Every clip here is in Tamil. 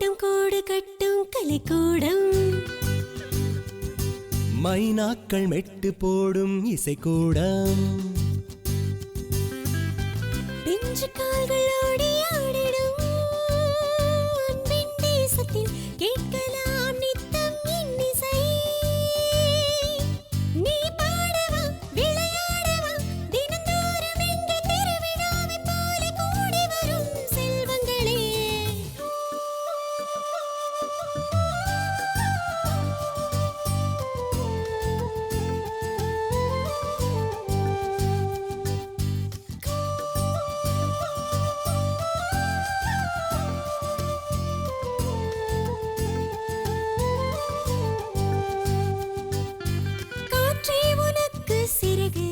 கூட்டம் கூடு கட்டும் கலைக்கூடம், மைனாக்கள் மெட்டு போடும் இசைக்கூடம், பிஞ்சு கால்களோடி ஆடிடும் அன்பின் தேசத்தில் கேட்கலாம் நித்தம் இன்னிசை. நீ பாடவா விளையாடவா தினந்தோறும் எங்கள் திருவிழாவை போல கூடி வரும் செல்வங்களே. காற்றே உனக்கு சிறகு,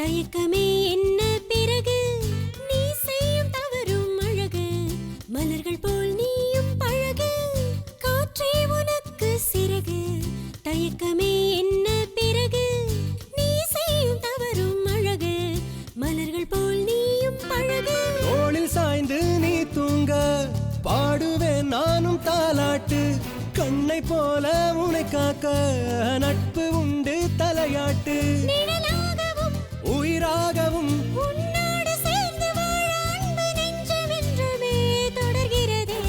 தயக்கமே என்ன பிறகு, நீ செய்யும் தவறும் அழகு, மலர்கள் போல் நீயும் பழகு. காற்றே உனக்கு சிறகு, தயக்கமே என்ன பிறகு, நீ செய்யும் தவறும் அழகு, மலர்கள் போல் நீயும் பழகு. தோளில் சாய்ந்து நீ தூங்க பாடுவேன் நானும் தாலாட்டு, கண்ணை போல உனை காக்க நட்பு உண்டு தலையாட்டு, நிழலாகவும் உயிராகவும் உன்னோடு சேர்ந்து வாழ அன்பு நெஞ்சமென்றுமே தொடர்கிறதே.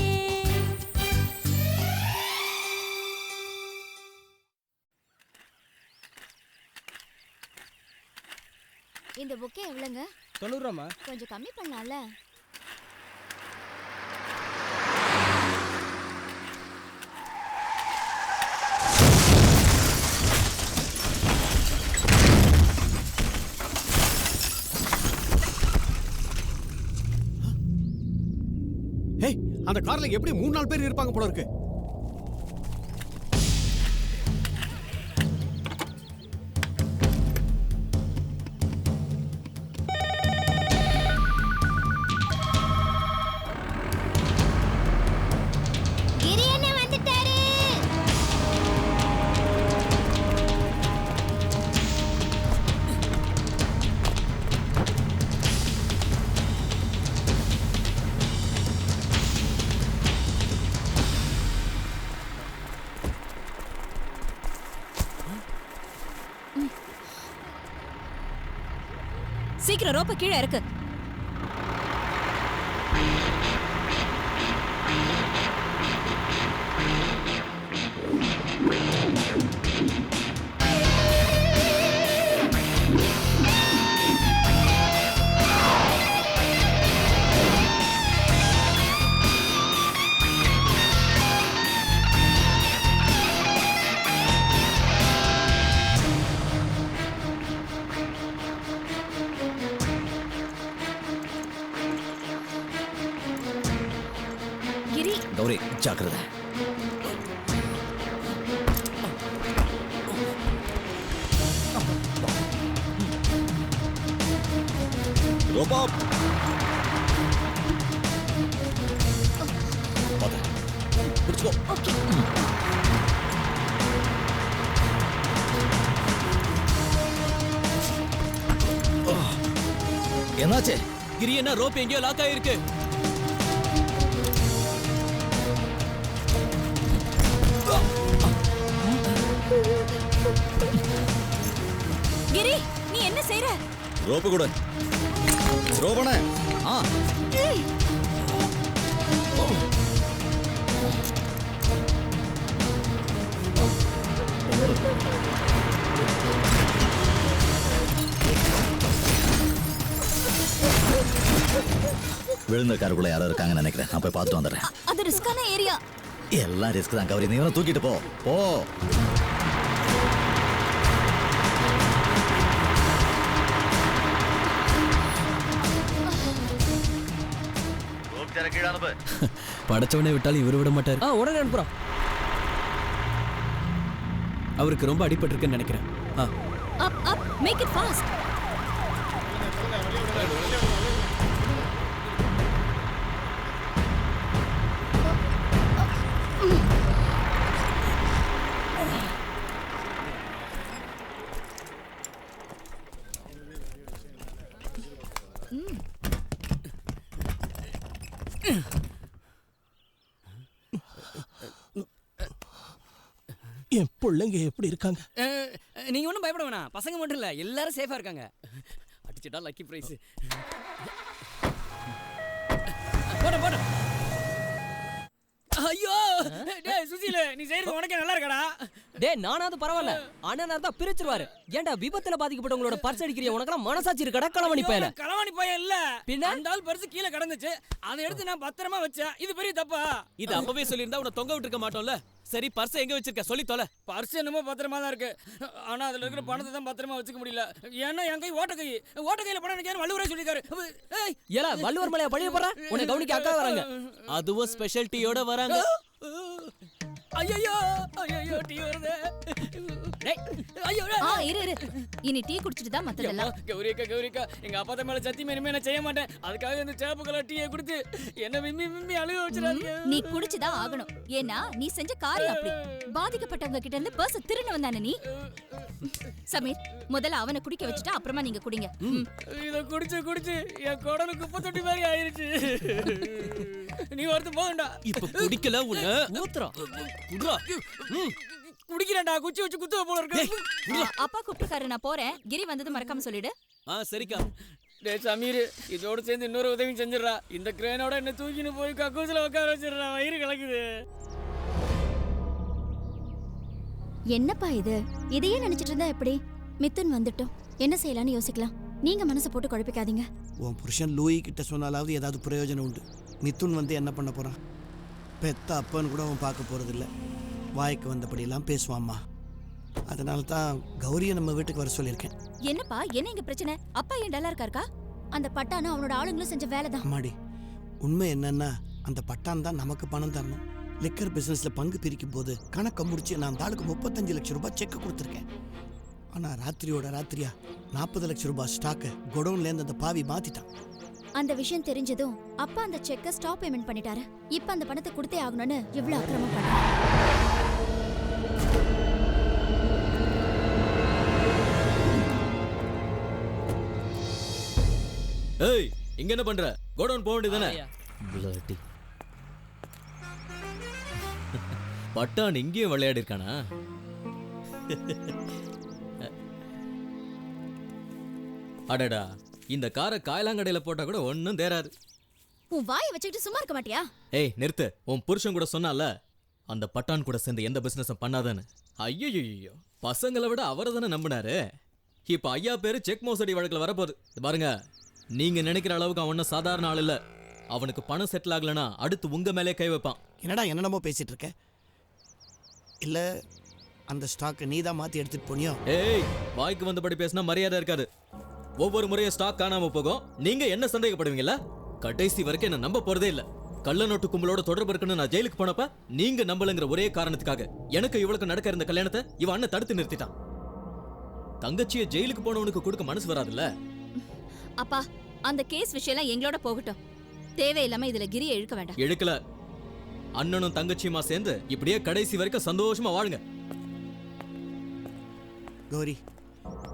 இந்த புக்கே எவ்வளோங்க? 90 ரூபாமா? கொஞ்சம் கம்மி பண்ணலாம்ல? ஏய், அந்த கார்ல எப்படி 3-4 பேர் இருப்பாங்க போல இருக்கு. கிரி அண்ணன் வந்துட்டாரு. சீக்கிரம் ரோப்ப கீழே இருக்கு. கிரி, கௌரி ஜாக்கிரதை. ரோபா பிடிச்சுக்கோ. என்னாச்சு? கிரி என்ன ரோப் எங்கேயோ லாக் ஆயிருக்கு. கிரி, நீ என்ன செய்ற? ரோப்பு கூட ரோபன. விழுந்த காருக்குள்ள யாரோ இருக்காங்கன்னு நினைக்கிறேன். நான் போய் பார்த்துட்டு வந்துடுறேன். அது ரிஸ்கான ஏரியா. எல்லாம் ரிஸ்க் தான் கௌரி. நீ தூக்கிட்டு போ போ. படைச்சவனே விட்டாலும் இவரு விட மாட்டாரு. உடனே அனுப்புறோம். அவருக்கு ரொம்ப அடிபட்டிருக்குன்னு நினைக்கிறேன். அப் அப், மேக் இட் ஃபாஸ்ட். என் பிள்ளைங்க எப்படி இருக்காங்க? நீங்க ஒன்றும் பயப்பட வேணாம். பசங்க மட்டும் இல்ல, எல்லாரும் சேஃபா இருக்காங்க. அடிச்சுட்டா லக்கி பிரைஸ். போட போட. ஐயோ டேய் சுசீல, நீ செய்யறது உனக்கே நல்லா இருக்கடா. டேய் நானாவது பரவாயில்ல, அண்ணனா இருந்தா பிரிச்சிருவாரு. ஏன்டா விபத்துல பாதிக்கப்பட்டவங்களோட பர்ஸ் அடிக்கிறிய? உனக்கெல்லாம் மனசாட்சி இருக்கடா களவாணி பையல? களவாணி பையன் இல்ல, பின்ன அந்த ஆள் பர்ஸ் கீழே கிடந்துச்சு, அதை எடுத்து நான் பத்திரமா வச்சேன். இது பெரிய தப்பா? இது அப்பவே சொல்லியிருந்தா உன்னை தொங்க விட்டுருக்க மாட்டோம்ல. சரி பர்ஸ் எங்க வச்சிருக்க சொல்லி தொலை. பர்ஸ் என்னமோ பத்திரமா தான் இருக்கு, ஆனா அதுல இருக்கிற பணத்தை தான் பத்திரமா வச்சுக்க முடியல. ஏன்னா என் கை ஓட்ட கையில பணம் நினைக்காரு வள்ளுவரே சொல்லிருக்காரு. ஏல வள்ளுவர் மலையா பழிய போற? உன்னை கவனிக்க அக்கா வராங்க, அதுவும் ஸ்பெஷல் டீயோட வராங்க. ஐயோ ஐயோ டீ வருது. டேய் ஐயோ இரு இரு, இனி டீ குடிச்சிட்டு தான் மத்ததெல்லாம். கௌரிக்கா எங்க அப்பா தான் மேல சத்தியம் இனிமே நான் செய்ய மாட்டேன். அதுக்காக இந்த சேப்பு கலர் டீயை குடுத்து என்ன விம்மி அழுக வச்சிடாதீங்க. நீ குடிச்சுதான் ஆகணும், ஏன்னா நீ செஞ்ச காரியம் அப்படி. பாதிக்கப்பட்டவங்க கிட்ட இருந்து பர்ஸ் திரும்ப வந்தானே நீ. சமீர், முதல்ல அவனை குடிக்க வச்சுட்டு அப்புறமா நீங்க குடிங்க. இத குடிச்சு என் குடலு குப்பை தொட்டி மாதிரி ஆயிருச்சு. நீ ஒருத்தன் போகண்டா. இப்ப குடிக்கல உன்னை ஊத்துறோம். குடுறா. குடிக்கிறேன்டா, குச்சி வச்சு குத்துவ போல இருக்கு. அப்பா கூப்பிட்டுருக்காரு, நான் போறேன். கிரி வந்தது மறக்காம சொல்லிடு. சரிக்கா. டேய் சமீர், இதோட சேர்ந்து இன்னொரு உதவி செஞ்சிடறா. இந்த கிரேனோட என்ன தூக்கின்னு போய் கக்கூசில உட்கார வச்சிடறா, வயிறு கலக்குது. என்னப்பா இது? இதையே நினைச்சிட்டு இருந்தா எப்படி? மித்துன் வந்துட்டோம், என்ன செய்யலாம்னு யோசிக்கலாம். நீங்க மனசை போட்டு குழப்பிக்காதீங்க. உன் புருஷன் லூயி கிட்ட சொன்னாலாவது ஏதாவது பிரயோஜனம் உண்டு. மிதுன் வந்து என்ன பண்ண போறான்? பெத்த அப்பன்னு கூட அவன் பார்க்க போறதில்ல. வாய்க்கு வந்தபடியெல்லாம் பேசுவாம்மா. அதனால தான் கௌரியை நம்ம வீட்டுக்கு வர சொல்லியிருக்கேன். என்னப்பா, என்ன இங்க பிரச்சனை? அப்பா ஏன் டல்லா இருக்காருக்கா? அந்த பட்டானும் அவனோட ஆளுங்களும் செஞ்ச வேலைதான். அம்மாடி, உண்மை என்னன்னா அந்த பட்டான் தான் நமக்கு பணம் தரணும். லிக்கர் பிசினஸ்ல பங்கு பிரிக்கும் போது கணக்கை முடிச்சு நான் அந்த ஆளுக்கு 35 லட்சம் ரூபாய் செக் கொடுத்துருக்கேன். ஆனா ராத்திரியோட ராத்திரியா 40 லட்சம் ரூபாய் ஸ்டாக்கு குடோன்லேருந்து அந்த பாவி மாத்திட்டான். அந்த விஷயம் தெரிஞ்சதும் அப்பா அந்த செக்கை ஸ்டாப் பேமெண்ட் பண்ணிட்டாரு. இப்ப அந்த பணத்தை கொடுத்தே ஆகணும்னு எவ்வளவு அக்கிரமம் பண்றாரு. ஏய், இங்க என்ன பண்ற? கோடவுன் போக வேண்டியதானே? பிளடி பட்டான் இங்கேயும் விளையாடி இருக்கானா? அடடா, இந்த காரை காயலாங்கடையில போட்டா கூட ஒன்னும் தேராது. உன் வாயை வச்சுக்கிட்டு சும்மா இருக்க மாட்டியா? ஏய் நிறுத்து. உன் புருஷன் கூட சொன்னால அந்த பட்டான் கூட சேர்ந்து எந்த பிசினஸும் பண்ணாதான்னு. ஐயோ, பசங்களை விட அவரை தானே நம்பினாரு. இப்ப ஐயா பேரு செக் மோசடி வழக்கில் வரப்போகுது. பாருங்க, நீங்க நினைக்கிற அளவுக்கு அவன் ஒன்றும் சாதாரண ஆள் இல்ல. அவனுக்கு பணம் செட்டில் ஆகலனா அடுத்து உங்க மேலே கை வைப்பான். என்னடா என்னென்னமோ பேசிட்டு இருக்க? இல்ல அந்த ஸ்டாக்கை நீ தான் மாத்தி எடுத்துட்டு போனியோ? ஏய், வாய்க்கு வந்தபடி பேசினா மரியாதை இருக்காது. ஒவ்வொரு முறையும் ஸ்டாக் காணாம போகும், நீங்க என்ன சந்தேகப்படுவீங்களா? கடைசி வரைக்கும் என்ன நம்ப போறதே இல்ல. கள்ள நோட்டு கும்பலோட தொடர்பு இருக்குன்னு நான் ஜெயிலுக்கு போனப்ப நீங்க நம்பலங்கிற ஒரே காரணத்துக்காக எனக்கு இவளுக்கு நடக்க இருந்த கல்யாணத்தை இவன் அண்ணன் தடுத்து நிறுத்திட்டான். தங்கச்சியை ஜெயிலுக்கு போனவனுக்கு கொடுக்க மனசு வராதுல்ல? அப்பா, அந்த கேஸ் விஷயம் எங்களோட போகட்டும். தேவையில்லாம இதுல கிரியை இழுக்க வேண்டாம். இழுக்கல. அண்ணனும் தங்கச்சியுமா சேர்ந்து இப்படியே கடைசி வரைக்கும் சந்தோஷமா வாழுங்க. கௌரி,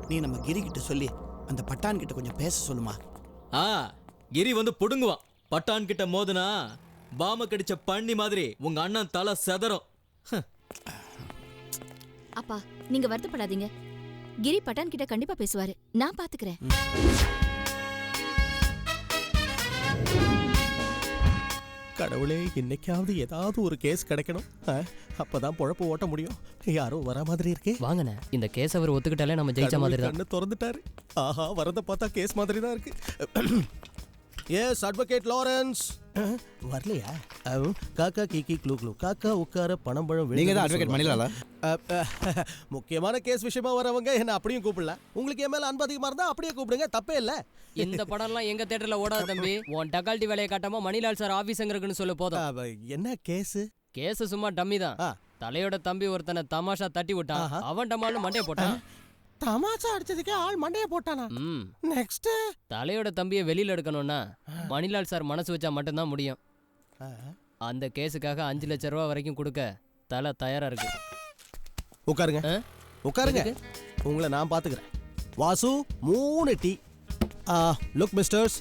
நீ நம்ம கிரி கிட்ட சொல்லி அந்த பட்டான் கிட்ட கொஞ்சம் பேச சொல்லுமா? கிரி வந்து புடுங்குவான். பட்டான் கிட்ட மோதுனா பாம கடிச்ச பண்ணி மாதிரி உங்க அண்ணன் தலை செதறும். அப்பா, நீங்க வருத்தப்படாதீங்க. கிரி பட்டான் கிட்ட கண்டிப்பா பேசுவாரு. நான் பாத்துக்கிறேன். கடவுளே, இன்னைக்காவது ஏதாவது ஒரு கேஸ் கிடைக்கணும். அப்பதான் பொழப்பு ஓட்ட முடியும். யாரோ வர மாதிரி இருக்கே. வாங்கண்ணே, இந்த கேஸ் அவர் ஒத்துக்கிட்டாலே நம்ம ஜெயிச்ச மாதிரி தான். கண்ணு திறந்துட்டாரு. ஆஹா, வரத பார்த்தா கேஸ் மாதிரி தான் இருக்கு. Yes, advocate Lawrence. வரலையா? காக்கா கீக்கி க்ளூ க்ளூ காக்கா உட்கார பணம் பழம். நீங்க தான் அட்வொகேட் மணிலாலா? முக்கியமான கேஸ் விஷயமா வரவங்க என்ன அப்படியும் கூப்பிடல. உங்களுக்கு என் மேல அன்பு அதிகமா இருந்தா அப்படியே கூப்பிடுங்க, தப்பே இல்ல. இந்த படம்லாம் எங்க தியேட்டர்ல ஓடாத தம்பி. உன் டக்கால்ட்டி வேலையை காட்டாம மணிலால் சார் ஆபீஸ் எங்க இருக்குன்னு சொல்ல போதும். என்ன கேஸ்? கேஸ் சும்மா டம்மி தான். தலையோட தம்பி ஒருத்தனை தமாஷா தட்டி விட்டான். அவன் டமால்னு மண்டைய போட்டான். தமாஷா அடிச்சதுக்கே ஆள் மண்டைய போட்டானா? நெக்ஸ்ட் தலையோட தம்பியை வெளியில எடுக்கணும்னா மணிலால் சார் மனசு வச்சா மட்டும்தான் முடியும். அந்த கேஸுக்காக 5 லட்சம் ரூபா வரைக்கும் கொடுக்க தலை தயாரா இருக்கு. உட்காருங்க, உட்காருங்க. உங்களை நான் பாத்துக்கிறேன். வாசு, 3 டீ. லுக் மிஸ்டர்ஸ்,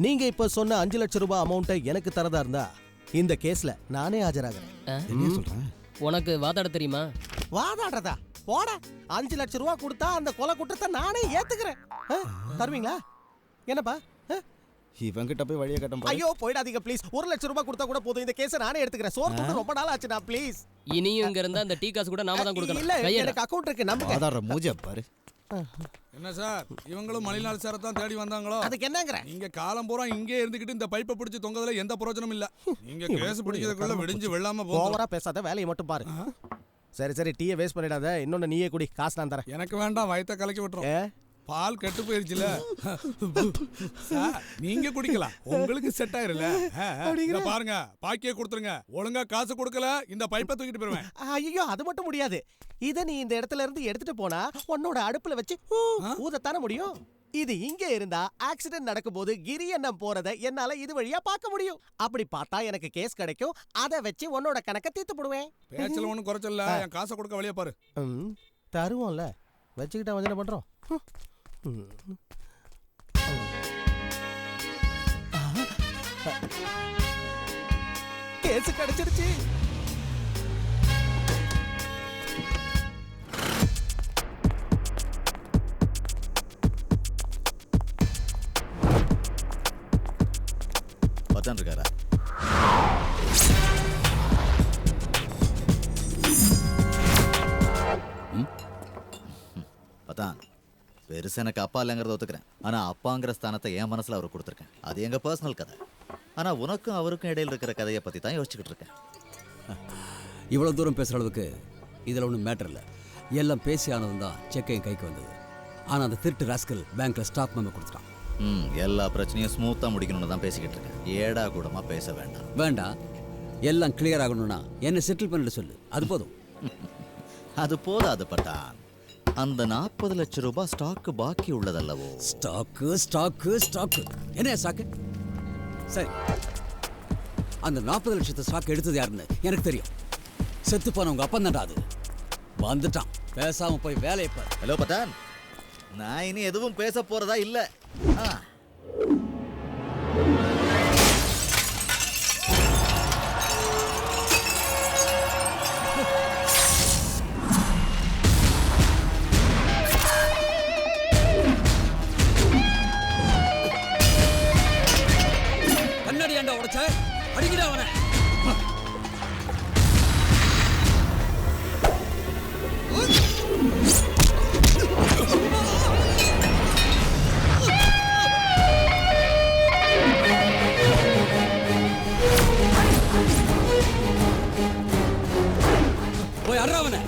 நீங்க இப்ப சொன்ன 5 லட்சம் ரூபாய் அமௌண்ட்டை எனக்கு தரதா இருந்தா இந்த கேஸ்ல நானே ஆஜராகிறேன். உனக்கு வாதாட தெரியுமா? வாதாடுறதா போட. 5 லட்சம் ரூபா கொடுத்தா அந்த கொலை குற்றத்தை நானே ஏத்துக்கிறேன். தருவீங்களா? என்னப்பா? இவங்கிட்ட போய் வழியை கட்டும். ஐயோ போயிடாதீங்க ப்ளீஸ். 1 லட்சம் ரூபாய் கொடுத்தா கூட போதும். இந்த கேஸை நானே எடுத்துக்கிறேன். சோறு துண்டு ரொம்ப நாள் ஆச்சுடா ப்ளீஸ். இனியும் இங்க இருந்தா அந்த டீ காசு கூட நாம தான் இல்ல கொடுக்கணும். கையெடு. எனக்கு அக்கவுண்ட் இருக்கு நம்புங்க. ஆதார மூஞ்ச பாரு. என்ன சார், இவங்களும் மணிலால் சாரை தான் தேடி வந்தாங்களோ? அதுக்கு என்னங்கற? நீங்க காலம் பூரா இங்கே இருந்துகிட்டு இந்த பைப்பை பிடிச்சி தொங்கதுல எந்த பிரயோஜனமும் இல்ல. நீங்க கேஸ் பிடிக்கிறதுக்குள்ள விடிஞ்சு வெள்ளாம போங்க. ஓவரா பேசாத, வேலையை மட்டும் பாரு. சரி சரி, டீயை வேஸ்ட் பண்ணிடாத. இன்னொன்னு நீயே குடி, காசு நான் தரேன். எனக்கு வேண்டாம், வயித்தை கலக்கி விட்டுரும். பால் கெட்டு போயிருச்சுல. நீங்க குடிக்கலாம், உங்களுக்கு செட் ஆயிருல. பாருங்க, பாக்கியே கொடுத்துருங்க. ஒழுங்கா காசு கொடுக்கல இந்த பைப்பை தூக்கிட்டு போயிருவேன். ஐயோ அது மட்டும் முடியாது. இத நீ இந்த இடத்துல இருந்து எடுத்துட்டு போனா உன்னோட அடுப்புல வச்சு ஊதத்தானே முடியும். இது இங்க இருந்தா ஆக்சிடென்ட் நடக்கும்போது கிரி எண்ணம் போறத என்னால இது வழியா பார்க்க முடியும். அப்படி பார்த்தா எனக்கு கேஸ் கிடைக்கும். அதை வச்சு உன்னோட கணக்க தீர்த்து போடுவேன். பேச்சல ஒண்ணும் குறைச்சல. என் காசை கொடுக்க வழியா பாரு. தருவோம்ல, வச்சுக்கிட்டா வந்து என்ன பண்றோம்? கேஸ் கிடைச்சிருச்சு. பத்தான் இருக்காரா? பத்தான் பெருசு எனக்கு அப்பா இல்லைங்கிறத ஒத்துக்கிறேன். ஆனா அப்பாங்கிற ஸ்தானத்தை என் மனசுல அவர் கொடுத்துருக்கேன். அது எங்க பர்சனல் கதை. ஆனா உனக்கும் அவருக்கும் இடையில இருக்கிற கதையை பத்தி தான் யோசிச்சுக்கிட்டு இருக்கேன். இவ்வளவு தூரம் பேசுற அளவுக்கு இதுல ஒன்றும் மேட்டர் இல்லை. எல்லாம் பேசி ஆனதும் தான் செக் என் கைக்கு வந்தது. ஆனா அந்த திருட்டு ராஸ்கல் பேங்க்ல ஸ்டாக் மெம்பர் கொடுத்துட்டான். எல்லா பிரச்சனையும் ஸ்மூத்தா முடிக்கணும்னு தான் பேசிக்கிட்டு இருக்கேன். ஏடா கூடமா பேச வேண்டாம். வேண்டாம், எல்லாம் கிளியர் ஆகணும்னா என்ன செட்டில் பண்ணிட்டு சொல்லு, அது போதும். அது போதாது பட்டான். அந்த 40 லட்சம் ரூபாய் ஸ்டாக்கு பாக்கி உள்ளதல்லவோ? ஸ்டாக்கு ஸ்டாக்கு ஸ்டாக்கு என்ன ஸ்டாக்கு? சரி, அந்த 40 லட்சத்தை ஸ்டாக் எடுத்தது யாருன்னு எனக்கு தெரியும். செத்து போன உங்க அப்பா தான்டா அது. வந்துட்டான், பேசாம போய் வேலையை பாரு. ஹலோ பட்டான், நான் இனி எதுவும் பேச போறதா இல்ல. கண்ணாடி ஏண்டா உடைச்ச? அடிக்கடா அவனை. போய் அட்றா அவனை.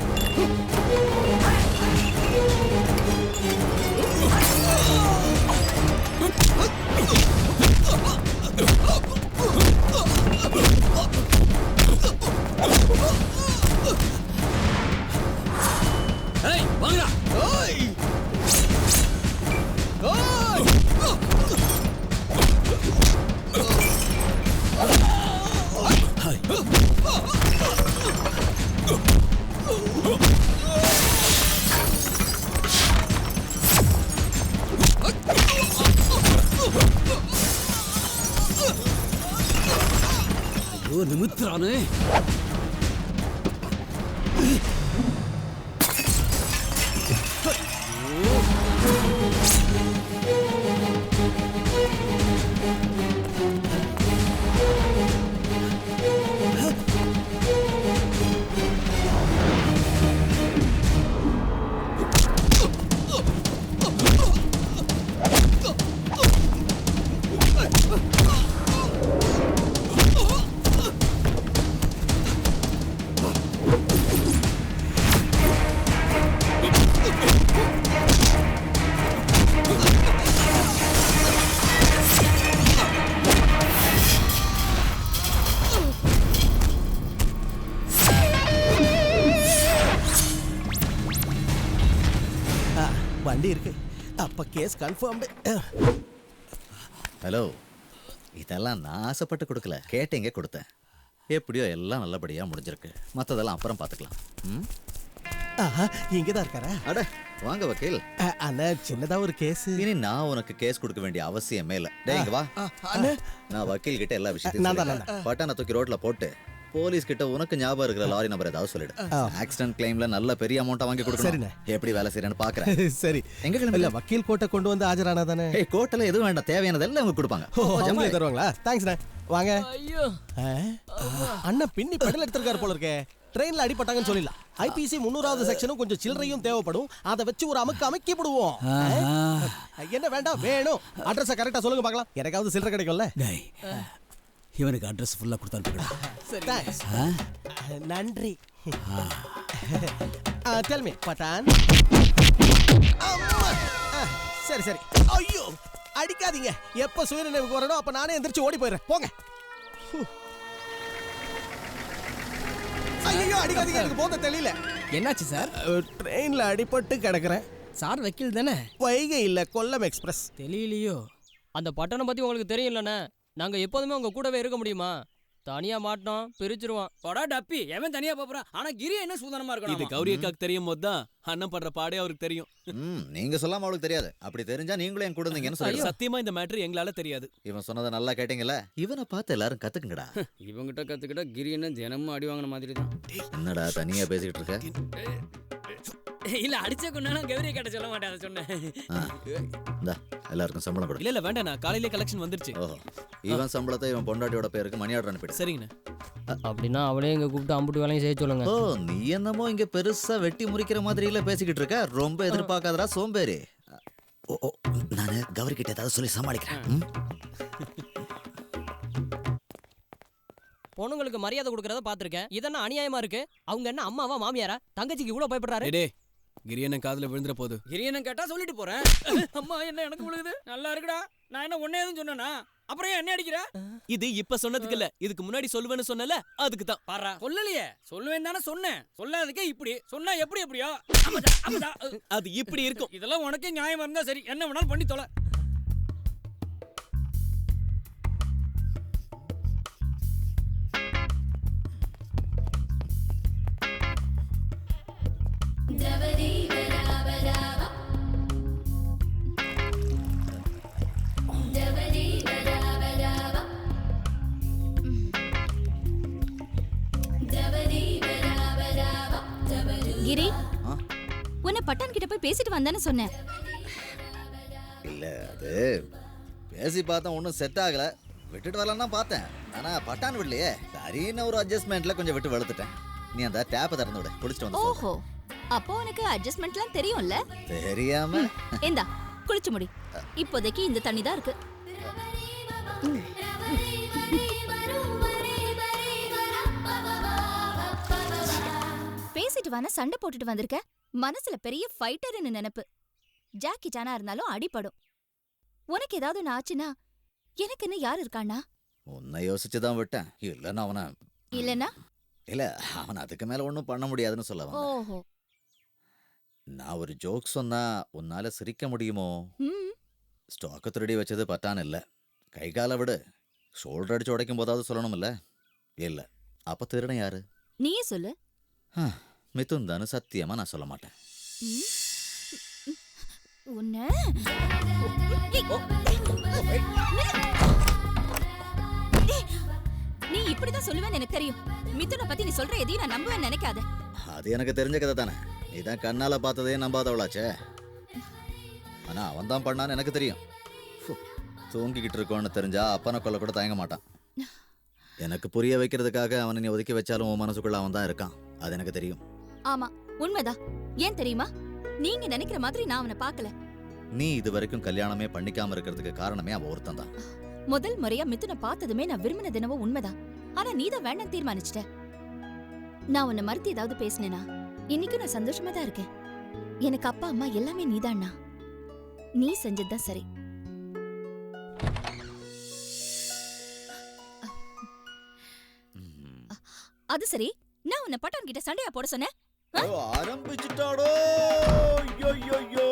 ஏய் வாங்கடா. ஓய் ஓய் ஐயோ நிமித்துறானே. வண்டி இருக்கு. அப்ப கேஸ் கன்ஃபார்ம்டு. ஹலோ, இதெல்லாம் நான் ஆசைப்பட்டு கொடுக்கல, கேட்டீங்க கொடுத்தேன். எப்படியோ எல்லாம் நல்லபடியா முடிஞ்சிருக்கு. மற்றதெல்லாம் அப்புறம் பார்த்துக்கலாம். இங்கதான் இருக்காரா? அட வாங்க வக்கீல். அண்ணா சின்னதா ஒரு கேஸ். இனி நான் உனக்கு கேஸ் கொடுக்க வேண்டிய அவசியமே இல்லை. டேய் இங்க வா. நான் வக்கீல் கிட்ட எல்லா விஷயத்தையும் பட்டான தூக்கி ரோட்ல போட்டு போலீஸ் கிட்ட உனக்கு ஞாபகம் இருக்கிற லாரி நம்பர் ஏதாவது சொல்லிடு. ஆக்சிடென்ட் கிளைம்ல நல்ல பெரிய அமௌண்ட்டா வாங்கி கொடுக்கணும். எப்படி வேலை செய்யறேன்னு பாக்குறேன். சரி எங்க கிளம்பி இல்ல வக்கீல் கோட்டை கொண்டு வந்து ஆஜரானா தானே? கோர்ட்ல எதுவும் வேண்டாம், தேவையானதெல்லாம் அவங்க கொடுப்பாங்க. அவங்களே தருவாங்களா? தேங்க்ஸ்ண்ணே. வாங்க. ஐயோ அண்ணன் பின்னி பெடல் எடுத்திருக்காரு போல இருக்கே. ட்ரெயின்ல அடிபட்டாங்கன்னு சொல்லிடலாம். ஐபிசி 300வது செக்ஷனும் கொஞ்சம் சில்லறையும் தேவைப்படும். அதை வச்சு ஒரு அமைக்கி போடுவோம். என்ன வேண்டாம் வேணும். அட்ரஸ் கரெக்டா சொல்லுங்க பார்க்கலாம். எனக்காவது சில்லறை கிடைக்கும்ல. இவனுக்கு அட்ரஸ் ஃபுல்லா கொடுத்தாருடா. தேங்க்ஸ். நன்றி. டெல் மீ பட்டான். சரி சரி. ஐயோ அடிக்காதீங்க. எப்ப சுயநினைவுக்கு வரணும் அப்ப நானே எந்திரிச்சு ஓடி போயிடுறேன். போங்க. ஐயோ அடிக்காதீங்க, எனக்கு போத தெரியல. என்னாச்சு சார்? ட்ரெயின்ல அடிபட்டு கிடக்குறேன். சார் வக்கீல் தானே? வைகை இல்ல கொல்லம் எக்ஸ்பிரஸ். தெரியலையோ. அந்த பட்டணம் பத்தி உங்களுக்கு தெரியலண்ணே. நாங்க எப்போதுமே உங்க கூடவே இருக்க முடியுமா? தனியா மாட்டோம், பிரிச்சிருவான். படா டப்பி எவன் தனியா போறான். ஆனா கிரி என்ன சூதனமா இருக்கணும். இது கௌரி அக்காக்கு தெரியும் போதுதான் அண்ணன் பண்ற பாடே அவருக்கு தெரியும். நீங்க சொல்லாம அவளுக்கு தெரியாது. அப்படி தெரிஞ்சா நீங்களும் என் கூட இருந்தீங்கன்னு சொல்லி. சத்தியமா இந்த மேட்டர் எங்களால தெரியாது. இவன் சொன்னதை நல்லா கேட்டீங்கல்ல. இவனை பார்த்து எல்லாரும் கத்துக்குங்கடா. இவங்கிட்ட கத்துக்கிட்டா கிரி என்ன தினமும் அடி வாங்கின மாதிரி தான். என்னடா தனியா பேசிக்கிட்டு இருக்க? இல்ல அடிச்ச கொண்டாலும் கௌரி கேட்ட சொல்ல மாட்டேன். அதை சொன்னேன். எல்லாருக்கும் சம்பளம் கொடு. இல்ல வேண்டாம், நான் காலையிலே கலெக்ஷன் வந்துருச்சு. ஓஹோ, இவன் சம்பளத்தை இவன் பொண்டாட்டியோட பேருக்கு மணி ஆர்டர் அனுப்பிடு. சரிங்கண்ணா. அப்படின்னா அவளே இங்க கூப்பிட்டு அம்புட்டு வேலையும் செய்ய சொல்லுங்க. ஓ, நீ என்னமோ இங்க பெருசா வெட்டி முறிக்கிற மாதிரி இல்ல பேசிக்கிட்டு இருக்க. ரொம்ப எதிர்பார்க்காதடா சோம்பேறி. ஓ நானு கௌரி கிட்ட ஏதாவது சொல்லி சமாளிக்கிறேன். பொண்ணுங்களுக்கு மரியாதை கொடுக்கறத பாத்திருக்கேன். இதென்ன அநியாயமா இருக்கு? அவங்க என்ன அம்மாவா மாமியாரா? தங்கச்சிக்கு இவ்வளவு பயப்படுறாரு. கிரியண்ணன் காதுல விழுந்துற போது. கிரியண்ணன் கேட்டா சொல்லிட்டு போறேன். அம்மா என்ன எனக்கு விழுகுது. நல்லா இருக்குடா. நான் என்ன ஒன்னே எதுவும் சொன்னா அப்புறம் என்ன அடிக்கிற? இது இப்ப சொன்னதுக்கு இல்ல, இதுக்கு முன்னாடி சொல்லுவேன்னு சொன்னல, அதுக்கு தான். பாரா சொல்லலையே. சொல்லுவேன் தானே சொன்னேன். சொல்லாததுக்கே இப்படி சொன்னா எப்படி எப்படியோ. அது இப்படி இருக்கும். இதெல்லாம் உனக்கே நியாயமா இருந்தா சரி. என்ன வேணாலும் பண்ணி தொலை. கிரி, உன்னை பட்டான் கிட்ட போய் பேசிட்டு வந்தானே சொன்னேன். இல்ல அது பேசி பார்த்தா ஒன்றும் செட் ஆகல. விட்டுட்டு வரலாம் தான் பார்த்தேன். ஆனா பட்டான் விடலையே. சரின்னு ஒரு அட்ஜஸ்ட்மெண்ட்ல கொஞ்சம் விட்டு வெளுத்துட்டேன். நீ அந்த டேப்பை திறந்து விட. குளிச்சுட்டு வந்து. ஓஹோ, அப்போ உனக்கு அட்ஜஸ்ட்மெண்ட்லாம் தெரியும்ல? தெரியாம. இந்தா குளிச்சு முடி. இப்போதைக்கு இந்த தண்ணி தான் இருக்கு. பேசிட்டு வான சண்டை போட்டுட்டு வந்திருக்க. மனசுல பெரிய ஃபைட்டர்னு நினைப்பு. ஜாக்கி சானா இருந்தாலும் அடிபடும். உனக்கு ஏதாவது ஆச்சுன்னா எனக்குன்னு யார் இருக்கானா? உன்னை யோசிச்சுதான் விட்டேன். இல்லன்னா அவனை இல்லனா இல்ல அவன் அதுக்கு மேல ஒன்றும் பண்ண முடியாதுன்னு சொல்ல வந்தேன். ஓஹோ, நான் ஒரு ஜோக் சொன்னா உன்னால சிரிக்க முடியுமோ? ஸ்டாக்கு திருடி வச்சது பட்டான் இல்ல. கை காலை விடு. ஷோல்டர் அடிச்சு உடைக்கும் போதாவது சொல்லணும் இல்ல. இல்ல அப்ப திருடன் யாரு? நீயே சொல்லு. மிதுன் தானு சத்தியமா நான் சொல்ல மாட்டேன். உன்னை நீ இப்படிதான் சொல்லுவேன்னு எனக்கு தெரியும். மிதுனை பத்தி நீ சொல்ற எதையும் நான் நம்புவேன்னு நினைக்காத. அது எனக்கு தெரிஞ்ச கதை தானே. நீதான் கண்ணால பார்த்ததே நம்பாதவளாச்சே. ஆனா அவன் தான் பண்ணான்னு எனக்கு தெரியும். தூங்கிக்கிட்டு இருக்கோன்னு தெரிஞ்சா அப்பனை கொல்ல கூட தயங்க மாட்டான். எனக்கு புரிய வைக்கிறதுக்காக அவனை நீ ஒதுக்கி வச்சாலும் உன் மனசுக்குள்ள அவன் தான் இருக்கான். அது எனக்கு தெரியும். ஆமா உண்மைதான். ஏன் தெரியுமா? நீங்க நினைக்கிற மாதிரி நான் அவனை பார்க்கல. நீ இது வரைக்கும் கல்யாணமே பண்ணிக்காம இருக்கிறதுக்கு காரணமே அவன் ஒருத்தன் தான். முதல் முறையா மிதுனை பார்த்ததுமே நான் விரும்பின தினவோ உண்மைதான். ஆனா நீதான் வேண்டாம் தீர்மானிச்சிட்ட. நான் உன்னை மறுத்து ஏதாவது பேசினேனா? இன்னைக்கும் நான் சந்தோஷமா தான் இருக்கேன். எனக்கு அப்பா அம்மா எல்லாமே நீதான்னா. நீ செஞ்சதுதான் சரி. அது சரி, நான் உன்னை பட்டான் கிட்ட சண்டையா போட சொன்னேன். ஆரம்பிச்சுட்டாடோ. ஐயோ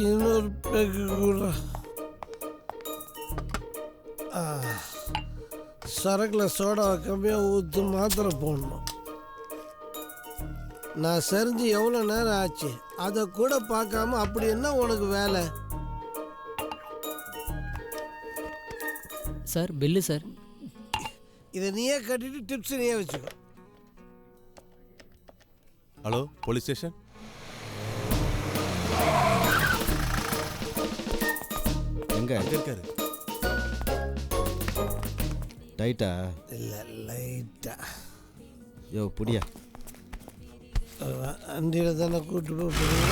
இன்னொரு பேக்கு கூட. சரக்குல சோடாவை கம்மியாக ஊற்று மாத்திரை போடணும். நான் சரிஞ்சு எவ்வளோ நேரம் ஆச்சு, அதை கூட பார்க்காம அப்படி என்ன உனக்கு வேலை? Sir bill sir. இதை நீயே கட்டிட்டு டிப்ஸ் நீயே வச்சுக்கோ. Hello police station. எங்க இருக்காரு? டைட்டா? இல்லை லைட்டா. யோ புடியா. வண்டியில் தானே கூட்டு போகிறேன்.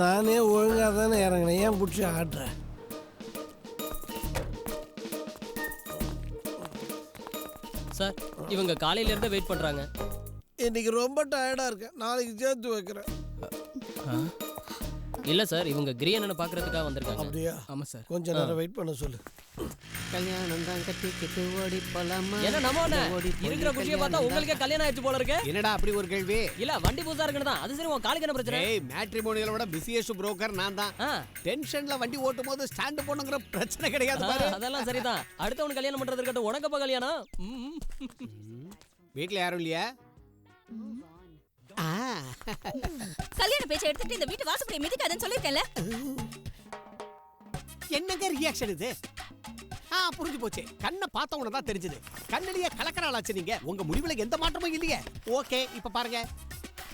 நானே ஒழுங்காக தானே இறங்கினேன், ஏன் பிடிச்சி ஆடுறேன்? சார் இவங்க காலையில இருந்தே வெயிட் பண்றாங்க. இன்னைக்கு ரொம்ப டயர்டாக இருக்கேன், நாளைக்கு சேர்த்து வைக்கிறேன். இல்ல சார் இவங்க கிரியண்ணனை பார்க்கறதுக்காக வந்திருக்காங்க. அப்படியா? ஆமா சார். கொஞ்ச நேரம் வெயிட் பண்ண சொல்லு. கல்யாணம் தான் கட்டிக்கிட்டு ஓடி போலாமா? என்ன நம்ம இருக்கிற குஷியை பார்த்தா உங்களுக்கே கல்யாணம் ஆயிடுச்சு போல இருக்கு. என்னடா அப்படி ஒரு கேள்வி? இல்ல வண்டி புதுசா இருக்குன்னு தான். அது சரி உன் காலுக்கு என்ன பிரச்சனை? ஏய் மேட்ரிமோனியலை விட பிசிஎஸ் புரோக்கர் நான் தான். டென்ஷன்ல வண்டி ஓட்டும் போது ஸ்டாண்ட் போணுங்கிற பிரச்சனை கிடையாது பாரு. அதெல்லாம் சரிதான். அடுத்தவன் கல்யாணம் பண்றது இருக்கட்டும், உனக்கப்ப கல்யாணம்? வீட்ல யாரும் இல்லையா? கல்யாண பேச்சை எடுத்துட்டு இந்த வீட்டு வாசப்படி மிதிக்காதன்னு சொல்லிருக்கேன்ல. என்னங்க ரியாக்ஷன் இது? புரிஞ்சு போச்சு. கண்ணை பார்த்த உடனே தான் தெரிஞ்சது. கண்ணிலேயே கலக்கறாளாச்சு நீங்க. உங்க முடிவுல எந்த மாற்றமும் இல்லையே. ஓகே இப்ப பாருங்க,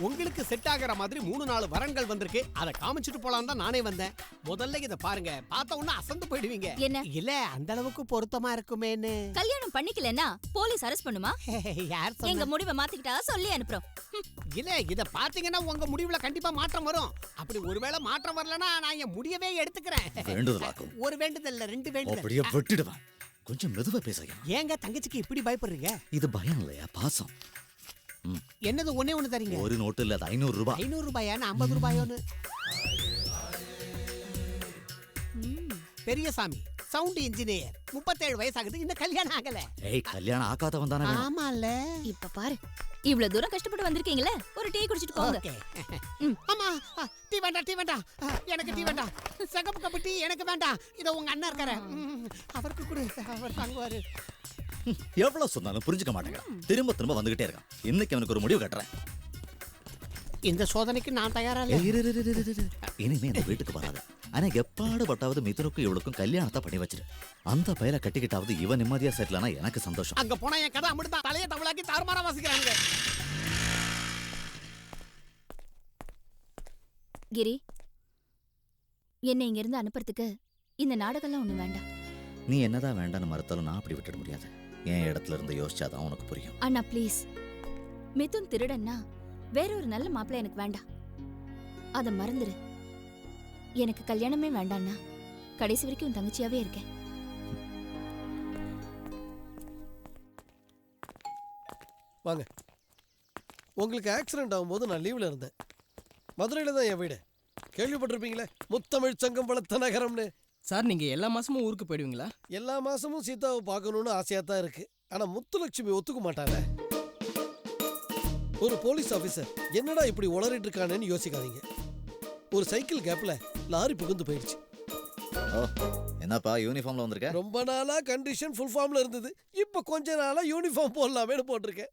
உங்களுக்கு செட் ஆகிற மாதிரி 3-4 வரன்கள் வந்திருக்கு. அதை காமிச்சிட்டு போலாம் தான் நானே வந்தேன். முதல்ல இதை பாருங்க, பார்த்த உடனே அசந்து போயிடுவீங்க. என்ன இல்ல அந்த அளவுக்கு பொருத்தமா இருக்குமேன்னு. கல்யாணம் பண்ணிக்கலன்னா போலீஸ் அரெஸ்ட் பண்ணுமா? யார் எங்க முடிவை மாத்திக்கிட்டா சொல்லி அனுப்புறோம். இல்ல இத பாத்தீங்கன்னா உங்க முடிவுல கண்டிப்பா மாற்றம் வரும். அப்படி ஒருவேளை மாற்றம் வரலனா நான் என் முடியவே எடுத்துக்கிறேன். வேண்டுதலாக்கும். ஒரு வேண்டுதல் இல்ல, 2 வேண்டுதல். அப்படியே வெட்டிடுவேன். கொஞ்சம் மெதுவா பேசுங்க. ஏங்க தங்கச்சிக்கு இப்படி பயப்படுறீங்க? இது பயம் இல்லையா, பாசம். என்னது ஒண்ணே ஒண்ணு தரீங்க? ஒரு நோட்டு இல்ல, அது 500 ரூபாய். 500 ரூபாயா? 50 ரூபாயோன்னு. பெரியசாமி சவுண்ட் இன்ஜினியர், 37 வயசாகுது, இன்னும் கல்யாணம் ஆகல. ஏய் கல்யாணம் ஆகாதவன் தானே. ஆமால. இப்ப பாரு, இவ்வளவு தூரம் கஷ்டப்பட்டு வந்திருக்கீங்களே, ஒரு டீ குடிச்சிட்டு போங்க. அம்மா டீ வேண்டாம், டீ வேண்டாம், எனக்கு டீ வேண்டாம். சகப்பு கப்பு டீ எனக்கு வேண்டாம். இத உங்க அண்ணா இருக்காரு, அவருக்கு கொடு, அவர் வாங்குவாரு. எவ்வளவு சொன்னாலும் புரிஞ்சுக்க மாட்டேங்கிறான். திரும்ப திரும்ப வந்துகிட்டே இருக்கான். இன்னைக்கு அவனுக்கு ஒரு முடிவு கட்டுறேன். இந்த சோதனைக்கு நான் தயாரா இல்ல. இனிமே இந்த வீட்டுக்கு வராது. ஆனா எப்பாடு பட்டாவது மிதுனுக்கும் இவளுக்கும் கல்யாணத்தை பண்ணி வச்சிரு. அந்த பையல கட்டிக்கிட்டாவது இவன் நிம்மதியா செட்டில் ஆனா எனக்கு சந்தோஷம். அங்க போனா என் கதை அப்படிதான் தலையை தமிழாக்கி தாறுமாறா வாசிக்கிறாங்க. கிரி, என்னை இங்க இருந்து அனுப்புறதுக்கு இந்த நாடகம்லாம் ஒண்ணு வேண்டாம். நீ என்னதான் வேண்டான்னு மறுத்தாலும் நான் அப்படி விட்டுட முடியாது. என் இடத்துல இருந்து யோசிச்சாதான் உனக்கு புரியும். அண்ணா ப்ளீஸ், மிதுன் திருடன்னா வேற ஒரு நல்ல மாப்பிள்ளை எனக்கு வேண்டாம். அத மறந்துரு. எனக்கு கல்யாணமே வேண்டாம்னா கடைசி வரைக்கும் உன் தங்கச்சியாவே இருக்கேன். வாங்க. உங்களுக்கு ஆக்சிடென்ட் ஆகும்போது நான் லீவில் இருந்தேன். மதுரையில் தான் என் வீடு. கேள்விப்பட்டிருப்பீங்களே, முத்தமிழ் சங்கம் வளர்த்த நகரம்னு. சார் நீங்கள் எல்லா மாதமும் ஊருக்கு போயிடுவீங்களா? எல்லா மாதமும் சீதாவை பார்க்கணுன்னு ஆசையாக தான் இருக்குது. ஆனால் முத்துலட்சுமி ஒத்துக்க மாட்டாங்க. ஒரு போலீஸ் ஆஃபீஸர் என்னடா இப்படி உளறிட்டு இருக்கானேன்னு யோசிக்காதீங்க. ஒரு சைக்கிள் கேப்பில் லாரி புகுந்து போயிடுச்சு. என்னப்பா யூனிஃபார்ம்ல வந்திருக்க? ரொம்ப நாளா கண்டிஷன் ஃபுல் ஃபார்ம்ல இருந்தது. இப்போ கொஞ்ச நாளா யூனிஃபார்ம் போடலாமேன்னு போட்டிருக்கேன்.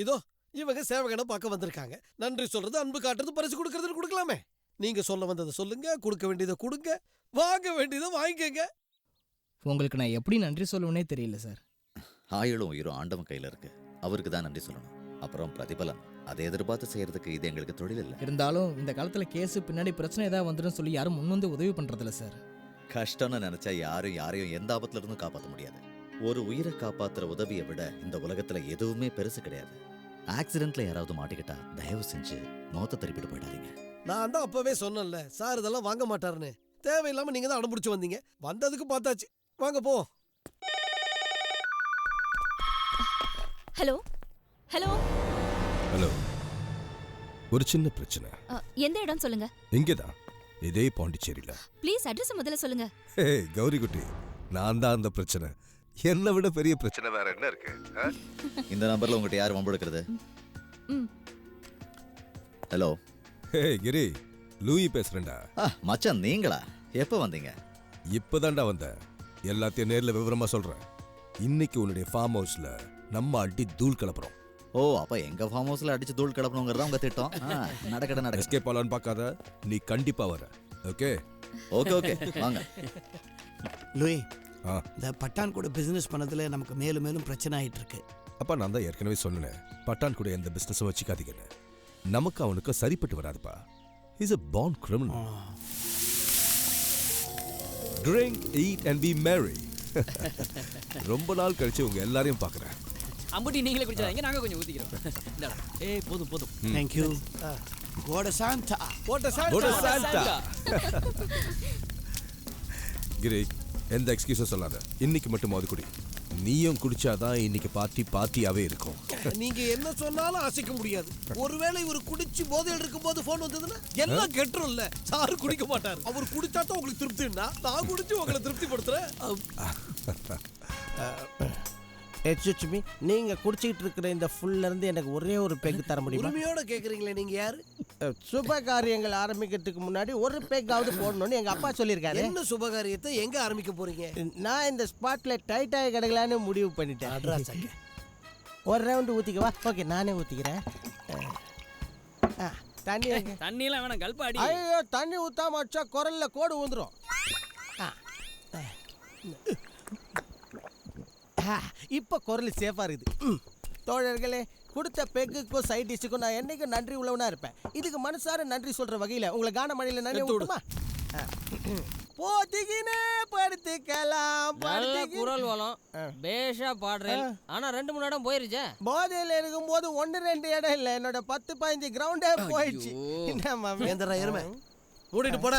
இதோ இவங்க சேவகனை பார்க்க வந்திருக்காங்க. நன்றி சொல்றது, அன்பு காட்டுறது, பரிசு கொடுக்கறது கொடுக்கலாமே. நீங்க சொல்ல வந்ததை சொல்லுங்க, கொடுக்க வேண்டியதை கொடுங்க, வாங்க வேண்டியதை வாங்கிக்கங்க. உங்களுக்கு நான் எப்படி நன்றி சொல்லுவேனே தெரியல சார். ஆயுளும் உயிரும் ஆண்டவன் கையில இருக்கு. அவருக்கு தான் நன்றி சொல்லணும். அப்புறம் பிரதிபலன் அதை எதிர்பார்த்து செய்யறதுக்கு இது எங்களுக்கு தொழில் இல்லை. இருந்தாலும் இந்த காலத்துல கேஸ் பின்னாடி பிரச்சனை ஏதாவது வந்துடும் சொல்லி யாரும் முன் வந்து உதவி பண்றதில்ல சார். கஷ்டம்னு நினைச்சா யாரையும் எந்த ஆபத்துல இருந்தும் காப்பாற்ற முடியாது. ஒரு உயிரை காப்பாத்துற உதவியை விட இந்த உலகத்துல எதுவுமே பெருசு கிடையாது. ஆக்சிடென்ட்ல யாராவது மாட்டிக்கிட்டா தயவு செஞ்சு மோத்த திருப்பிட்டு போயிடாதீங்க. நான் தான் அப்பவே சொன்னேன்ல சார், இதெல்லாம் வாங்க மாட்டாருன்னு. தேவையில்லாம நீங்க தான் அடம்பிடிச்சு வந்தீங்க. வந்ததுக்கு பார்த்தாச்சு. வாங்க போ. Hello hello hello. ஒரு சின்ன பிரச்சனை. எந்த இடம் சொல்லுங்க. இங்கேதான், இதே பாண்டிச்சேரியில. ப்ளீஸ் அட்ரஸ் முதல்ல சொல்லுங்க. கௌரி குட்டி, நான் தான் அந்த பிரச்சனை. என்னை விட பெரிய பிரச்சனை வேற என்ன இருக்கு? இந்த நம்பர்ல உங்ககிட்ட யார் வம்பெடுக்கிறது? ஹலோ. கிரி, லூயி பேசுறேன்டா. மச்சான் நீங்களா? எப்போ வந்தீங்க? இப்பதான்டா வந்தேன். எல்லாத்தையும் நேர்ல விவரமா சொல்றேன். இன்னைக்கு உன்னுடைய ஃபார்ம் ஹவுஸ்ல நம்ம அடி தூள் கிளப்புறோம். ஓ அப்ப எங்க ஃபார்ம் ஹவுஸ்ல அடிச்சு தூள் கிளப்பணுங்கிறதா உங்க திட்டம். நடக்கட எஸ்கேப் ஆலான்னு பார்க்காத, நீ கண்டிப்பா வர. ஓகே ஓகே வாங்க. லூயி, இந்த பட்டான் கூட பிசினஸ் பண்ணதுல நமக்கு மேலும் மேலும் பிரச்சனை ஆயிட்டு இருக்கு. அப்பா நான் தான் ஏற்கனவே சொன்னேன், பட்டான் கூட எந்த பிசினஸும் வச்சுக்காதீங்கன்னு. நமக்கு அவனுக்கு சரிப்பட்டு வராதுப்பா. Is a born criminal. Drink, eat and be merry. ரொம்ப நாள் கழிச்சு உங்க எல்லாரையும் பார்க்கறேன். அம்புட்டி நீங்களே குடிச்சாதீங்க, நாங்க கொஞ்சம் ஊத்திக்கிறோம். இந்தாடா. ஏய் போதும். Thank you. Goda Santa. Goda Santa. கிரி, எந்த எக்ஸ்கியூஸும் சொல்லாத. இன்னைக்கு மட்டும் அது குடி. நீயும் குடிச்சாதான் இன்னைக்கு பார்ட்டியாவே இருக்கும். நீங்க என்ன சொன்னாலும் அசைக்க முடியாது. ஒருவேளை இவர் குடிச்சு போதையில் இருக்கும் போது போன் வந்ததுன்னா எல்லாம் கெட்டுரும்ல. சாரு குடிக்க மாட்டாரு. அவர் குடிச்சா தான் உங்களுக்கு திருப்தின்னா, நான் குடிச்சு உங்களை திருப்திப்படுத்துறேன். எக்ஸ்கியூஸ் மீ, நீங்க குடிச்சிட்டு இருக்கிற இந்த ஃபுல்ல இருந்து எனக்கு ஒரே ஒரு பெக் தர முடியுமா? உரிமையோட கேக்குறீங்களே, நீங்க யாரு? சுப காரியங்கள் ஆரம்பிக்கிறதுக்கு முன்னாடி ஒரு பெக்காவது போடணும்னு எங்க அப்பா சொல்லியிருக்காரு. என்ன சுபகாரியத்தை எங்க ஆரம்பிக்க போறீங்க? நான் இந்த ஸ்பாட்ல டைட்டாக கிடக்கலான்னு முடிவு பண்ணிட்டேன். ஒரு ரவுண்டு ஊத்திக்கவா? ஓகே, நானே ஊத்திக்கிறேன். தண்ணி எல்லாம் வேணாம், கல்பாடி. ஐயோ, தண்ணி ஊத்தாம வச்சா குரல்ல கோடு ஊந்துரும். இப்ப குரல் சேஃபா இருக்குது. தோழர்களே, கொடுத்த பெக்குக்கும் சைட் டிஷ்ஷுக்கும் நான் என்னைக்கும் நன்றி உள்ளவனா இருப்பேன். இதுக்கு மனசார நன்றி சொல்ற வகையில உங்களை கான மழையில நன்றி விட்டுமா? போத்திக்கினே படுத்துக்கலாம். குரல் வளம் பேஷா பாடுறேன். ஆனா 2-3 இடம் போயிருச்சே. போதையில இருக்கும்போது 1-2 இடம் இல்ல, என்னோட 10-15 கிரவுண்டே போயிடுச்சு. எந்தரா எருமை ஓடிட்டு போட.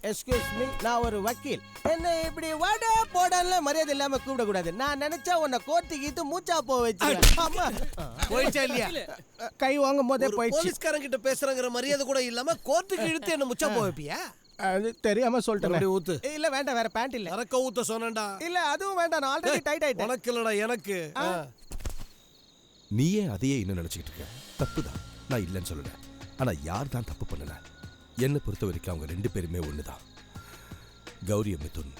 எக்ஸ்கியூஸ் மீ, நான் ஒரு வக்கீல். என்ன இப்படி வட போடல மரியாதை இல்லாம கூப்பிட கூடாது. நான் நினைச்சா உன்னை கோர்ட்டுக்கு மூச்சா போ வச்சு. ஆமா போயிடுச்சா இல்லையா? கை வாங்கும் போதே போயிடுச்சு. போலீஸ்காரங்க கிட்ட பேசுறங்கிற மரியாதை கூட இல்லாம கோர்ட்டுக்கு இழுத்து என்ன முச்சா போ வைப்பியா? அது தெரியாம சொல்லிட்டேன். ஊத்து. இல்ல வேண்டாம், வேற பேண்ட் இல்ல. அரக்க ஊத்த சொன்னேன்டா. இல்ல அதுவும் வேண்டாம், நான் ஆல்ரெடி டைட் ஆயிட்டேன். உனக்கு இல்லடா எனக்கு. நீயே அதையே இன்னும் நினைச்சிட்டு இருக்க. தப்புதான், நான் இல்லைன்னு சொல்லல. ஆனா யார் தான் தப்பு பண்ணல? என்னை பொறுத்த வரைக்கும் அவங்க 2 பேருமே ஒண்ணுதான். கௌரிய மிதுன்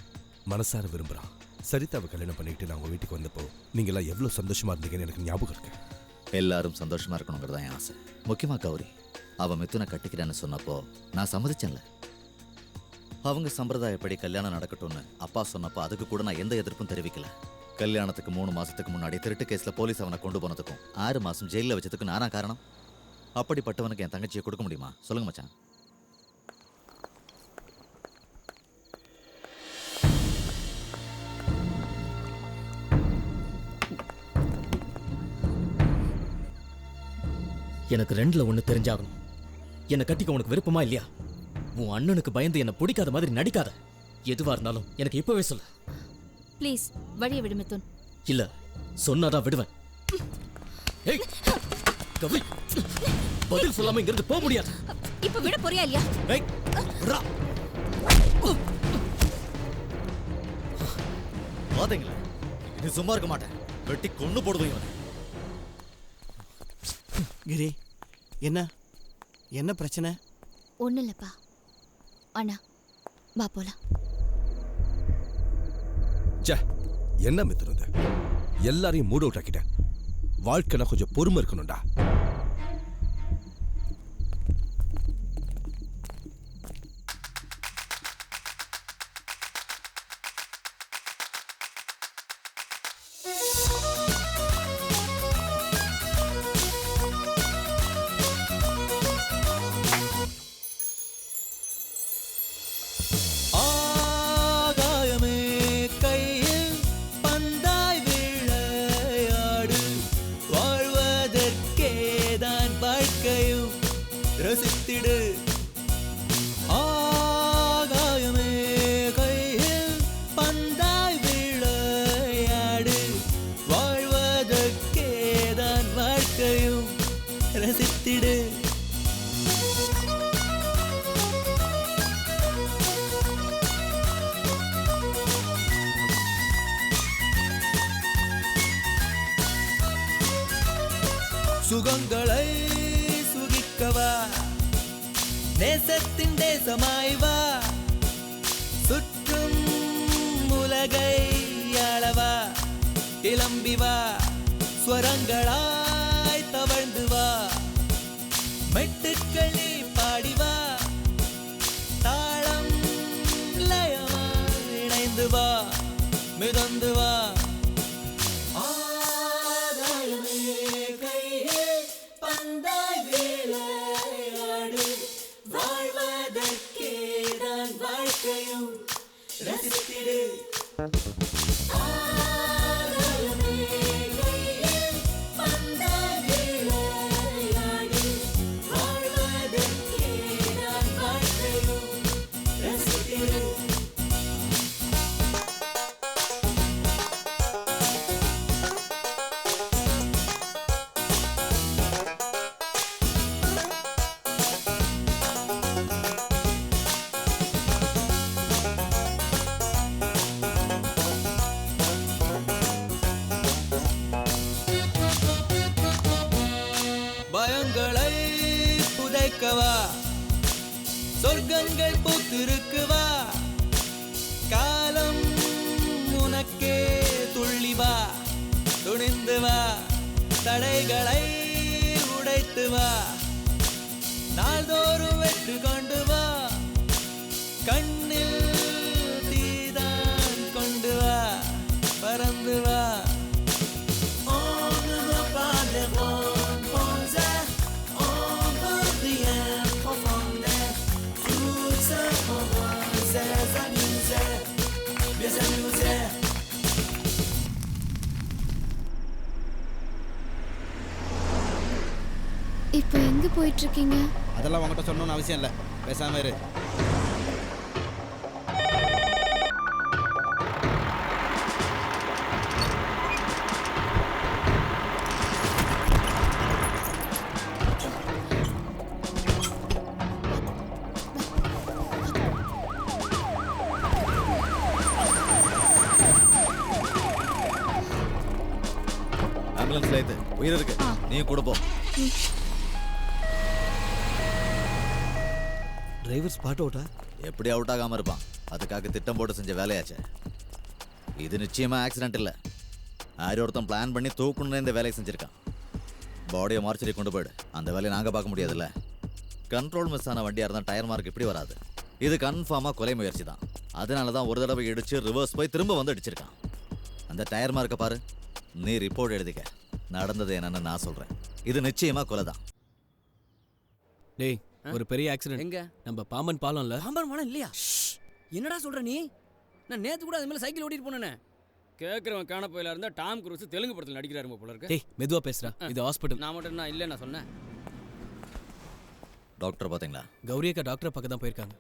மனசார விரும்புறான். சரிதாவை கல்யாணம் பண்ணிட்டு நான் உங்க வீட்டுக்கு வந்தப்போ நீங்க எல்லாம் எவ்வளவு சந்தோஷமா இருந்தீங்கன்னு எனக்கு ஞாபகம் இருக்கு. எல்லாரும் சந்தோஷமா இருக்கணுங்கிறதா என் ஆசை. முக்கியமா கௌரி, அவ மிதுனை கட்டிக்கிறேன்னு சொன்னப்போ நான் சம்மதிச்சேன்ல. அவங்க சம்பிரதாயப்படி கல்யாணம் நடக்கட்டும்னு அப்பா சொன்னப்போ அதுக்கு கூட நான் எந்த எதிர்ப்பும் தெரிவிக்கல. கல்யாணத்துக்கு 3 மாசத்துக்கு முன்னாடி திருட்டு கேஸ்ல போலீஸ் அவனை கொண்டு போனதுக்கும் 6 மாசம் ஜெயில வச்சதுக்கும் நானா காரணம்? அப்படிப்பட்டவனுக்கு என் தங்கச்சியை கொடுக்க முடியுமா? சொல்லுங்க மச்சான். எனக்கு 2ல 1 தெரிஞ்சாகணும். என்னை கட்டிக்க உனக்கு விருப்பமா இல்லையா? உன் அண்ணனுக்கு பயந்து என்ன பிடிக்காத மாதிரி நடிக்காத. எதுவா இருந்தாலும் எனக்கு இப்பவே சொல்லு. ப்ளீஸ் வழியை விடு மிதுன். இல்ல சொன்னாதான் விடுவேன். ஏய் கவி, பதில் சொல்லாம இங்கிருந்து போக முடியாது. இப்ப விட போறியா இல்லையா? ஏய் ரா பாத்தீங்களா, நீ சும்மா இருக்க மாட்டேன், வெட்டி கொண்டு போடுவீங்க. கிரி, என்ன பிரச்சனை? ஒண்ணு இல்லப்பா. அண்ணா வா போலாம். என்ன மித்துறது? எல்லாரையும் மூட் அவுட் ஆக்கிட்டேன். வாழ்க்கைனா கொஞ்சம் பொறுமை இருக்கணும்டா. ரசித்திடு ஆகாயமே கையில் பந்தாய் விளையாடு வாழ்வதற்கேதான் வாழ்க்கையும் ரசித்திடு. சுகங்களை சுகிக்கவா, நேசத்தின் தேசமாய் வா, சுற்றும் உலகை அளவா, கிளம்பி வா, ஸ்வரங்களாய் தவழ்ந்து வா மெட்டுக்கள் நீ பாடி வா தாளம் லயமாய் இணைந்து வா மிதந்து வா ஆகாயமே கையில் பந்தாய் விளையாடு வாழ்வதற்கே தான் வாழ்க்கையும் ரசித்திடு ஆகாயமே கையில் பந்தாய் விளையாடு வாழ்வதற்கே தான் வாழ்க்கையும் ரசித்திடு பயங்களை புதைக்கவா சொர்க்கங்கள் பூத்திருக்குவா காலம் உனக்கே துள்ளி வா துணிந்து வா தடைகளை உடைத்து வா நாள்தோறும் வெற்றி கொண்டு வா கண்ணில் தீதான் கொண்டு வா பறந்து வா இப்போ எங்க போயிட்டு இருக்கீங்க? அதெல்லாம் உங்ககிட்ட சொல்லணும்னு அவசியம் இல்லை, பேசாம இரு. ஆம்புலன்ஸ்ல ஏத்து, உயிர் இருக்கு, நீ கூட போ. டிரைவர் ஸ்பாட் அவுட்டா? எப்படி அவுட் ஆகாம இருப்பான்? அதுக்காக திட்டம் போட்டு செஞ்ச வேலையாச்சே. இது நிச்சயமா ஆக்சிடென்ட் இல்லை. யாரும் ஒருத்தன் பிளான் பண்ணி தூக்கணுன்னு இந்த வேலையை செஞ்சிருக்கான். பாடியை மார்ச்சரி கொண்டு போயிடு. அந்த வேலையை நாங்கள் பார்க்க முடியாதுல்ல. கண்ட்ரோல் மிஸ் ஆன வண்டியாக இருந்தால் டயர் மார்க் இப்படி வராது. இது கன்ஃபார்மாக கொலை முயற்சி தான். அதனால தான் ஒரு தடவை இடிச்சு ரிவர்ஸ் போய் திரும்ப வந்து அடிச்சிருக்கான். அந்த டயர் மார்க்கை பாரு. நீ ரிப்போர்ட் எழுதிக்க. நடந்தது என்னன்னு நான் சொல்கிறேன். இது நிச்சயமாக கொலை தான். டேய், ஒரு பெரிய ஆக்சிடென்ட். எங்க? நம்ம பாம்பன் பாலம்ல. பாம்பன் பாலம் இல்லையா? என்னடா சொல்ற நீ? நான் நேத்து கூட அது மேல சைக்கிள் ஓட்டிட்டு போனேனே. கேக்குறவன் காணப்போயில இருந்தா டாம் குரூஸ் தெலுங்கு படத்துல நடிக்கிறாரு போல இருக்கு. டேய், மெதுவா பேசுறா. இது ஹாஸ்பிடல். நான் மட்டும் நான் இல்ல நான் சொன்னேன். டாக்டர் பாத்தீங்களா? கௌரி அக்கா டாக்டர் பக்கம் தான் போயிருக்காங்க.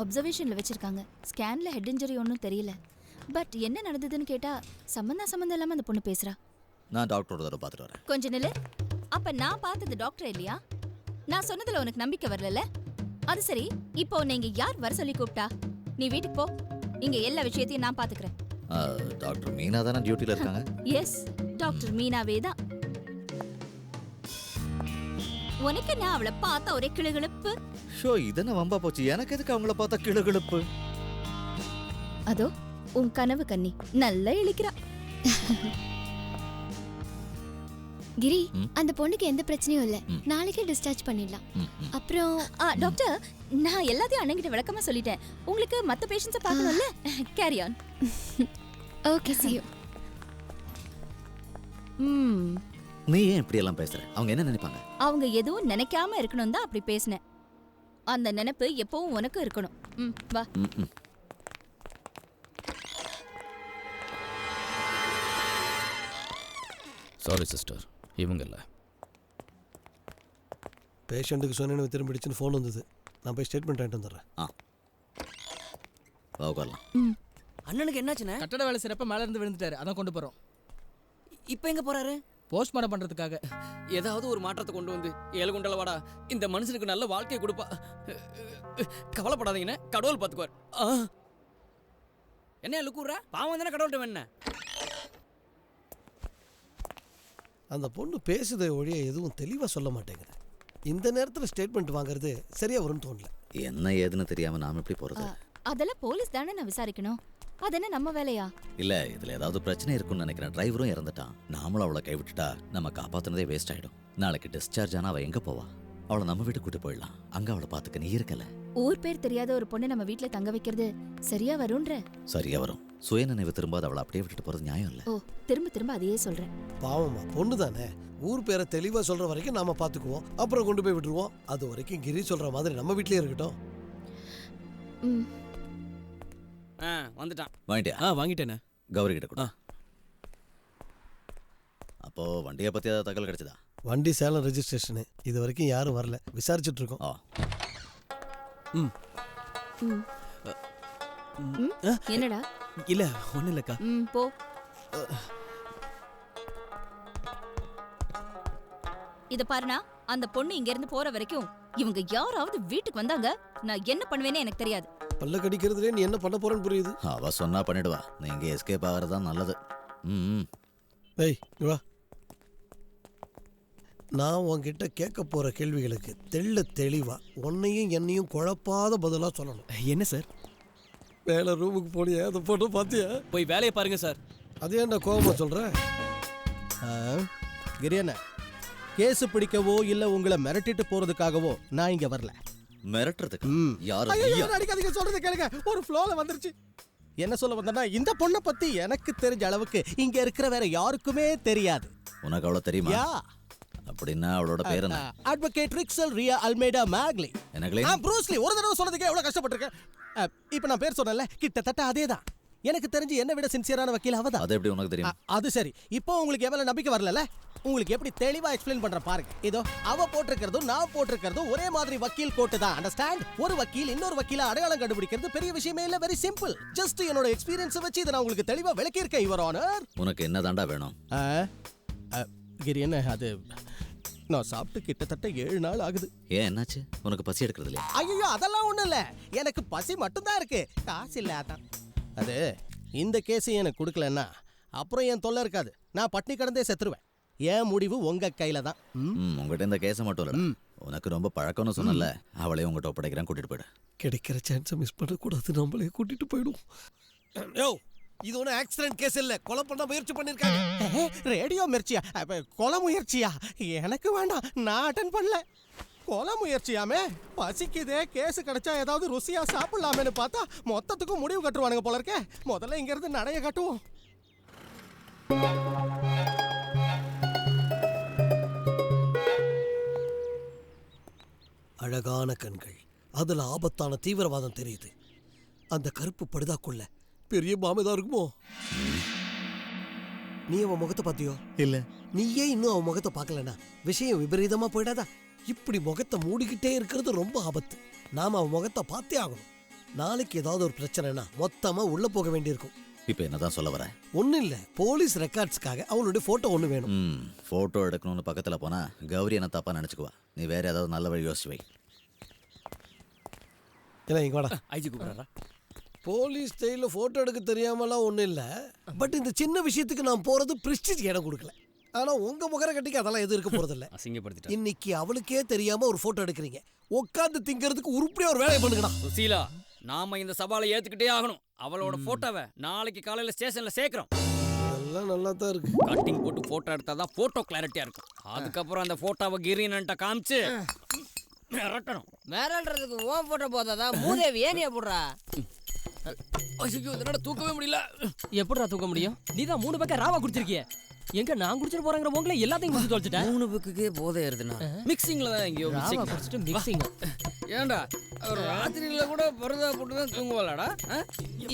அப்சர்வேஷன்ல வச்சிருக்காங்க. ஸ்கேன்ல ஹெட் இன்ஜரி ஒன்றும் தெரியல. பட் என்ன நடந்ததுன்னு கேட்டா சம்பந்தம் இல்லாம அந்த பொண்ணு பேசுறா. நான் டாக்டரோட தடவை பார்த்துட்டு வரேன். கொஞ்ச நில்லு. அப்ப நான் பார்த்தது டாக்டர் இல்லையா? நான் சொன்னதுல உனக்கு நம்பிக்கை வரல? அது சரி, இப்போ நீங்க யார் வர சொல்லி கூப்பிட்டா? நீ வீட்டுக்கு போ. இங்க எல்லா விஷயத்தையும் நான் பாத்துக்கிறேன். டாக்டர் மீனா தானே டியூட்டில இருக்காங்க? எஸ், டாக்டர் மீனாவே தான். உனக்கு நான் அவளை பார்த்தா ஒரே கிளுகிளுப்பு. ஷோ, இதென்ன வம்பா போச்சு. எனக்கு எதுக்கு அவங்கள பார்த்தா கிளுகிளுப்பு? அதோ உன் கனவு கன்னி நல்லா இழிக்கிறா. கிரி, அந்த பொண்ணுக்கு எந்த பிரச்சனையும் இல்ல. நாளைக்கே டிஸ்சார்ஜ் பண்ணிடலாம். அப்புறம் டாக்டர், நான் எல்லாத்தையும் அண்ணங்கிட்ட விளக்கமா சொல்லிட்டேன். உங்களுக்கு மத்த பேஷண்ட்ஸை பார்க்கணும்ல. Carry on. Okay, see you. நீ ஏன் இப்படி எல்லாம் பேசுற? அவங்க என்ன நினைப்பாங்க? அவங்க எதுவும் நினைக்காம இருக்கணும் தான் அப்படி பேசினேன். அந்த நினைப்பு எப்பவும் உனக்கு இருக்கணும். வா. சாரி சிஸ்டர், இவங்க இல்லை. பேஷண்ட்டுக்கு சொன்னேன்னு திரும்பிடுச்சுன்னு ஃபோன் வந்தது. நான் போய் ஸ்டேட்மெண்ட் ஆகிட்டு வந்துடுறேன். அண்ணனுக்கு என்னாச்சுண்ணே? கட்டட வேலை சிறப்பாக மேலே இருந்து விழுந்துட்டாரு. அதான் கொண்டு போகிறோம். இப்போ எங்கே போகிறாரு? போஸ்ட்மார்ட்டம் பண்ணுறதுக்காக. ஏதாவது ஒரு மாற்றத்தை கொண்டு வந்து ஏழுகுண்டல வாடா, இந்த மனுஷனுக்கு நல்ல வாழ்க்கையை கொடுப்பா. கவலைப்படாதீங்கண்ணே, கடவுள் பார்த்துக்குவார். என்ன லுக்குறா? பாவம் தானே கடவுள்கிட்ட வேணே. அந்த பொண்ணு பேசுதை ஒழிய எதுவும் தெளிவாக சொல்ல மாட்டேங்குது. இந்த நேரத்தில் ஸ்டேட்மெண்ட் வாங்குறது சரியா வரும்னு தோணல. என்ன ஏதுன்னு தெரியாம நாம எப்படி போறது? அதெல்லாம் போலீஸ் தானே நான் விசாரிக்கணும். அது என்ன நம்ம வேலையா? இல்ல இதுல ஏதாவது பிரச்சனை இருக்குன்னு நினைக்கிறேன். டிரைவரும் இறந்துட்டான். நாமளும் அவளை கைவிட்டுட்டா நம்ம காப்பாத்துனதே வேஸ்ட் ஆயிடும். நாளைக்கு டிஸ்சார்ஜ் ஆனா அவ எங்க போவா? அவளை நம்ம வீட்டுக்கு கூட்டு போயிடலாம். அங்க அவளை பாத்துக்க நீ இருக்கல. ஊர் பேர் தெரியாத ஒரு பொண்ணை நம்ம வீட்ல தங்க வைக்கிறது சரியா வரும்ன்ற? சரியா வரும். சுயநினைவு திரும்பாத அவளை அப்படியே விட்டுட்டு போறது நியாயம் இல்ல. ஓ, திரும்ப திரும்ப அதையே சொல்றேன். பாவமா பொண்ணு தானே. ஊர் பேரை தெளிவா சொல்ற வரைக்கும் நாம பாத்துக்குவோம். அப்புறம் கொண்டு போய் விட்டுருவோம். அது வரைக்கும் கிரி சொல்ற மாதிரி நம்ம வீட்லயே இருக்கட்டும். வந்துட்டான். வாங்கிட்டியா? வாங்கிட்டேனே. கௌரி கிட்ட கூட. அப்போ வண்டியை பத்தி ஏதாவது தகவல் கிடைச்சதா? வண்டி சேலம் ரெஜிஸ்ட்ரேஷனு. இது வரைக்கும் யாரும் வரல. விசாரிச்சுட்டு இருக்கோம். என்னடா? இல்ல ஒண்ணு இல்லக்கா. போ. இத பாருனா, அந்த பொண்ணு இங்க இருந்து போற வரைக்கும் இவங்க யாராவது வீட்டுக்கு வந்தாங்க, நான் என்ன பண்ணுவேன்னு எனக்கு தெரியாது. பல்ல கடிக்கிறதுலே நீ என்ன பண்ண போறேன்னு புரியுது. அவ சொன்னா பண்ணிடுவா. நீங்க எஸ்கேப் ஆகிறதா நல்லது. ஏய் வா. நான் உன்கிட்ட கேட்க போற கேள்விகளுக்கு தெளிவா உன்னையும் என்னையும் குழப்பாத பதிலா சொல்லணும். என்ன சார்? வேலை ரூமுக்கு போனியா? அதை போட்டு பார்த்தியா? போய் வேலையை பாருங்க சார். அதே என்ன கோபமா சொல்ற? கிரியண்ண, கேஸ் பிடிக்கவோ இல்ல உங்களை மிரட்டிட்டு போறதுக்காகவோ நான் இங்க வரல. மிரட்டுறதுக்கு? அடிக்காதீங்க, சொல்றது கேளுங்க. ஒரு ஃப்ளோல வந்துருச்சு. என்ன சொல்ல வந்தேன்னா, இந்த பொண்ணை பத்தி எனக்கு தெரிஞ்ச அளவுக்கு இங்க இருக்கிற வேற யாருக்குமே தெரியாது. உனக்கு அவ்வளவு தெரியுமா? அப்படின்னா அவளோட பேர் என்ன? அட்வொகேட் ரிக்ஸல் ரியா அல்மேடா மேக்லி. ப்ரூஸ்லி. ஒரு தடவை சொன்னதுக்கே எவ்வளவு கஷ்டப்பட்டிருக்கேன். இப்ப நான் பேர் சொன்னேன்ல, கிட்டத்தட்ட அதேதான். எனக்கு தெரிஞ்சு என்ன விட சின்சியரான வக்கீல் அவதான். அது எப்படி உனக்கு தெரியும்? அது சரி. இப்போ உங்களுக்கு எவ்வளவு நம்பிக்கை வரல? உங்களுக்கு எப்படி தெளிவா எக்ஸ்பிளைன் பண்ற பாருங்க. இதோ அவ போட்டிருக்கிறதும் நான் போட்டிருக்கிறதும் ஒரே மாதிரி வக்கீல் கோட்டு தான். அண்டர்ஸ்டாண்ட்? ஒரு வக்கீல் இன்னொரு வக்கீல அடையாளம் கண்டுபிடிக்கிறது பெரிய விஷயமே இல்ல. Very simple. ஜஸ்ட் என்னோட எக்ஸ்பீரியன்ஸ் வச்சு இதை நான் உங்களுக்கு தெளிவா விளக்கி இருக்கேன், யுவர் ஆனர். உனக்கு என்ன தாண்டா வேணும்? கிரி, என்ன அது, நான் சாப்பிட்டு கிட்டத்தட்ட 7 நாள் ஆகுது. ஏன் என்னாச்சு? உனக்கு பசி எடுக்கிறது இல்லையா? ஐயோ, அதெல்லாம் ஒண்ணும் இல்ல. எனக்கு பசி மட்டும்தான் இருக்கு, காசு இல்ல. அதான் அது. இந்த கேஸ் எனக்கு கொடுக்கலன்னா அப்புறம் என் தொல்லை இருக்காது. நான் பட்னி கடந்தே செத்துருவேன். என் முடிவு உங்க கையில தான். உங்ககிட்ட இந்த கேஸ மட்டும் இல்ல, உனக்கு ரொம்ப பழக்கம்னு சொன்னல, அவளையும் உங்ககிட்ட ஒப்படைக்கிறேன். கூட்டிட்டு போயிடு. கிடைக்கிற சான்ஸை மிஸ் பண்ணக்கூடாது. நம்மளே கூட்டிட்டு போயிடும். யோ, இது ஒன்றும் ஆக்சிடென்ட் கேஸ் இல்ல. கொலை பண்ண முயற்சி பண்ணிருக்காங்க. ரேடியோ மிர்ச்சியா? கொலை முயற்சியா? எனக்கு வேண்டாம், நான் அட்டன் பண்ணல. கொலை முயற்சியாமே? பசிக்குதே, கேஸ் கிடைச்சா ஏதாவது ருசியா சாப்பிடலாமேன்னு பார்த்தா மொத்தத்துக்கும் முடிவு கட்டுருவானுங்க போல இருக்கே. முதல்ல இங்க இருந்து நடைய கட்டுவோம். அழகான கண்கள், அதுல ஆபத்தான தீவிரவாதம் தெரியுது. அந்த கருப்பு படுதாக்குள்ள பெரிய பாம்பேதான் இருக்குமோ? நீ அவன் முகத்தை பார்த்தியோ? இல்ல. நீயே இன்னும் அவன் முகத்தை பார்க்கலனா விஷயம் விபரீதமா போயிடாதா? இப்படி முகத்தை மூடிக்கிட்டே இருக்கிறது ரொம்ப ஆபத்து. நாம அவன் முகத்தை பார்த்தே ஆகணும். நாளைக்கு ஏதாவது ஒரு பிரச்சனைனா மொத்தமா உள்ள போக வேண்டியிருக்கும். இப்ப என்னதான் சொல்ல வர? ஒன்னும் இல்ல, போலீஸ் ரெக்கார்ட்ஸ்க்காக அவளுடைய போட்டோ ஒண்ணு வேணும். போட்டோ எடுக்கணும்னு பக்கத்துல போனா கௌரி என்ன தப்பா நினைச்சுக்குவா. நீ வேற ஏதாவது நல்ல வழி யோசிச்சு வை. இல்ல, இங்க வாடா. ஐஜி கூப்பிடுறா. போலீஸ் ஸ்டைல போட்டோ எடுக்க தெரியாமலாம் ஒன்றும் இல்லை. பட் இந்த சின்ன விஷயத்துக்கு நான் போறது பிரிஸ்டிஜ் இடம் கொடுக்கல. ஆனா உங்க முகர கட்டிக்கு அதெல்லாம் எதுவும் இருக்க போறது இல்ல. அசிங்கப்படுத்திட்டா. இன்னைக்கு அவளுக்கே தெரியாம ஒரு போட்டோ எடுக்கிறீங்க. உட்காந்து திங்கிறதுக்கு உருப்படியா ஒரு வேலையை பண்ணுங்கடா. சுசீலா, நாம இந்த சவாலை ஏத்துக்கிட்டே ஆகணும். அவளோட போட்டோவை நாளைக்கு காலையில ஸ்டேஷன்ல சேர்க்கிறோம். இதெல்லாம் நல்லா தான் இருக்கு. கட்டிங் போட்டு போட்டோ எடுத்தாதான் போட்டோ கிளாரிட்டியா இருக்கும். அதுக்கப்புறம் அந்த போட்டோவை கிரீன்ட்ட காமிச்சு மிரட்டணும். மிரட்டுறதுக்கு ஓம் போட்டோ போதாதான் மூதேவி ஏனியா போடுறா. ஐயோ, இதனால தூக்கவே முடியல. எப்படிடா தூக்க முடியும்? நீதான் 3 பக்கம் ராவா குடிச்சிருக்கிய. எங்க நான் குடிச்சிட்டு போறேங்கிற உங்களை எல்லாத்தையும் குடிச்சு தொலைச்சிட்டேன். 3 பக்குக்கே போதை ஏறுதுனா மிக்சிங்ல தான் எங்கேயோ மிக்சிங். ஏன்டா ராத்திரியில கூட பரதா போட்டு தான் தூங்குவாளாடா?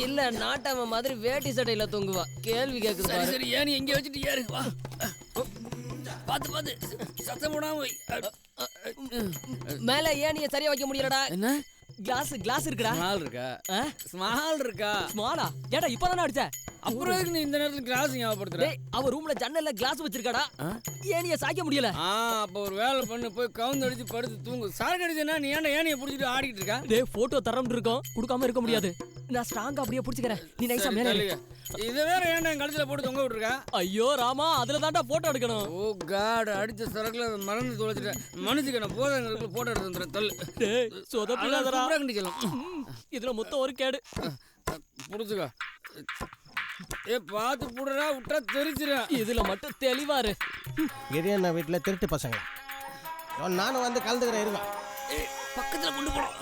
இல்ல, நாட்டாம மாதிரி வேட்டி சட்டையில தூங்குவா. கேள்வி கேக்குது. சரி சரி, ஏன் எங்க வச்சுட்டு ஏறு. வா, பாத்து பாத்து சத்தம் போடாம வை. மேல ஏனிய சரியா வைக்க முடியலடா. என்ன? கிளாஸ் இருக்குடா. ஸ்மால் இருக்கா? ஸ்மால் இருக்கா? ஸ்மாலா? ஏடா இப்பதானே அடிச்ச. அப்புறம் எதுக்கு நீ இந்த நேரத்துல கிளாஸ் ஞாபகப்படுத்துற? அவ ரூம்ல ஜன்னல்ல கிளாஸ் வச்சிருக்காடா. ஏனிய சாய்க்க முடியல. அப்ப ஒரு வேலை பண்ணு, போய் கவுந்து அடிச்சு படுத்து தூங்கு. சாக்கு அடிச்சனா நீ ஏன்டா ஏனிய புடிச்சிட்டு ஆடிட்டு இருக்க? டேய், போட்டோ தரம்னு இருக்கோம், கொடுக்காம இருக்க முடியாது. நான் ஸ்ட்ராங்கா அப்படியே புடிச்சுக்கறேன். நீ நைஸா மேல ஏறு. இத வேற ஏன்டா கழுத்துல போட்டு தொங்க விட்டுருக்க? ஐயோ ராமா, அதுல தான்டா போட்டோ எடுக்கணும். ஓ காட், அடிச்ச சரக்குல மறந்து தொலைச்சிட்டேன். மனுஷிக்கு நான் போதங்களுக்கு போட்டோ எடுத்து வந்துறேன். தள்ளு. டேய், சொதப்பிடாதடா. கண்டிக்கலாம். இதுல மொத்தம் ஒரு கேடு. புடிச்சுக்க. பார்த்து புடுறா, விட்டா தெரிச்சிரு. இதுல மட்டும் தெளிவாரு. கிரியண்ணா வீட்டுல திருட்டு பசங்களா? நானும் வந்து கலந்துக்கிறேன் இருவா. பக்கத்துல கொண்டு போறோம்.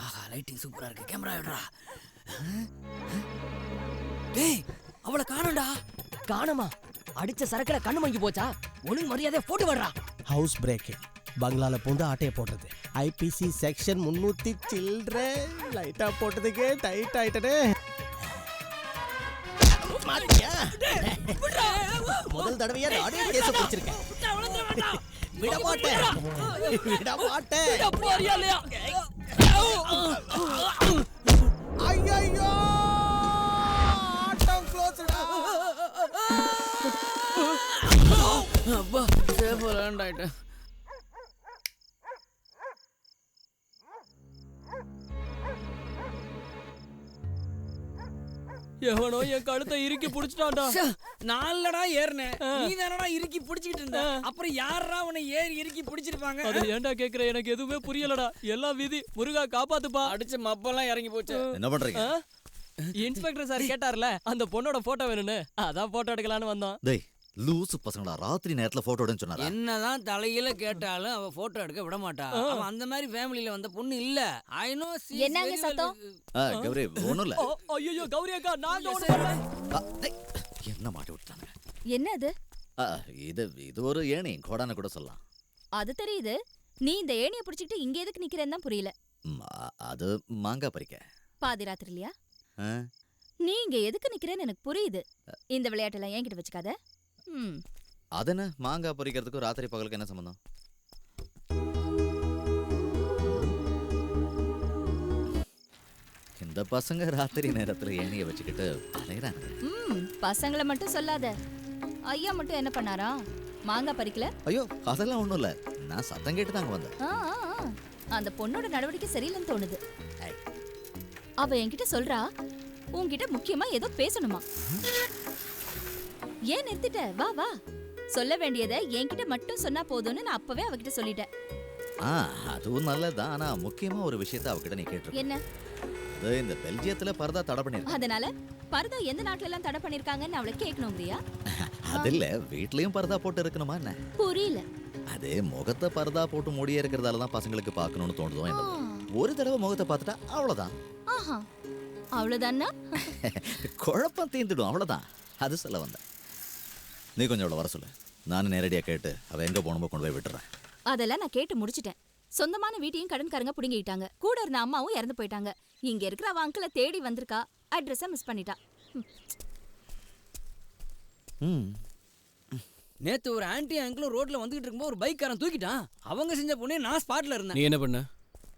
ஆஹா, லைட்டிங் சூப்பரா இருக்கு. கேமரா எடுறா. டேய், அவளை காணோம்டா. காணமா? அடிச்ச சரக்குல கண்ணு மங்கி போச்சா? ஒழுங்கு மரியாதை போட்டு வர்றா. ஹவுஸ் பிரேக்கிங், பங்களால பூந்து ஆட்டையை போடுறது, ஐபிசி செக்ஷன் 300 சில்ட்ர லைட்டா போட்டதுக்கே டைட் ஆயிட்டனே. முதல் தடவையா நானே கேஸ் பிடிச்சிருக்கேன். விட மாட்டேன், விட மாட்டேன். ஐயோ, ஆட்டம் க்ளோஸ்டா. அப்பா, சேஃபா லேண்ட் ஆயிட்டேன். எவனோ என் கழுத்தை இறுக்கி புடிச்சிட்டான்டா. நாலடா ஏறினேன், நீ தானடா இறுக்கி பிடிச்சிக்கிட்டு இருந்த. அப்புறம் யாரா உன்னை ஏறி இறுக்கி பிடிச்சிருப்பாங்க? அது ஏன்டா கேக்குற? எனக்கு எதுவுமே புரியலடா. எல்லாம் விதி. முருகா காப்பாத்துப்பா. அடிச்ச மப்பெல்லாம் இறங்கி போச்சு. என்ன பண்றீங்க? இன்ஸ்பெக்டர் சார் கேட்டார்ல, அந்த பொண்ணோட போட்டோ வேணும்னு, அதான் போட்டோ எடுக்கலான்னு வந்தோம். டேய், லூசு பசங்களா, ராத்திரி நேரத்துல போட்டோ எடுன்னு சொன்னாரா? என்னதான் தலையில கேட்டாலும் அவ போட்டோ எடுக்க விட மாட்டா. அவன் அந்த மாதிரி ஃபேமிலில வந்த பொண்ணு இல்ல. I know. என்னங்க சத்தம்? கௌரி, ஒண்ணும் இல்ல. ஐயோ கௌரி அக்கா, நான் என்ன மாட்டி விட்டாங்க? என்ன அது? இது ஒரு ஏணி, கோடான கூட சொல்லலாம். அது தெரியுது. நீ இந்த ஏணியை பிடிச்சிட்டு இங்க எதுக்கு நிக்கிறேன்னு தான் புரியல. அது மாங்காய் பறிக்க. பாதி ராத்திரிலையா? நீ இங்க எதுக்கு நிக்கிறேன்னு எனக்கு புரியுது. இந்த விளையாட்டெல்லாம் என்கிட்ட வச்சுக்காத. அதென்ன, மாங்காய் பறிக்கிறதுக்கு ராத்திரி பகலுக்கு என்ன சம்பந்தம்? இந்த பசங்க ராத்திரி நேரத்துல ஏணியை வச்சுக்கிட்டு அலையறாங்க. பசங்களை மட்டும் சொல்லாத. ஐயா மட்டும் என்ன பண்ணாரா? மாங்காய் பறிக்கல? ஐயோ, அதெல்லாம் ஒண்ணும் இல்ல. நான் சத்தம் கேட்டு தாங்க வந்தேன். அந்த பொண்ணோட நடவடிக்கை சரியில்லைன்னு தோணுது. அவ என்கிட்ட சொல்றா, உன்கிட்ட முக்கியமா ஏதோ பேசணுமா. ஏன் நிறுத்திட்ட? வா வா, சொல்ல வேண்டியதை என்கிட்ட மட்டும் சொன்னா போதும்னு நான் அப்பவே அவகிட்ட சொல்லிட்டேன். அதுவும் நல்லதுதான். ஆனா முக்கியமா ஒரு விஷயத்தை அவகிட்ட நீ கேட்டு. என்ன? இந்த பெல்ஜியத்துல பர்தா தடை பண்ணிருக்காங்க. அதனால பர்தா எந்த நாட்டுல எல்லாம் தடை பண்ணிருக்காங்கன்னு அவளை கேட்கணும் பிரியா. அது இல்ல, வீட்லயும் பர்தா போட்டு இருக்கணுமா என்ன? புரியல. அது முகத்தை பர்தா போட்டு மூடியே இருக்கிறதால தான் பசங்களுக்கு பார்க்கணும்னு தோணுதோ என்ன. ஒரு தடவை முகத்தை பார்த்துட்டா அவ்வளவுதான். அவ்வளவுதானா? குழப்பம் தீர்ந்துடும், அவ்வளவுதான். அது சொல்ல வந்தேன். நீ கொஞ்சம் அவளை வர சொல்லு. நானும் நேரடியா கேட்டு அவ எங்க போகணுமோ கொண்டு போய் விட்டுறேன். அதெல்லாம் நான் கேட்டு முடிச்சிட்டேன். சொந்தமான வீட்டையும் கடன்காரங்க புடுங்கிட்டாங்க. கூட இருந்த அம்மாவும் இறந்து போயிட்டாங்க. இங்க இருக்கிற அவ அங்கிளை தேடி வந்திருக்கா. அட்ரஸை மிஸ் பண்ணிட்டா. நேத்து ஒரு ஆன்டி அங்கிளும் ரோட்ல வந்துகிட்டு இருக்கும்போது ஒரு பைக்காரன் தூக்கிட்டான். அவங்க செஞ்ச பொண்ணே நான் ஸ்பாட்ல இருந்தேன். நீ என்ன பண்ண?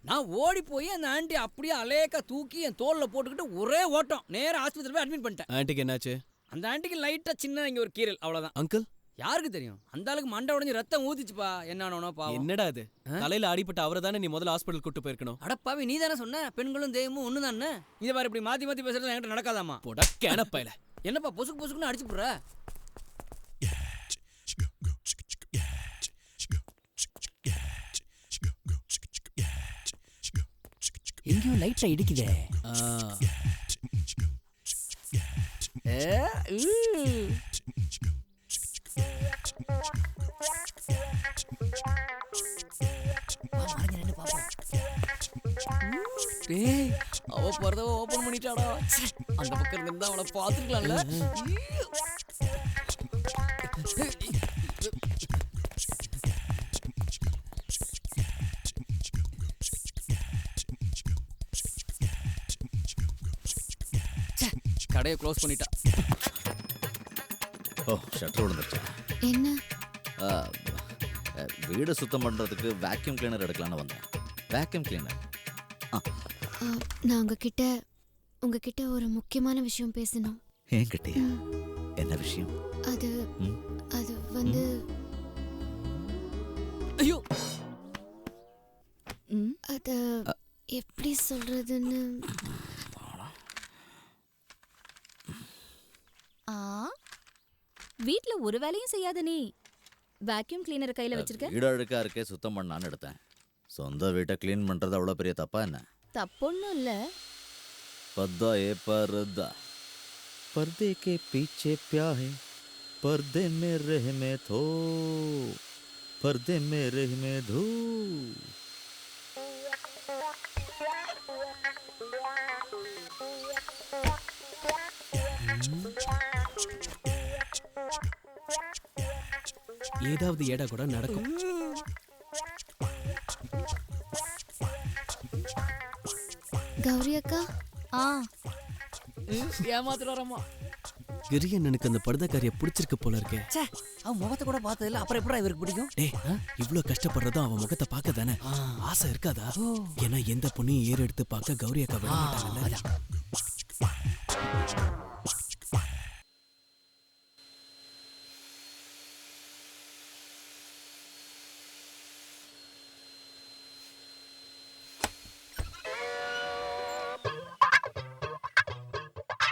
நான் ஓடி போய் அந்த ஆன்டி அப்படியே அலேக்கா தூக்கி என் தோல்ல போட்டுக்கிட்டு ஒரே ஓட்டம் நேரா ஆஸ்பத்திரியில போய் அட்மிட் பண்ணிட்டேன். ஆன்ட்டிக்கு என்னாச்சு? அந்த ஆன்ட்டிக்கு லைட்டா சின்ன இங்க ஒரு கீரல், அவ்வளவுதான். அங்கிள்? யாருக்கு தெரியும்? அந்த ஆளுக்கு மண்டை உடைஞ்சு ரத்தம் ஊத்திச்சுப்பா. என்னன்னு பாவம். என்னடா அது? தலையில அடிபட்ட அவரை தானே நீ முதல்ல ஹாஸ்பிடல் கூட்டு போயிருக்கணும். அடப்பாவி, நீ தானே சொன்ன பெண்களும் தெய்வமும் ஒண்ணு தானே. இதை பாரு, இப்படி மாத்தி மாத்தி பேசுறது என்கிட்ட நடக்காதாமா. போடா கேனப்பையில. என்னப்பா பொசுக்கு பொசுக்குன்னு அடிச்சு போடுற? எங்கேயும் லைட்ல இடிக்குதே. டேய், அவ பரதவ ஓபன் பண்ணிட்டாடா. அந்த பக்கம் இருந்தா அவளை பாத்துக்கலாம்ல. கடையை க்ளோஸ் பண்ணிட்டா. ஷட்டர் விழுந்துருச்சா? என்ன? வீடு சுத்தம் பண்றதுக்கு வேக்யூம் கிளீனர் எடுக்கலான்னு வந்தேன். Vacuum cleaner. நான் உங்ககிட்ட ஒரு முக்கியமான விஷயம் பேசணும். என்கிட்டயா? என்ன விஷயம்? அது வந்து ஐயோ, அத எப்படி சொல்றதுன்னு. வீட்ல ஒரு வேலையும் செய்யாத நீ வேக்யூம் கிளீனரை கையில வச்சிருக்க. வீடு அழுக்கா இருக்கே, சுத்தம் பண்ணான்னு எடுத்தேன். சொந்த வீட்டை கிளீன் பண்றது அவ்வளவு பெரிய தப்பா என்ன? தப்பொன்னும் இல்ல. पर्दा ए पर्दा पर्दे के पीछे प्या है पर्दे में रह में थो पर्दे में रह में धो ஏதாவது ஏடா கூட நடக்கும். கௌரி அக்கா ஏமாத்துறாரம்மா. கிரியண்ணனுக்கு அந்த படுதக்காரிய பிடிச்சிருக்கு போல இருக்கே. ச்சே, அவன் முகத்தை கூட பார்த்தது இல்ல, அப்புறம் எப்படி இவருக்கு பிடிக்கும்? டேய், இவ்ளோ கஷ்டப்படுறதும் அவன் முகத்தை பார்க்க தானே. ஆசை இருக்காதா? ஏன்னா எந்த பொண்ணையும் ஏறு எடுத்து பார்க்க கௌரி அக்கா விட மாட்டாங்கல்ல.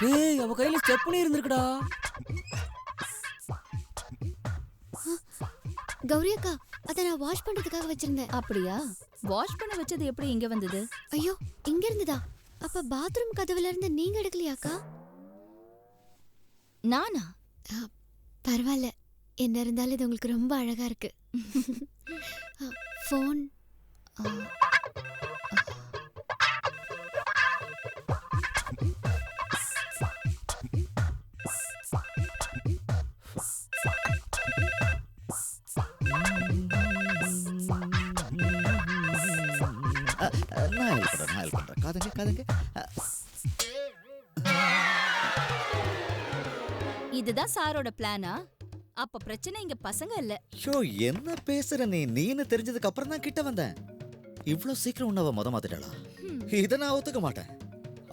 ஏய், அவ கையில ஸ்டெப்னி இருந்திருக்குடா. கௌரி அக்கா அதை நான் வாஷ் பண்றதுக்காக வச்சிருந்தேன். அப்படியா? வாஷ் பண்ண வச்சது எப்படி இங்க வந்தது? ஐயோ, இங்க இருந்துதா? அப்ப பாத்ரூம் கதவுல இருந்து நீங்க எடுக்கலையாக்கா? நானா? பரவாயில்ல, என்ன இருந்தாலும் இது உங்களுக்கு ரொம்ப அழகா இருக்கு. ஃபோன் நான் ஹெல்ப் பண்றேன். காதுங்க. இதுதான் சாரோட பிளானா? அப்ப பிரச்சனை இங்க பசங்க இல்ல. ஷோ, என்ன பேசுற நீன்னு தெரிஞ்சதுக்கு அப்புறம் தான் கிட்ட வந்தேன். இவ்வளவு சீக்கிரம் உன்ன அவ மொத மாத்திட்டாளா? இதை நான் ஒத்துக்க மாட்டேன்.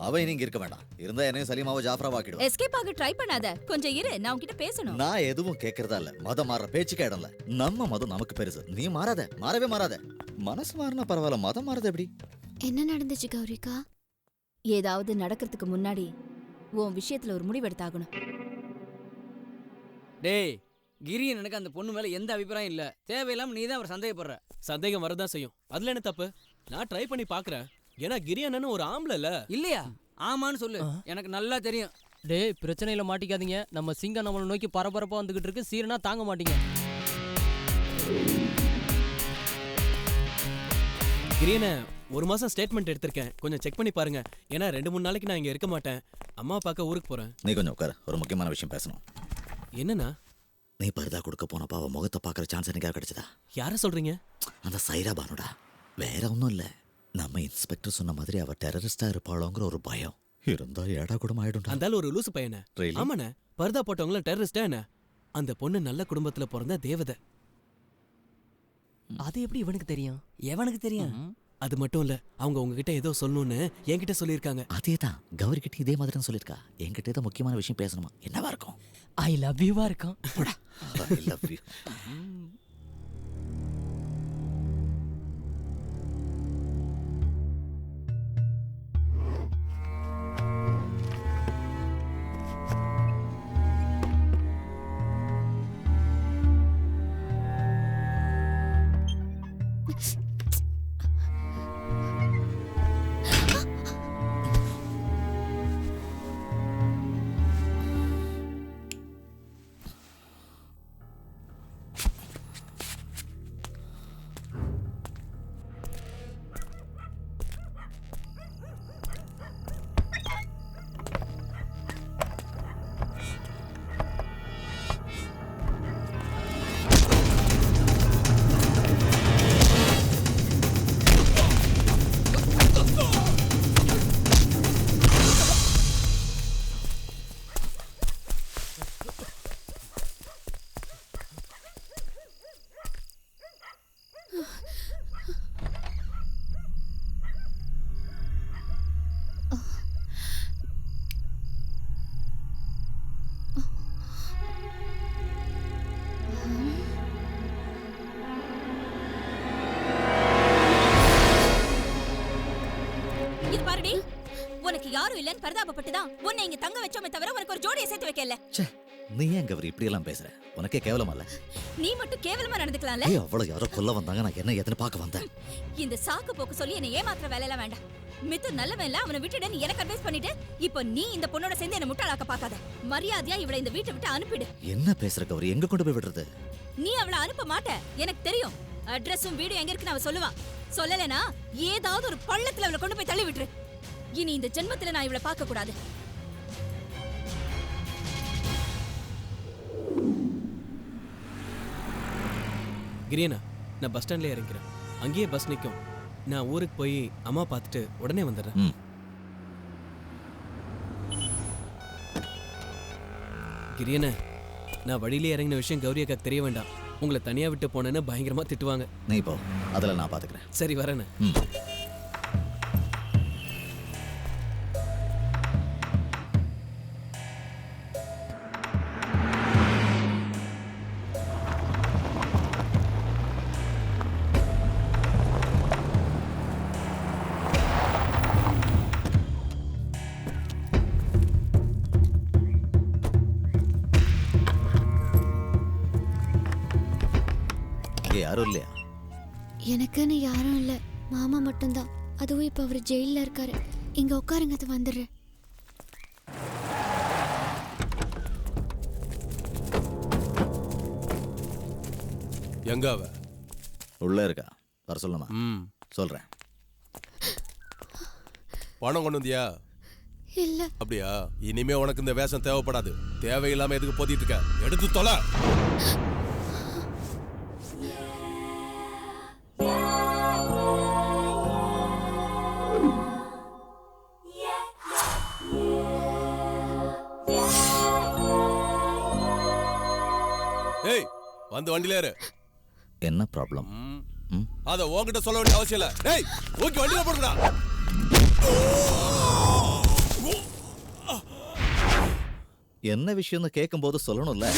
அவ இங்க இருக்க வேண்டாம். இருந்தா என்னையும் சலீமாவை ஜாஃப்ரா வாக்கிடுவா. எஸ்கேப் ஆக ட்ரை பண்ணாத. கொஞ்சம் இரு, நான் உன்கிட்ட பேசணும். நான் எதுவும் கேட்கறதா இல்ல. மதம் மாற பேச்சுக்கே இடம் இல்ல. நம்ம மதம் நமக்கு பெருசு. நீ மாறவே மாறாத. மனசு மாறினா பரவாயில்ல, மதம் மாறது எப்படி? என்ன நடந்துச்சு கௌரிக்கா? ஏதாவது நடக்கிறதுக்கு முன்னாடி உன் விஷயத்துல ஒரு முடிவெடுத்தாகணும். டேய், கிரியன் எனக்கு அந்த பொண்ணு மேல எந்த அபிப்பிராயம் இல்ல. தேவையில்லாம நீ தான் அவர் சந்தேகப்படுற. சந்தேகம் வரதான் செய்யும். அதுல என்ன தப்பு? நான் ட்ரை பண்ணி பாக்குறேன். ஏன்னா கிரியண்ணனு ஒரு ஆம்பளை இல்ல. இல்லையா? ஆமான்னு சொல்லு, எனக்கு நல்லா தெரியும். டேய், பிரச்சனையில மாட்டிக்காதீங்க. நம்ம சிங்கம் நம்மளை நோக்கி பரபரப்பா வந்துகிட்டு இருக்கு. சீரனா தாங்க மாட்டீங்க. கிரியன ஒரு மாசம் ஸ்டேட்மெண்ட் எடுத்திருக்கேன். கொஞ்சம் செக் பண்ணி பாருங்க. ஏன்னா 2-3 நாளைக்கு நான் இங்க இருக்க மாட்டேன். அம்மா பார்க்க ஊருக்கு போறேன். நீ கொஞ்சம் உட்கார. ஒரு முக்கியமான விஷயம் பேசணும். என்னன்னா? நீ பர்தா கொடுக்க போனப்ப அவ முகத்தை பாக்குற சான்ஸ் எனக்கு கிடைச்சதா? யார சொல்றீங்க? அந்த சைரா பானுடா. வேற ஒன்றும் இல்ல. நம்ம இன்ஸ்பெக்டர் சொன்ன மாதிரி அவ டெரரிஸ்டா இருப்பாளோங்கிற ஒரு பயம் இருந்தா ஏடா கூட ஆயிடும். அந்த ஒரு லூசு பையனை. ஆமாண்ணே, பர்தா போட்டவங்களும் டெரரிஸ்டா என்ன? அந்த பொண்ணு நல்ல குடும்பத்துல பிறந்த தேவதை. அது எப்படி இவனுக்கு தெரியும்? எவனுக்கு தெரியும்? அது மட்டும் இல்ல, அவங்க உங்ககிட்ட ஏதோ சொல்லணும்னு என்கிட்ட சொல்லியிருக்காங்க. அதேதான், கௌரி கிட்ட இதே மாதிரி தான் சொல்லியிருக்கா. என்கிட்ட ஏதோ முக்கியமான விஷயம் பேசணுமா? என்னவா இருக்கும்? ஐ லவ் யூவா இருக்கும். I love you. உனக்கு யாரும் இல்லன்னு பரிதாபப்பட்டுதான் உன்னை இங்க தங்க வச்சோமே தவிர உனக்கு ஒரு ஜோடியை சேர்த்து வைக்கல. நீ ஏன் கௌரி இப்படி எல்லாம் பேசுற? உனக்கே கேவலமா இல்ல? நீ மட்டும் கேவலமா நடந்துக்கலாம்ல. ஏய், அவளை யாரோ கொல்ல வந்தாங்க, நான் என்ன ஏதுன்னு பார்க்க வந்தேன். இந்த சாக்கு போக்கு சொல்லி என்ன ஏமாத்துற வேலையெல்லாம் வேண்டாம். மித்து நல்லவன் இல்ல, அவனை விட்டுடு நீ எனக்கு அட்வைஸ் பண்ணிட்டு இப்போ நீ இந்த பொண்ணோட சேர்ந்து என்ன முட்டாளாக்க பார்க்காத. மரியாதையா இவளை இந்த வீட்டை விட்டு அனுப்பிடு. என்ன பேசுற கௌரி? எங்க கொண்டு போய் விடுறது? நீ அவளை அனுப்ப மாட்ட, எனக்கு தெரியும். அட்ரஸும் வீடு எங்க இருக்குன்னு அவ சொல்லுவான். சொல்லலைனா ஏதாவது ஒரு பள்ளத்துல அவளை கொண்டு போய் தள்ளி விட்டுரு. இனி இந்த ஜென்மத்துல நான் இவளை பார்க்க கூடாது. கிரியனா, நான் பஸ் ஸ்டாண்ட்ல இறங்கிறேன். அங்கேயே பஸ் நிற்கும். நான் ஊருக்கு போய் அம்மா பார்த்துட்டு உடனே வந்துடுறேன். கிரியனா, நான் வழியிலே இறங்கின விஷயம் கௌரி அக்காக்கு தெரிய வேண்டாம். உங்களை தனியா விட்டு போனேன்னு பயங்கரமா திட்டுவாங்க. நீ போ, அதெல்லாம் நான் பாத்துக்கிறேன். சரி, வரேன்னு. யாரும் இல்லையா? எனக்குன்னு யாரும் இல்லை, மாமா மட்டும்தான். அதுவும் இப்போ அவர் ஜெயிலில் இருக்காரு. இங்கே உட்காருங்க, அது வந்துடுறேன். எங்க அவ? உள்ள இருக்கா, வர சொல்லணுமா? சொல்றேன். பணம் கொண்டு வந்தியா? இல்ல. அப்படியா? இனிமே உனக்கு இந்த வேஷம் தேவைப்படாது. தேவையில்லாம எதுக்கு போத்திட்டு இருக்க? எடுத்து தொலை. ஏய், வந்து வண்டியில ஏறு. என்ன ப்ராப்ளம்? அத உன்கிட்ட சொல்ல வேண்டிய அவசியம் இல்ல. டேய், ஓகே, வண்டியில போடுடா. என்ன விஷயம்னு கேட்கும்போது சொல்லணும்ல.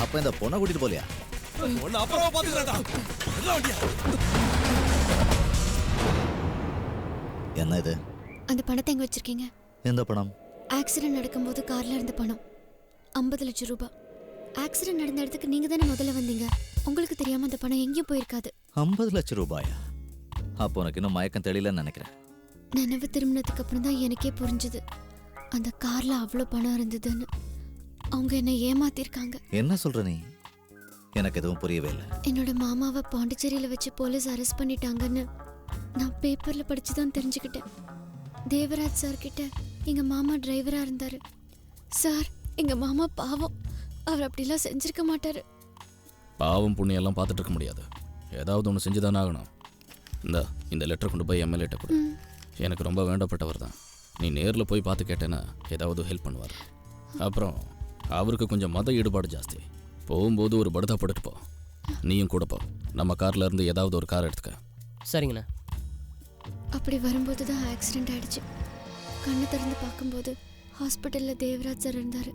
அப்ப இந்த பொண்ணை கூட்டிட்டு போலியா? என்ன இது? அந்த பணத்தை எங்க வச்சிருக்கீங்க? எந்த பணம்? ஆக்சிடென்ட் நடக்கும்போது கார்ல இருந்த பணம் 50 லட்சம் ரூபாய். ஆக்சிடென்ட் நடந்த இடத்துக்கு நீங்க தானே முதல்ல வந்தீங்க. உங்களுக்கு தெரியாம அந்த பணம் எங்கேயும் போயிருக்காது. 50 லட்சம் ரூபாயா? அப்போ உனக்கு இன்னும் மயக்கம் தெரியலன்னு நினைக்கிறேன். நினைவு திரும்பினதுக்கு அப்புறம் தான் எனக்கே புரிஞ்சுது அந்த கார்ல அவ்வளோ பணம் இருந்ததுன்னு. அவங்க என்னை ஏமாத்திருக்காங்க. என்ன சொல்ற நீ? எனக்கு எதுவும் புரியவே இல்லை. என்னோட மாமாவை பாண்டிச்சேரியில வச்சு போலீஸ் அரெஸ்ட் பண்ணிட்டாங்கன்னு நான் பேப்பர்ல படிச்சு தான் தெரிஞ்சுக்கிட்டேன். தேவராஜ் சார் கிட்ட எங்க மாமா டிரைவரா இருந்தாரு. சார், எங்க மாமா பாவம், அவர் அப்படிலாம் செஞ்சிருக்க மாட்டாரு. பாவம் புண்ணியம் எல்லாம் பார்த்துட்டு இருக்க முடியாது. ஏதாவது ஒன்று செஞ்சு தானே ஆகணும். இந்த லெட்டர் கொண்டு போய் எம்எல்ஏட்ட கொடு. எனக்கு ரொம்ப வேண்டப்பட்டவர் தான். நீ நேரில் போய் பார்த்து கேட்டேன்னா ஏதாவது ஹெல்ப் பண்ணுவார். அப்புறம் அவருக்கு கொஞ்சம் மத ஈடுபாடு ஜாஸ்தி. போகும்போது ஒரு படுதா போட்டுட்டு போ. நீயும் கூட போ. நம்ம கார்ல இருந்து ஏதாவது ஒரு கார் எடுத்துக்க. சரிங்கண்ணா. அப்படி வரும்போது தான் ஆக்சிடென்ட் ஆயிடுச்சு. கண்ணு திறந்து பார்க்கும்போது ஹாஸ்பிட்டல்ல தேவராஜ் சார் இருந்தாரு.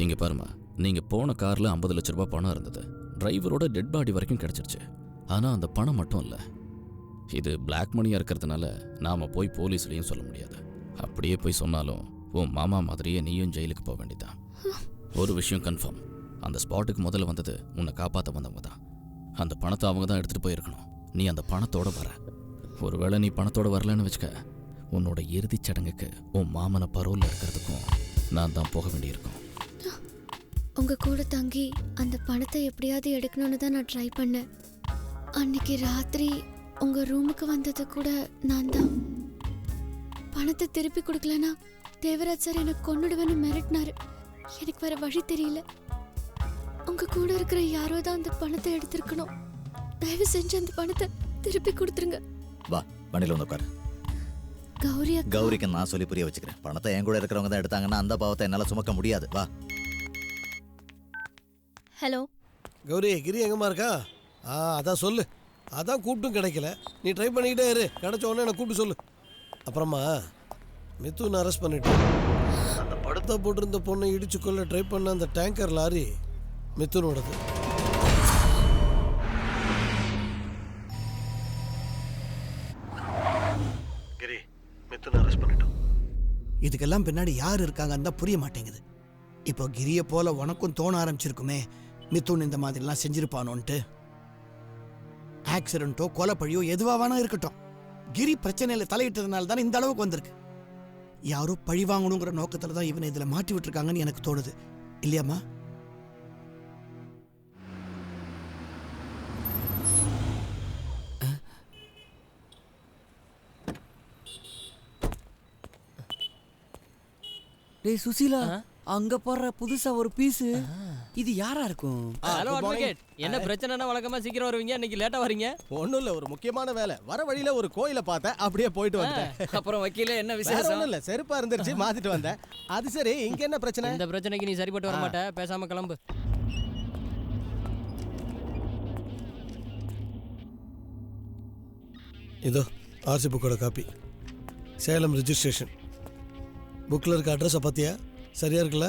இங்கே பாருமா, நீங்கள் போன காரில் 50 லட்ச ரூபாய் பணம் இருந்தது. டிரைவரோட டெட் பாடி வரைக்கும் கிடச்சிருச்சு. ஆனால் அந்த பணம் மட்டும் இல்லை. இது பிளாக் மணியாக இருக்கிறதுனால நாம் போய் போலீஸ்லேயும் சொல்ல முடியாது. அப்படியே போய் சொன்னாலும் உன் மாமா மாதிரியே நீயும் ஜெயிலுக்கு போக வேண்டியதான். ஒரு விஷயம் கன்ஃபார்ம், அந்த ஸ்பாட்டுக்கு முதல்ல வந்தது உன்னை காப்பாற்ற வந்தவங்க தான். அந்த பணத்தை அவங்க தான் எடுத்துகிட்டு போயிருக்கணும். நீ அந்த பணத்தோட வர. ஒருவேளை நீ பணத்தோட வரலன்னு வச்சுக்க, உன்னோட இறுதிச் சடங்குக்கு உன் மாமனை பரோலில் இருக்கிறதுக்கும் நான் தான் போக வேண்டியிருக்கும். உங்க கூட தங்கி அந்த பணத்தை எப்படியாவது எடுக்கணும்னு தான் நான் ட்ரை பண்ணேன். அன்னைக்கு ராத்திரி உங்க ரூமுக்கு வந்தது கூட நான் தான். பணத்தை திருப்பி கொடுக்கலனா தேவராஜ் சார் எனக்கு கொன்னுடுவேன்னு மிரட்டினாரு. எனக்கு வேற வழி தெரியல. உங்க கூட இருக்கிற யாரோ தான் அந்த பணத்தை எடுத்திருக்கணும். தயவு செஞ்சு அந்த பணத்தை திருப்பி கொடுத்துருங்க. வா, வண்டியில் வந்து உட்காரு. கௌரிக்கு நான் சொல்லி புரிய வச்சுக்கிறேன். பணத்தை என் கூட இருக்கிறவங்க தான் எடுத்தாங்கன்னா அந்த பாவத்தை என்னால் சுமக்க முடியாது. வா. ஹலோ கௌரி, கிரி எங்கம்மா இருக்கா? அதான் சொல்லு. அதான் கூப்பிட்டும் கிடைக்கல. நீ ட்ரை பண்ணிக்கிட்டே இரு. கிடைச்ச உடனே எனக்கு கூப்பிட்டு சொல்லு. அப்புறமா மிதுன் அரெஸ்ட் பண்ணிட்டு அந்த படத்தை போட்டிருந்த பொண்ணை இடிச்சு கொள்ள ட்ரை பண்ண அந்த டேங்கர் லாரி மிதுனோடது. கிரி, மிதுன் அரெஸ்ட் பண்ணிட்டோம். இதுக்கெல்லாம் பின்னாடி யார் இருக்காங்கன்னு தான் புரிய மாட்டேங்குது. இப்போ கிரியை போல உனக்கும் தோண ஆரம்பிச்சிருக்குமே மிதுன் இந்த மாதிரிலாம் செஞ்சிருப்பானோன்ட்டு. ஆக்சிடென்ட்டோ கொலைப்பழியோ எதுவா வேணா இருக்கட்டும், கிரி பிரச்சனையில தலையிட்டதுனால தான் இந்த அளவுக்கு வந்திருக்கு. யாரோ பழி வாங்கணுங்கிற நோக்கத்துல தான் இவனை இதுல மாட்டி விட்டுருக்காங்கன்னு எனக்கு தோணுது. இல்லையாம்மா? டேய் சுசீலா, அங்க போடுற புதுசா ஒரு பீஸ். இது யாரா இருக்கும்? ஹலோ அட்வொகேட், என்ன பிரச்சனைனா வழக்கமா சீக்கிரம் வருவீங்க, இன்னைக்கு லேட்டா வரீங்க? ஒன்றும் இல்லை, ஒரு முக்கியமான வேலை. வர வழியில ஒரு கோயிலை பார்த்தேன், அப்படியே போயிட்டு வந்துட்டேன். அப்புறம் வக்கீல என்ன விசேஷம்? ஒன்றும் இல்லை, செருப்பா இருந்துருச்சு, மாத்திட்டு வந்தேன். அது சரி, இங்க என்ன பிரச்சனை? இந்த பிரச்சனைக்கு நீ சரிப்பட்டு வர மாட்ட, பேசாம கிளம்பு. இதோ ஆர்சி புக்கோட காப்பி. சேலம் ரிஜிஸ்ட்ரேஷன் புக்கில் இருக்க அட்ரஸை பார்த்தியா? சரியா இருக்குல்ல?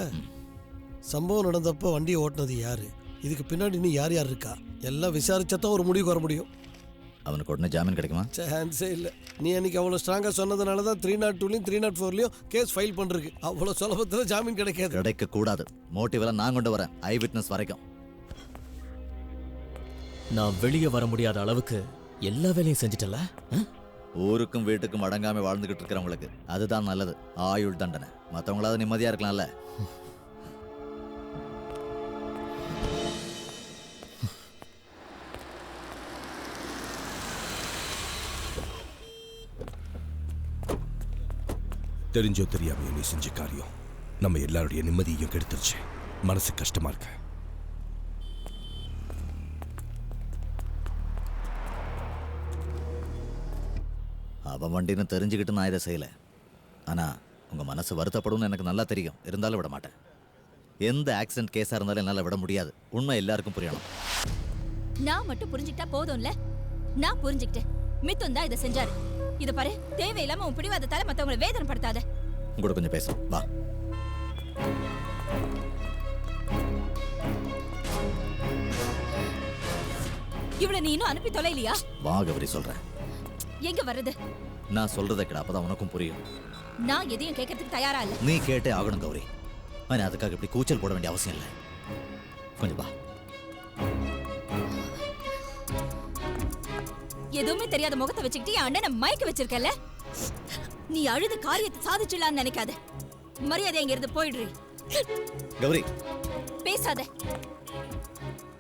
சம்பவம் நடந்தப்போ வண்டியை ஓட்டினது யாரு, இதுக்கு பின்னாடி இன்னும் யார் யார் இருக்கா, எல்லாம் விசாரிச்சாதான் ஒரு முடிவுக்கு வர முடியும். அவனுக்கு உடனே ஜாமீன் கிடைக்குமா? சான்ஸே இல்லை. நீ அன்னைக்கு அவ்வளோ ஸ்ட்ராங்காக சொன்னதுனால தான் 302லையும் 304லையும் கேஸ் ஃபைல் பண்ணிருக்கு. அவ்வளோ சுலபத்தில் ஜாமீன் கிடைக்காது. கிடைக்கக்கூடாது. மோட்டிவெல்லாம் நான் கொண்டு வரேன், ஐ விட்னஸ் வரைக்கும். நான் வெளியே வர முடியாத அளவுக்கு எல்லா வேலையும் செஞ்சிட்டல. ஊருக்கும் வீட்டுக்கும் அடங்காம வாழ்ந்துகிட்டு இருக்கிறவங்களுக்கு அதுதான் நல்லது, ஆயுள் தண்டனை. மற்றவங்களாவது நிம்மதியா இருக்கலாம்ல. தெரிஞ்சோ தெரியாமையோ நீ செஞ்ச காரியம் நம்ம எல்லாருடைய நிம்மதியையும் கெடுத்துருச்சு. மனசு கஷ்டமா இருக்கு. அவன் வண்டின்னு தெரிஞ்சுக்கிட்டு நான் இதை செய்யலை. ஆனால் உங்கள் மனசு வருத்தப்படும்னு எனக்கு நல்லா தெரியும். இருந்தாலும் விட மாட்டேன். எந்த ஆக்சிடென்ட் கேஸாக இருந்தாலும் என்னால் விட முடியாது. உண்மை எல்லாருக்கும் புரியணும். நான் மட்டும் புரிஞ்சுக்கிட்டா போதும்ல? நான் புரிஞ்சுக்கிட்டேன். மிதுன் தான் இதை செஞ்சாரு. இதை பாரு, தேவையில்லாம உன் பிடிவாதத்தால மத்தவங்களை வேதனைப்படுத்தாத. உங்களோட கொஞ்சம் பேசும் வா. இவ்வளவு நீ இன்னும் அனுப்பி தொலைலையா? வா கௌரி, சொல்றேன். எங்க வர்றது? நான் சொல்றதை கேட, அப்பதான் உனக்கும் புரியும். நான் எதையும் கேட்கறதுக்கு தயாரா இல்ல. நீ கேட்டே ஆகணும் கௌரி. ஆனா அதுக்காக இப்படி கூச்சல் போட வேண்டிய அவசியம் இல்லை. கொஞ்சம் வா. எதுவுமே தெரியாத முகத்தை வச்சுக்கிட்டு என் அண்ணனை மயக்க வச்சிருக்கல. நீ அழுது காரியத்தை சாதிச்சிடலான்னு நினைக்காத. மரியாதை இங்க இருந்து போயிடுறீ. கௌரி பேசாத.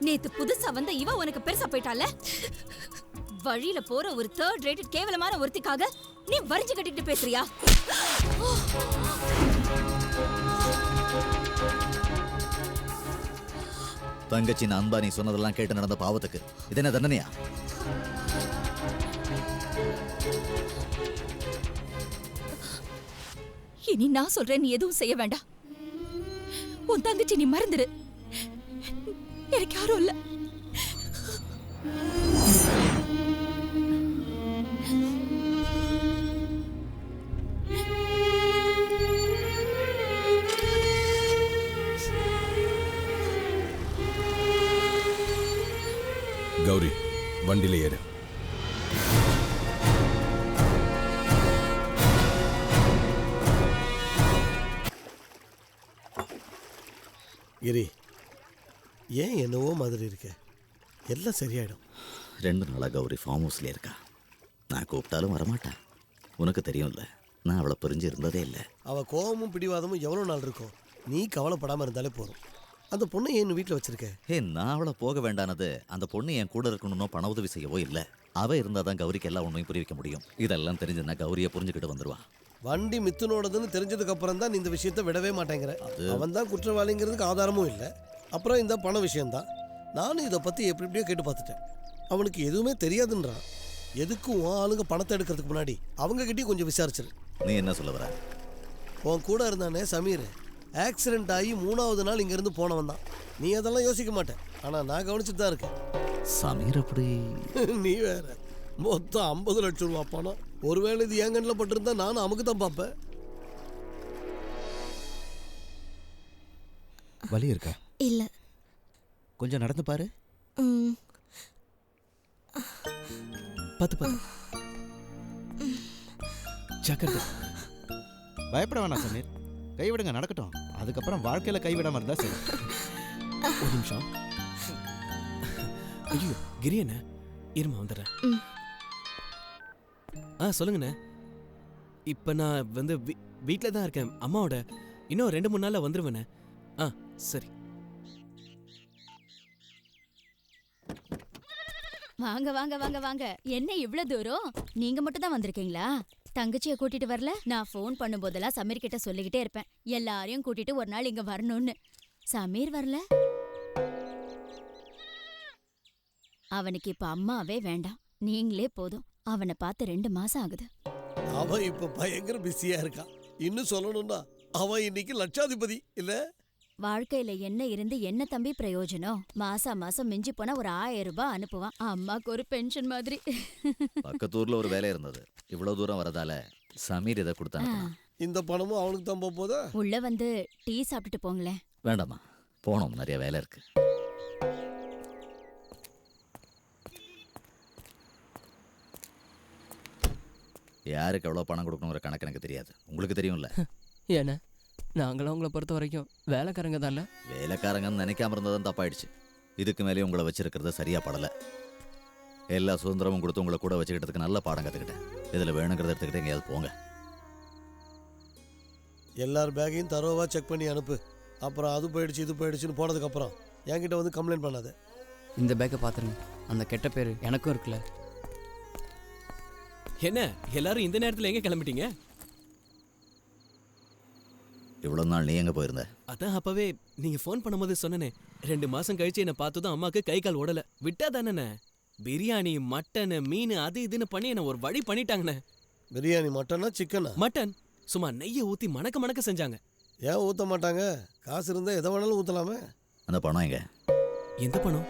நேத்து புதுசா வந்த இவ உனக்கு பெருசா போயிட்டால. வழியில போற ஒரு 3rd ரேட்டட் கேவலமான ஒருத்திக்காக நீ வரிஞ்சு கட்டிட்டு பேசுறியா? தங்கச்சின் அன்பா நீ சொன்னதெல்லாம் கேட்டு நடந்த பாவத்துக்கு இது என்ன தண்டனையா? இனி நான் சொல்றேன், நீ எதுவும் செய்ய வேண்டாம். உன் தங்கச்சி நீ மறந்துடு. எனக்கு யாரும் இல்ல. கௌரி, வண்டியில ஏறு. கிரி, ஏன் என்னவோ மாதிரி இருக்க? எல்லாம் சரியாயிடும். 2 நாளா கௌரி ஃபார்ம் ஹவுஸ்லேயே இருக்கா. நான் கூப்பிட்டாலும் வரமாட்டேன். உனக்கு தெரியும்ல, நான் அவளை பிரிஞ்சு இருந்ததே இல்லை. அவள் கோபமும் பிடிவாதமும் எவ்வளோ நாள் இருக்கும்? நீ கவலைப்படாமல் இருந்தாலே போதும். அந்த பொண்ணை ஏன் வீட்டில் வச்சிருக்க? நான் அவளை போக வேண்டானது அந்த பொண்ணு என் கூட இருக்கணும்னோ பண உதவி செய்யவோ இல்லை. அவள் இருந்தால் தான் கௌரிக்கு எல்லா உண்மையும் புரிய வைக்க முடியும். இதெல்லாம் தெரிஞ்சுன்னா கௌரியை புரிஞ்சுக்கிட்டு வந்துடுவான். வண்டி மித்துனோடதுன்னு தெரிஞ்சதுக்கு அப்புறம் தான் நீ இந்த விஷயத்தை விடவே மாட்டேங்கிற. அவன் தான் குற்றவாளிங்கிறதுக்கு ஆதாரமும் இல்லை. அப்புறம் இந்த பண விஷயம்தான். நானும் இதை பற்றி எப்படியோ கேட்டு பார்த்துட்டேன். அவனுக்கு எதுவுமே தெரியாதுன்றான். எதுக்கும் ஆளுங்க பணத்தை எடுக்கிறதுக்கு முன்னாடி அவங்க கிட்டேயும் கொஞ்சம் விசாரிச்சிரு. நீ என்ன சொல்ல வர? உன் கூட இருந்தானே சமீர், ஆக்சிடென்ட் ஆகி 3வது நாள் இங்கேருந்து போனவன் தான். நீ அதெல்லாம் யோசிக்க மாட்டேன், ஆனால் நான் கவனிச்சுட்டு தான் இருக்கேன். சமீர் அப்படி? நீ வேற, மொத்தம் 50 லட்சம் ரூபா பணம். ஒருவேளை இது என் கண்ணில் பட்டிருந்தா நானும் அமுக்கு தான் பார்ப்பேன். வலி இருக்கா? இல்ல. கொஞ்சம் நடந்து பாரு. பார்த்து ஜாக்கிரதை. பயப்பட வேணாம் சமீர், கைவிடுங்க, நடக்கட்டும். அதுக்கப்புறம் வாழ்க்கையில கைவிடாம இருந்தா சரி. ஒரு நிமிஷம். ஐயோ கிரி என்ன, இருமா வந்துடுறேன். சொல்லுங்கண்ணே. இப்போ நான் வந்து வீட்டில் தான் இருக்கேன் அம்மாவோட. இன்னும் 2-3 நாளில் வந்துடுவேண்ணே. சரி. வாங்க வாங்க வாங்க வாங்க. என்ன இவ்ளோ தூரம்? நீங்க மட்டும் தான் வந்திருக்கீங்களா? தங்கச்சியை கூட்டிட்டு வரல? நான் ஃபோன் பண்ணும்போதெல்லாம் சமீர் கிட்ட சொல்லிக்கிட்டே இருப்பேன், எல்லாரையும் கூட்டிட்டு ஒரு நாள் இங்க வரணும்னு. சமீர் வரல. அவனுக்கு இப்ப அம்மாவே வேண்டாம், நீங்களே போதும். அவனை பார்த்து 2 மாசம் ஆகுது. அவன் இப்ப பயங்கர பிஸியா இருக்கான். இன்னும் சொல்லணும்னா அவன் இன்னைக்கு லட்சாதிபதி இல்ல. வாழ்க்கையில என்ன இருந்து என்ன தம்பி பிரயோஜனம்? மாசம் மிஞ்சி போனா ஒரு 1000 ரூபாய் அனுப்புவான். அம்மாக்கு ஒரு பென்ஷன் மாதிரி. பக்கத்தூர்ல ஒரு வேலை இருந்தது. இவ்வளவு தூரம் வரதால சமீர் இதை கொடுத்தாங்க. இந்த பணமும் அவனுக்கு தான் போதா? உள்ள வந்து டீ சாப்பிட்டுட்டு போங்களேன். வேண்டாமா, போனோம், நிறைய வேலை இருக்கு. யாருக்கு எவ்வளோ பணம் கொடுக்கணுங்கிற கணக்கு எனக்கு தெரியாது. உங்களுக்கு தெரியும்ல. ஏன்னா நாங்களும் உங்களை பொறுத்த வரைக்கும் வேலைக்காரங்க தானே. வேலைக்காரங்கன்னு நினைக்காம இருந்ததும் தப்பாயிடுச்சு. இதுக்கு மேலேயும் உங்களை வச்சிருக்கிறது சரியா படலை. எல்லா சுதந்திரமும் கொடுத்து உங்களை கூட வச்சுக்கிட்டதுக்கு நல்ல பாடம் கற்றுக்கிட்டேன். இதில் வேணுங்கிறத எடுத்துக்கிட்டு எங்கேயாவது போங்க. எல்லார் பேக்கையும் தரோவா செக் பண்ணி அனுப்பு. அப்புறம் அது போயிடுச்சு இது போயிடுச்சுன்னு போனதுக்கப்புறம் என்கிட்ட வந்து கம்ப்ளைண்ட் பண்ணாது. இந்த பேக்கை பார்த்துருங்க, அந்த கெட்ட பேர் எனக்கும் இருக்குல்ல. என்ன எல்லாரும் இந்த நேரத்தில் எங்கே கிளம்பிட்டீங்க? இவ்வளோ நாள் நீ எங்கே போயிருந்த? அதான் அப்பவே நீங்க ஃபோன் பண்ணும்போது சொன்னனே, 2 மாசம் கழிச்சு என்னை பார்த்ததும் அம்மாவுக்கு கை கால் ஓடல. விட்டா தானே பிரியாணி மட்டன் மீன் அது இதுன்னு பண்ணி என்ன ஒரு வழி பண்ணிட்டாங்கண்ணே. பிரியாணி மட்டனா சிக்கனா? மட்டன். சும்மா நெய்யை ஊற்றி மணக்க செஞ்சாங்க. ஏன் ஊற்ற மாட்டாங்க? காசு இருந்தால் எதை வேணாலும் ஊற்றலாமே. அந்த பணம் எங்க? எந்த பணம்?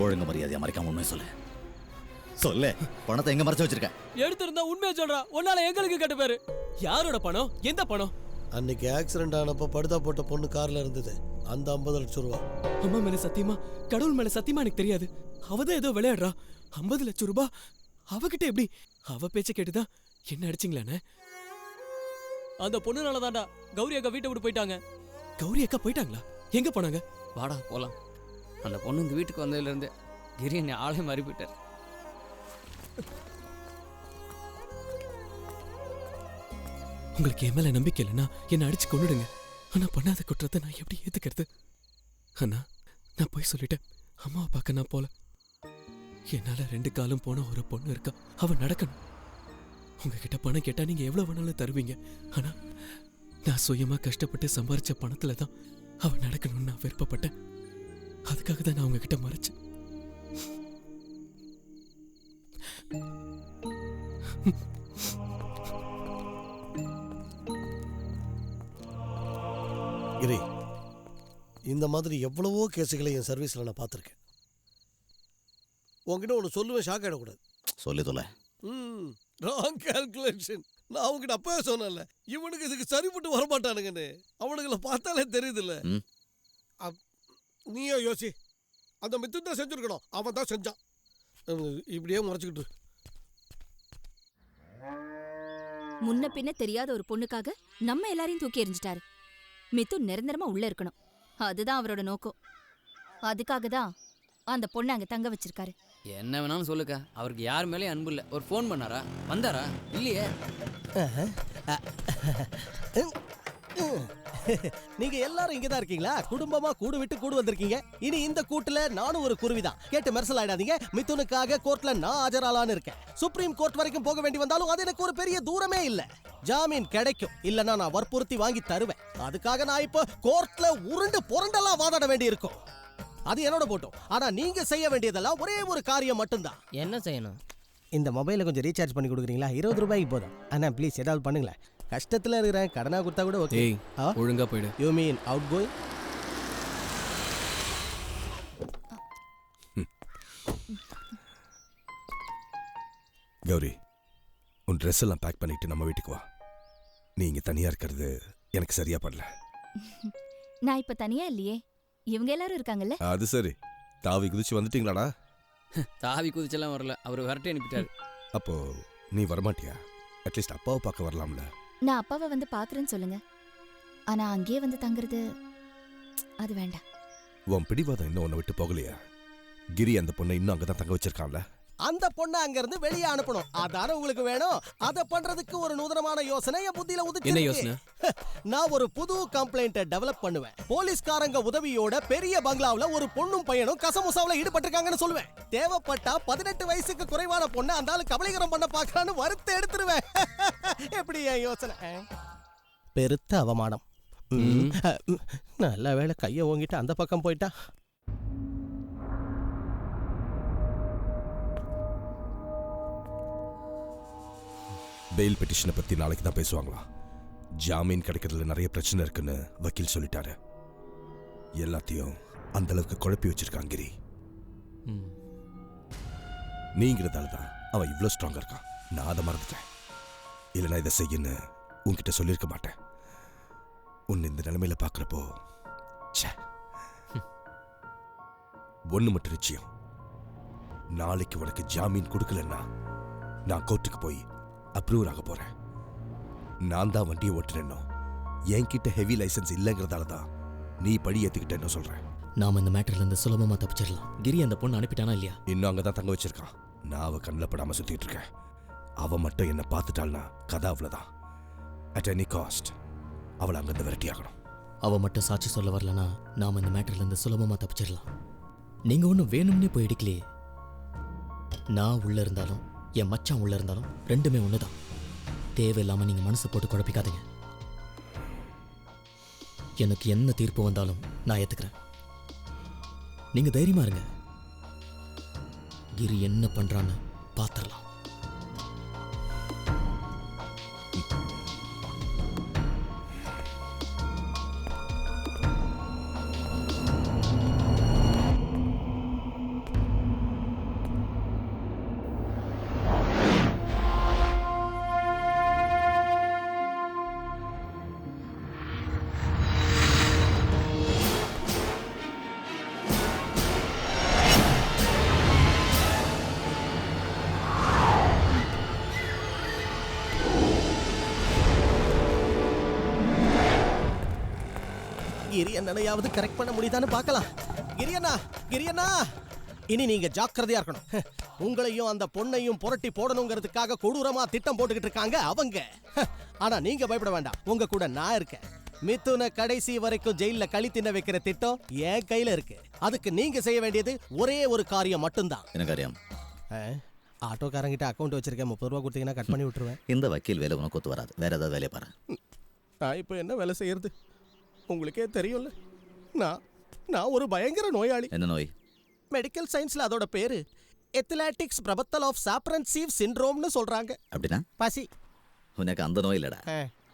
ஒழுங்கு மரியாதையா மறைக்காம உண்மை சொல்லு. சொல்லு, பணத்தை எங்க மறைச்சு வச்சிருக்க? எடுத்திருந்தா உண்மையை சொல்றா. உன்னால எங்களுக்கு கெட்ட பேரு. யாரோட பணம்? எந்த பணம்? அன்னைக்கு ஆக்சிடென்ட் ஆனப்ப படுதா போட்ட பொண்ணு கார்ல இருந்தது, அந்த 50 லட்சம் ரூபா. அம்மா மேல சத்தியமா, கடவுள் மேல சத்தியமா எனக்கு தெரியாது. அவதான் ஏதோ விளையாடுறா. 50 லட்சம் ரூபாய் அவகிட்ட எப்படி? அவ பேச்ச கேட்டுதான் என்ன அடிச்சிங்களானே? அந்த பொண்ணுனால தாண்டா கௌரி அக்கா வீட்டை விட்டு போயிட்டாங்க. கௌரி அக்கா போயிட்டாங்களா? எங்க போனாங்க? வாடா போலாம். அந்த பொண்ணு இந்த வீட்டுக்கு வந்ததுலேருந்து கிரி என்னை ஆளே மாறி போயிட்டார். உங்களுக்கு என் மேல நம்பிக்கை இல்லைன்னா என்ன அடிச்சு கொண்டுடுங்க. ஆனா பண்ணாத குற்றத்தை நான் எப்படி ஏத்துக்கிறது? அண்ணா, நான் போய் சொல்லிட்டேன். அம்மாவை பார்க்க நான் போல. என்னால 2 காலம் போன ஒரு பொண்ணு இருக்கா, அவ நடக்கணும். உங்ககிட்ட பணம் கேட்டா நீங்க எவ்வளவு வேணாலும் தருவீங்க. ஆனா நான் சுயமா கஷ்டப்பட்டு சம்பாரிச்ச பணத்துல தான் அவ நடக்கணும்னு நான் விருப்பப்பட்டேன். அதுக்காக தான் நான் உங்ககிட்ட மறைச்சேன். கிரி, இந்த மாதிரி எவ்வளவோ கேஸுகளை என் சர்வீஸில் நான் பார்த்துருக்கேன். உங்ககிட்ட ஒன்று சொல்லுவேன், ஷாக் ஆகிடக்கூடாது. சொல்லி தொலை. Wrong calculation. நான் உங்ககிட்ட அப்பவே சொன்னேன்ல, இவனுக்கு இதுக்கு சரிப்பட்டு வரமாட்டானுங்கன்னு. அவனுங்களை பார்த்தாலே தெரியுதுல்ல. நீயோ யோசி. அந்த மித்துன் தான் செஞ்சுருக்கணும், அவன் தான் செஞ்சான். இப்படியே முறைச்சிக்கிட்டு. முன்ன பின்ன தெரியாத ஒரு பொண்ணுக்காக நம்ம எல்லாரையும் தூக்கி எறிஞ்சிட்டாரு. மித்து நிரந்தரமா உள்ள இருக்கணும், அதுதான் அவரோட நோக்கம். அதுக்காக தான் அந்த பொண்ணை அங்க தங்க வச்சிருக்காரு. என்ன வேணாலும் சொல்லுக்கா, அவருக்கு யார் மேலேயும் அன்பு இல்லை. ஒரு ஃபோன் பண்ணாரா? வந்தாரா? இல்லையே. நீங்க எல்லாரும் இங்கதான் இருக்கீங்களா? குடும்பமா கூடு விட்டு கூடு வந்திருக்கீங்க. இனி இந்த கூட்டுல நானும் ஒரு குருவிதான். கேட்டு மெர்சல் ஆயிடாதீங்க. மிதுனுக்காக கோர்ட்ல நான் ஆஜராலான்னு இருக்கேன். சுப்ரீம் கோர்ட் வரைக்கும் போக வேண்டி வந்தாலும் அது எனக்கு ஒரு பெரிய தூரமே இல்ல. ஜாமீன் கிடைக்கும், இல்லன்னா நான் வற்புறுத்தி வாங்கி தருவேன். அதுக்காக நான் இப்ப கோர்ட்ல உருண்டு புரண்டெல்லாம் வாதாட வேண்டி இருக்கும். அது என்னோட போட்டோம். ஆனா நீங்க செய்ய வேண்டியதெல்லாம் ஒரே ஒரு காரியம் மட்டும்தான். என்ன செய்யணும்? இந்த மொபைலை கொஞ்சம் ரீசார்ஜ் பண்ணி கொடுக்குறீங்களா? 20 ரூபாய்க்கு போதும். அண்ணா ப்ளீஸ் ஏதாவது பண்ணுங்களேன். கஷ்டத்துல இருக்கிறேன், கடனா கொடுத்தா கூட ஓகே. ஒழுங்கா போயிடு. You mean out going? Gowri, உன் ட்ரெஸ் எல்லாம் பேக் பண்ணிட்டு நம்ம வீட்டுக்கு வா. நீ இங்க தனியா இருக்கிறது எனக்கு சரியா படல. நான் இப்ப தனியா இல்லையே, இவங்க எல்லாரும் இருக்காங்கல்ல. அது சரி, தாவி குதிச்சு வந்துட்டீங்களாடா? தாவி குதிச்செல்லாம் வரல, அவர் விரட்டி அனுப்பிட்டாரு. அப்போ நீ வரமாட்டியா? அட்லீஸ்ட் அப்பாவை பார்க்க வரலாம்ல. நான் அப்பாவை வந்து பாக்குறேன்னு சொல்லுங்க. ஆனா அங்கேயே வந்து தங்குறது அது வேண்டாம். உன் பிடிவாதம் இன்னும் உன்னை விட்டு போகலையா? கிரி அந்த பொண்ணை இன்னும் அங்கதான் தங்க வச்சிருக்கான்ல. அந்த பொண்ணை அங்க இருந்து வெளியே அனுப்பணும். அதான உங்களுக்கு வேணும். அத பண்றதுக்கு ஒரு நூதனமான யோசனை என் புத்தியில உதிச்சு. என்ன யோசனை? நான் ஒரு புது கம்ப்ளைண்ட்டை டெவலப் பண்ணுவேன். போலீஸ்காரங்க உதவியோட பெரிய பங்களாவுல ஒரு பொண்ணும் பையனும் கசமுசாவுல ஈடுபட்டிருக்காங்கன்னு சொல்லுவேன். தேவைப்பட்டா 18 வயசுக்கு குறைவான பொண்ணை அந்த ஆளு கபலீகரம் பண்ண பாக்குறான்னு வறுத்து எடுத்துருவேன். எப்படி என் யோசனை? பெருத்த அவமானம். நல்ல வேளை கையை ஓங்கிட்டு அந்த பக்கம் போயிட்டா. பெயில் பெட்டிஷனை பத்தி நாளைக்கு தான் பேசுவாங்களா? ஜாமீன் கிடைக்கிறதுல நிறைய பிரச்சனை இருக்குன்னு வக்கீல் சொல்லிட்டாரு. எல்லாத்தையும் அந்த அளவுக்கு குழப்பி வச்சிருக்கான் கிரி. நீங்கிறதால தான் அவன் இவ்வளோ ஸ்ட்ராங்கா இருக்கான். நான் அதை மறந்துட்டேன். இல்லைனா இதை செய்யன்னு உன்கிட்ட சொல்லியிருக்க மாட்டேன். உன்னை இந்த நிலைமையில பார்க்குறப்போ ஒன்று மட்டும் நிச்சயம், நாளைக்கு உனக்கு ஜாமீன் கொடுக்கலன்னா நான் கோர்ட்டுக்கு போய் அப்ரூவ் ஆக போறேன். நான் தான் வண்டியை ஓட்டுறேன்னோ, என்கிட்ட ஹெவி லைசன்ஸ் இல்லைங்கிறதால தான் நீ படி ஏத்துக்கிட்டேன்னு சொல்றேன். நாம இந்த மேட்டர்ல இருந்து சுலபமா தப்பிச்சிடலாம். கிரி அந்த பொண்ணு அனுப்பிட்டானா இல்லையா? இன்னும் அங்கதான் தங்க வச்சிருக்கான். நான் அவ கண்ணில் படாம சுத்திட்டு இருக்கேன். அவ மட்டும் என்ன பார்த்துட்டாள்னா கதை அவ்வளவுதான். அட் எனி காஸ்ட் அவளை அங்கிருந்து விரட்டி ஆகணும். அவ மட்டும் சாட்சி சொல்ல வரலனா நாம இந்த மேட்டர்ல இருந்து சுலபமா தப்பிச்சிடலாம். நீங்க ஒன்றும் வேணும்னே போய் இடிக்கலையே. நான் உள்ள இருந்தாலும் என் மச்சான் உள்ள இருந்தாலும் ரெண்டுமே ஒண்ணுதான். தேவையில்லாம நீங்க மனசு போட்டு குழப்பிக்காதீங்க. எனக்கு என்ன தீர்ப்பு வந்தாலும் நான் ஏத்துக்கிறேன். நீங்க தைரியமா இருங்க. கிரி என்ன பண்றான்னு பாத்திரலாம். கிரியண்ணனையாவது கரெக்ட் பண்ண முடியுதான்னு பார்க்கலாம். கிரியண்ணா, கிரியண்ணா, இனி நீங்க ஜாக்கிரதையா இருக்கணும். உங்களையும் அந்த பொண்ணையும் புரட்டி போடணுங்கிறதுக்காக கொடூரமா திட்டம் போட்டுக்கிட்டு இருக்காங்க அவங்க. ஆனா நீங்க பயப்பட வேண்டாம், உங்க கூட நான் இருக்கேன். மிதுனை கடைசி வரைக்கும் ஜெயில களி தின்ன வைக்கிற திட்டம் என் கையில இருக்கு. அதுக்கு நீங்க செய்ய வேண்டியது ஒரே ஒரு காரியம் மட்டும்தான். என்ன காரியம்? ஆட்டோக்காரங்கிட்ட அக்கௌண்ட் வச்சிருக்கேன், 30 ரூபா கொடுத்தீங்கன்னா கட் பண்ணி விட்டுருவேன். இந்த வக்கீல் வேலை உனக்கு ஒத்து வராது. வேற ஏதாவது வேலையை பாரு. நான் இப்போ என்ன வேலை செய்யறது? உங்களுக்கே தெரியும்ல, நான் ஒரு பயங்கர நோயாளி. என்ன நோய்? மெடிக்கல் சயின்ஸ்ல அதோட பேரு எத்லெட்டிக்ஸ் பிரபத்தல் ஆஃப் சாப்ரன்சீவ் சிண்ட்ரோம்னு சொல்றாங்க. அப்படின்னா பசி. உனக்கு அந்த நோய் இல்லடா,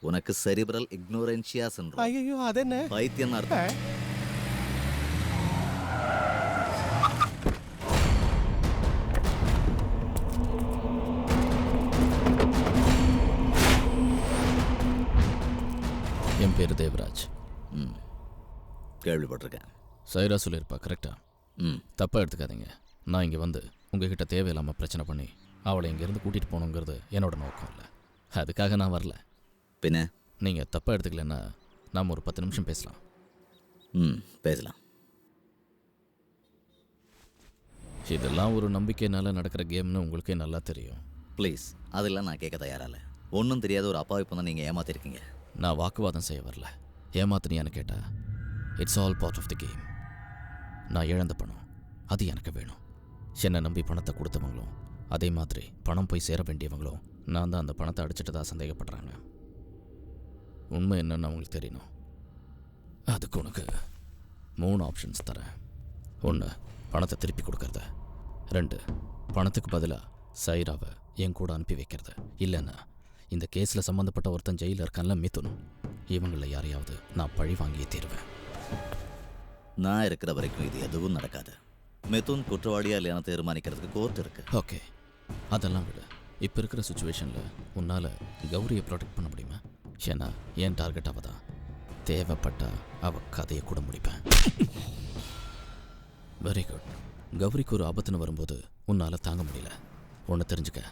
உனக்கு செரிப்ரல் இக்னோரன்ஷியா சிண்ட்ரோம். ஐயோ, அது என்ன? பைத்தியம் அர்த்தம். என் பேர் தேவராஜ். கேள்விப்பட்டிருக்கேன். சைரா சொல்லியிருப்பா, கரெக்டா? தப்பாக எடுத்துக்காதீங்க. நான் இங்கே வந்து உங்ககிட்ட தேவையில்லாமல் பிரச்சனை பண்ணி அவளை இங்கேருந்து கூட்டிகிட்டு போகணுங்கிறது என்னோட நோக்கம் இல்லை. அதுக்காக நான் வரல. பின்ன நீங்கள் தப்பாக எடுத்துக்கலன்னா நாம் ஒரு 10 நிமிஷம் பேசலாம். பேசலாம். இதெல்லாம் ஒரு நம்பிக்கையினால நடக்கிற கேம்னு உங்களுக்கே நல்லா தெரியும். ப்ளீஸ், அதெல்லாம் நான் கேட்க தயாரால. ஒன்றும் தெரியாத ஒரு அப்பாவை இப்போ தான் நீங்கள் ஏமாத்திருக்கீங்க. நான் வாக்குவாதம் செய்ய வரல. ஏமாத்தினியான்னு கேட்டா it's all part of the game. நான் இழந்த பணம் அது எனக்கு வேணும். என்னை நம்பி பணத்தை கொடுத்தவங்களும் அதே மாதிரி பணம் போய் சேர வேண்டியவங்களும் நான் தான் அந்த பணத்தை அடிச்சிட்டதா சந்தேகப்படுறாங்க. உண்மை என்னன்னு அவங்களுக்கு தெரியணும். அதுக்கு உனக்கு 3 ஆப்ஷன்ஸ் தரேன். 1, பணத்தை திருப்பி கொடுக்கறது. 2, பணத்துக்கு பதிலாக சைராவை என் கூட அனுப்பி வைக்கிறது. இல்லைன்னா இந்த கேஸில் சம்மந்தப்பட்ட ஒருத்தன் ஜெயிலில் இருக்கான்ல மிதுன், இவங்களில் யாரையாவது நான் பழி வாங்கியே தீருவேன். நான் இருக்கிற வரைக்கும் இது எதுவும் நடக்காது. மிதுன் குற்றவாளியா இல்லையான தீர்மானிக்கிறதுக்கு கோர்ட் இருக்கு. ஓகே, அதெல்லாம் விட இப்போ இருக்கிற சுச்சுவேஷனில் உன்னால் கௌரியை ப்ரொடெக்ட் பண்ண முடியுமா? ஏன்னா என் டார்கெட் அவள் தான். தேவைப்பட்டா அவள் கதையை கூட முடிப்பேன். Very good. கௌரிக்கு ஒரு ஆபத்துன்னு வரும்போது உன்னால் தாங்க முடியல. ஒன்று தெரிஞ்சுக்க,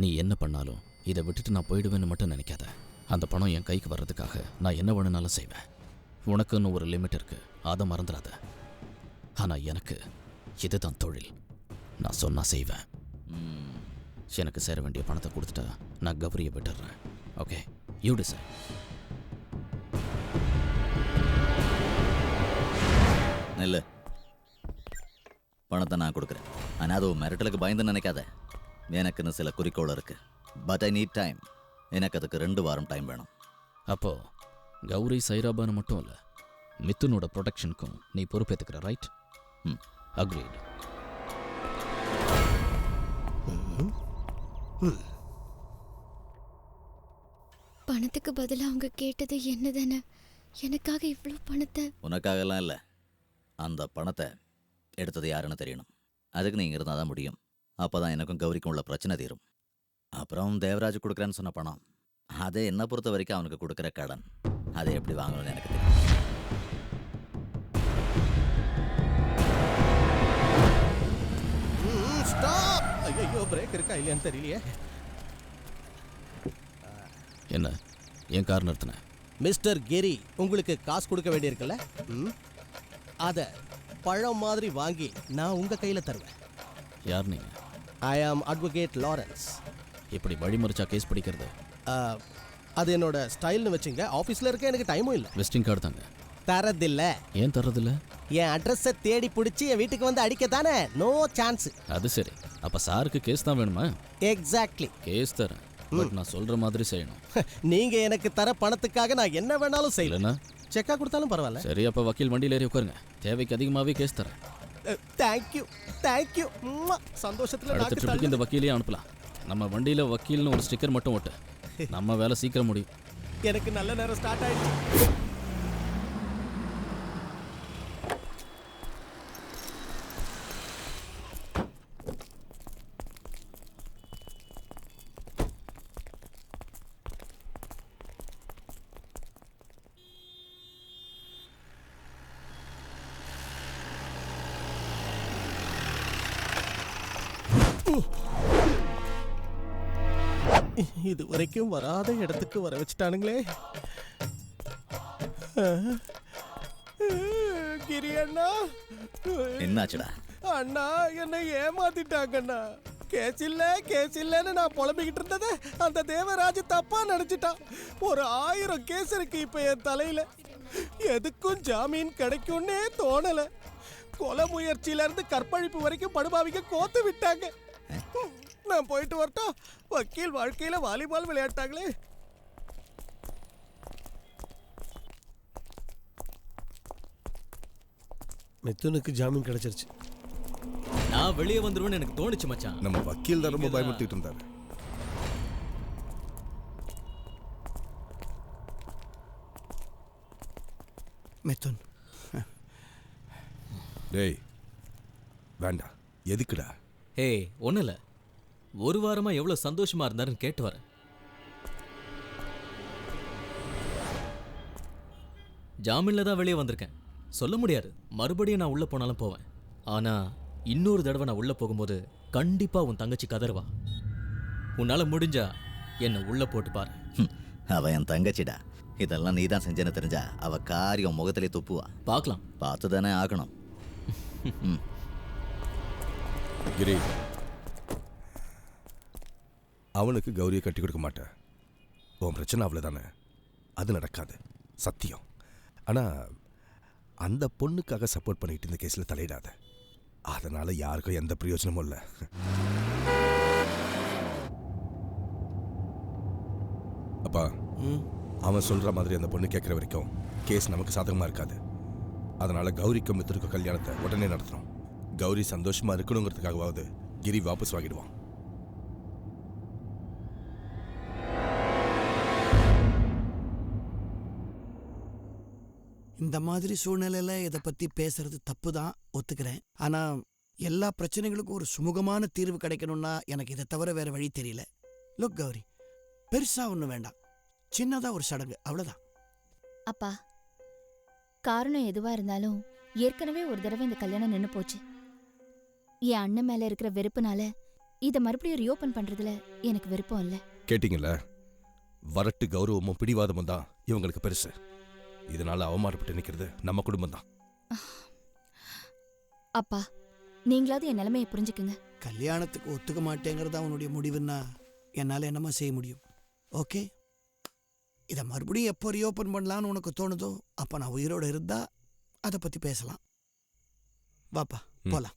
நீ என்ன பண்ணாலும் இதை விட்டுட்டு நான் போயிடுவேன்னு மட்டும் நினைக்காத. அந்த பணம் என் கைக்கு வர்றதுக்காக நான் என்ன வேணுனாலும் செய்வேன். உனக்குன்னு ஒரு லிமிட் இருக்கு, அதை மறந்துடாத. ஆனால் எனக்கு இதுதான் தொழில். நான் சொன்னா செய்வேன். எனக்கு சேர வேண்டிய பணத்தை கொடுத்துட்டா நான் கௌரியை விட்டுடுறேன். Okay, you decide. இல்லை, பணத்தை நான் கொடுக்குறேன். ஆனால் அது மிரட்டலுக்கு பயந்து நினைக்காத. எனக்குன்னு சில குறிக்கோள் இருக்கு. But I need time. எனக்கு அதுக்கு 2 வாரம் டைம் வேணும். அப்போ கௌரி சைராபான்னு மட்டும் இல்லை, மிதுனோட ப்ரொடெக்ஷனுக்கும் நீ பொறுப்பேற்றுக்கிற, ரைட்? அக்ரீட். பணத்துக்கு பதிலாக அவங்க கேட்டது என்னதானே? எனக்காக இவ்வளோ பணத்தை? உனக்காகலாம் இல்லை, அந்த பணத்தை எடுத்தது யாருன்னு தெரியணும். அதுக்கு நீங்கள் இருந்தால் தான் முடியும். அப்போ தான் எனக்கும் கௌரிக்கும் உள்ள பிரச்சனை தீரும். அப்புறம் தேவராஜ் கொடுக்குறேன்னு சொன்ன பணம், அதை என்னை பொறுத்த வரைக்கும் அவனுக்கு கொடுக்குற கடன். அதை எப்படி வாங்கணும்னு எனக்கு தெரியும். ஸ்டாப்! ஐயோ, பிரேக் இருக்கா இல்லையான்னு தெரியலையே. என்ன என் கார் நிறுத்தின? மிஸ்டர் கிரி, உங்களுக்கு காசு கொடுக்க வேண்டியிருக்குல்ல, அதை பழம் மாதிரி வாங்கி நான் உங்க கையில தருவேன். யார் நீங்க? ஐ ஆம் அட்வொகேட் லாரன்ஸ். இப்படி வழிமறிச்சா கேஸ் பிடிக்கிறது? அது என்னோட ஸ்டைல்னு வச்சுங்க. ஆஃபீஸில் இருக்க எனக்கு டைமும் இல்லை. விசிட்டிங் கார்டு தாங்க. தரதில்ல. ஏன் தரதில்ல? என் அட்ரஸை தேடி பிடிச்சி என் வீட்டுக்கு வந்து அடிக்க தானே. No chance. அது சரி. அப்ப சாருக்கு கேஸ் தான் வேணுமா? எக்ஸாக்ட்லி. கேஸ் தரேன், பட் நான் சொல்ற மாதிரி செய்யணும். நீங்க எனக்கு தர பணத்துக்காக நான் என்ன வேணாலும் செய்யலனா செக்கா கொடுத்தாலும் பரவாயில்ல. சரி, அப்ப வக்கீல் வண்டியில் ஏறி உட்காருங்க. தேவைக்கு அதிகமாகவே கேஸ் தரேன். Thank you thank you. சந்தோஷத்துல அடுத்த ட்ரிப்புக்கு இந்த வக்கீலையே அனுப்பலாம். நம்ம வண்டியில் வக்கீல்னு ஒரு ஸ்டிக்கர் மட்டும் ஓட்டு. நம்ம வேலை சீக்கிரம் முடியும். எனக்கு நல்ல நேரம் ஸ்டார்ட் ஆயிடுச்சு. இது வரைக்கும் வராத இடத்துக்கு வர வச்சுட்டானுங்களே. கிரி அண்ணா, என்னாச்சுடா? அண்ணா என்னை ஏமாத்திட்டாங்கண்ணா. கேஸ் இல்லைன்னு நான் புலம்பிக்கிட்டு இருந்தது அந்த தேவராஜ் தப்பா நினைச்சிட்டான். ஒரு 1000 கேஸ் இருக்கு இப்ப என் தலையில. எதுக்கும் ஜாமீன் கிடைக்கும்னே தோணல. கொலை முயற்சியில இருந்து கற்பழிப்பு வரைக்கும் படுபாவிக்க கோத்து விட்டாங்க. நான் போயிட்டு வரட்டா? வக்கீல் வாழ்க்கையில வாலிபால் விளையாட்டாங்களே. மிதுனுக்கு ஜாமீன் கிடைச்சிருச்சு. நான் வெளியே வந்துருவேன்னு எனக்கு தோணுச்சு மச்சான். நம்ம வக்கீல் தான் ரொம்ப பயமுறுத்திட்டு இருந்தாரு. மிதுன், டேய் வேண்டாம். எதுக்குடா? ஏய், ஒன்றும் இல்லை. ஒரு வாரமா எவ்வளோ சந்தோஷமா இருந்தாருன்னு கேட்டு வரேன். ஜாமீன்ல தான் வெளியே வந்திருக்கேன். சொல்ல முடியாது, மறுபடியும் நான் உள்ள போனாலும் போவேன். ஆனா இன்னொரு தடவை நான் உள்ள போகும்போது கண்டிப்பா உன் தங்கச்சி கதறுவா. உன்னால முடிஞ்சா என்ன உள்ள போட்டு பாரு. அவ என் தங்கச்சிடா. இதெல்லாம் நீ தான் செஞ்சேன்னு தெரிஞ்சா அவ காரியம் முகத்திலே துப்புவா. பார்க்கலாம். பார்த்து தானே ஆகணும். கிரி, அவனுக்கு கௌரியை கட்டி கொடுக்க மாட்டேன். உன் பிரச்சனை அவ்வளோதானே, அது நடக்காது, சத்தியம். ஆனால் அந்த பொண்ணுக்காக சப்போர்ட் பண்ணிட்டு இந்த கேஸில் தலையிடாத. அதனால யாருக்கும் எந்த பிரயோஜனமும் இல்லை. அப்பா, அவன் சொல்ற மாதிரி அந்த பொண்ணு கேட்குற வரைக்கும் கேஸ் நமக்கு சாதகமாக இருக்காது. அதனால கௌரிக்கும் மித்துருக்கும் கல்யாணத்தை உடனே நடத்துறோம். கௌரி சந்தோஷமா இருக்கணுங்கிறதுக்காகவாவது கிரி வாபஸ் வாங்கிடுவான். இந்த மாதிரி சூழ்நிலையில இதை பத்தி பேசுறது தப்பு தான், ஒத்துக்கிறேன். ஆனா எல்லா பிரச்சனைகளுக்கும் ஒரு சுமூகமான தீர்வு கிடைக்கணும்னா எனக்கு இதை தவிர வேற வழி தெரியல. லுக் கௌரி, பெருசா ஒன்றும் வேண்டாம், சின்னதா ஒரு சடங்கு, அவ்வளவுதான். அப்பா, காரணம் எதுவா இருந்தாலும் ஏற்கனவே ஒரு தடவை இந்த கல்யாணம் நின்னு போச்சு. என் அண்ணன் மேல இருக்கிற வெறுப்புனால இதை மறுபடியும் ரீஓபன் பண்றதுல எனக்கு விருப்பம் இல்லை. கேட்டீங்கல்ல, வரட்டு கௌரவமும் பிடிவாதமும் தான் இவங்களுக்கு பெருசு. இதனால அவமானப்பட்டு நிற்கிறது நம்ம குடும்பம் தான். அப்பா, நீங்களாவது என் நிலைமையை புரிஞ்சுக்குங்க. கல்யாணத்துக்கு ஒத்துக்க மாட்டேங்கிறதா உன்னுடைய முடிவுன்னா என்னால் என்னமா செய்ய முடியும்? ஓகே, இதை மறுபடியும் எப்போ ரீஓப்பன் பண்ணலான்னு உனக்கு தோணுதோ அப்போ நான் உயிரோடு இருந்தா அதை பற்றி பேசலாம். வாப்பா போகலாம்.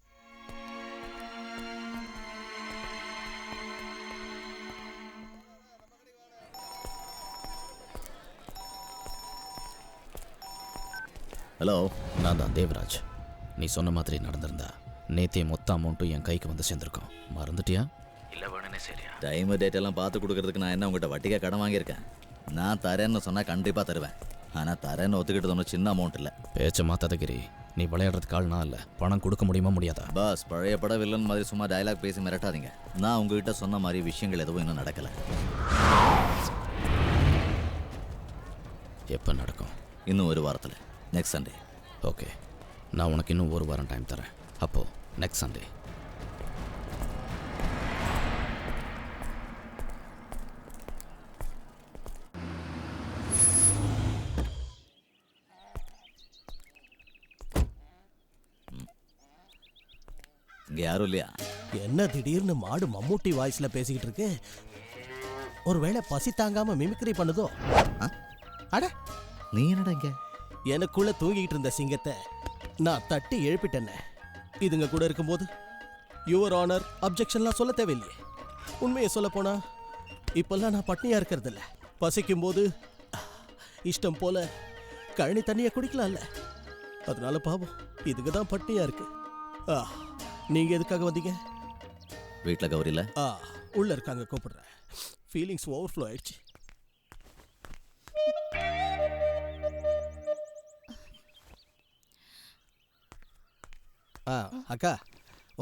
ஹலோ, நான் தான் தேவராஜ். நீ சொன்ன மாதிரி நடந்திருந்தா நேத்தே மொத்த அமௌண்ட்டும் என் கைக்கு வந்து சேர்ந்துருக்கோம். மறந்துட்டியா? இல்லை வேணுனே சரியா? டைம் டேட் எல்லாம் பார்த்து கொடுக்கறதுக்கு நான் என்ன உங்கள்கிட்ட வட்டிக்காக கடன் வாங்கியிருக்கேன். நான் தரேன்னு சொன்னால் கண்டிப்பாக தருவேன். ஆனால் தரேன்னு ஒத்துக்கிட்டு ஒன்றும் சின்ன அமௌண்ட் இல்லை. பேச்சை மாத்தாதகிரி, நீ விளையாடுறதுக்கு ஆள் நான் இல்லை. பணம் கொடுக்க முடியுமா முடியாதா? பாஸ், பழைய பட வில்லன் மாதிரி சும்மா டயலாக் பேசி மிரட்டாதீங்க. நான் உங்ககிட்ட சொன்ன மாதிரி விஷயங்கள் எதுவும் இன்னும் நடக்கலை. எப்போ நடக்கும்? இன்னும் ஒரு வாரத்தில், நெக்ஸ்ட் சண்டே. ஓகே, நான் உனக்கு இன்னும் ஒரு வாரம் டைம் தரேன். அப்போது நெக்ஸ்ட் சண்டே. இங்கே யாரும் இல்லையா? என்ன திடீர்னு மாடு மம்மூட்டி வாய்ஸ்ல பேசிக்கிட்டு இருக்கு? ஒருவேளை பசி தாங்காம மிமிக்ரி பண்ணுதோ? அட, நீ என்னடா இங்க? எனக்குள்ள தூங்கிட்டு இருந்த சிங்கத்தை நான் தட்டி எழுப்பிட்டேன்ன. இதுங்க கூட இருக்கும்போது யுவர் ஆனர் அப்ஜெக்ஷன்லாம் சொல்ல தேவையில்லையே. உண்மையை சொல்ல போனா இப்பெல்லாம் நான் பட்னியா இருக்கிறது இல்ல. பசிக்கும் போது இஷ்டம் போல கழனி தண்ணியை குடிக்கலாம்ல. அதனால பாவம் இதுக்கு தான் பட்னியா இருக்கு. நீங்க எதுக்காக வந்தீங்க? வீட்டில் கௌரி இல்லை? உள்ள இருக்காங்க, கூப்பிடுறேன். ஃபீலிங்ஸ் ஓவர்ஃப்ளோ ஆயிடுச்சு. அக்கா,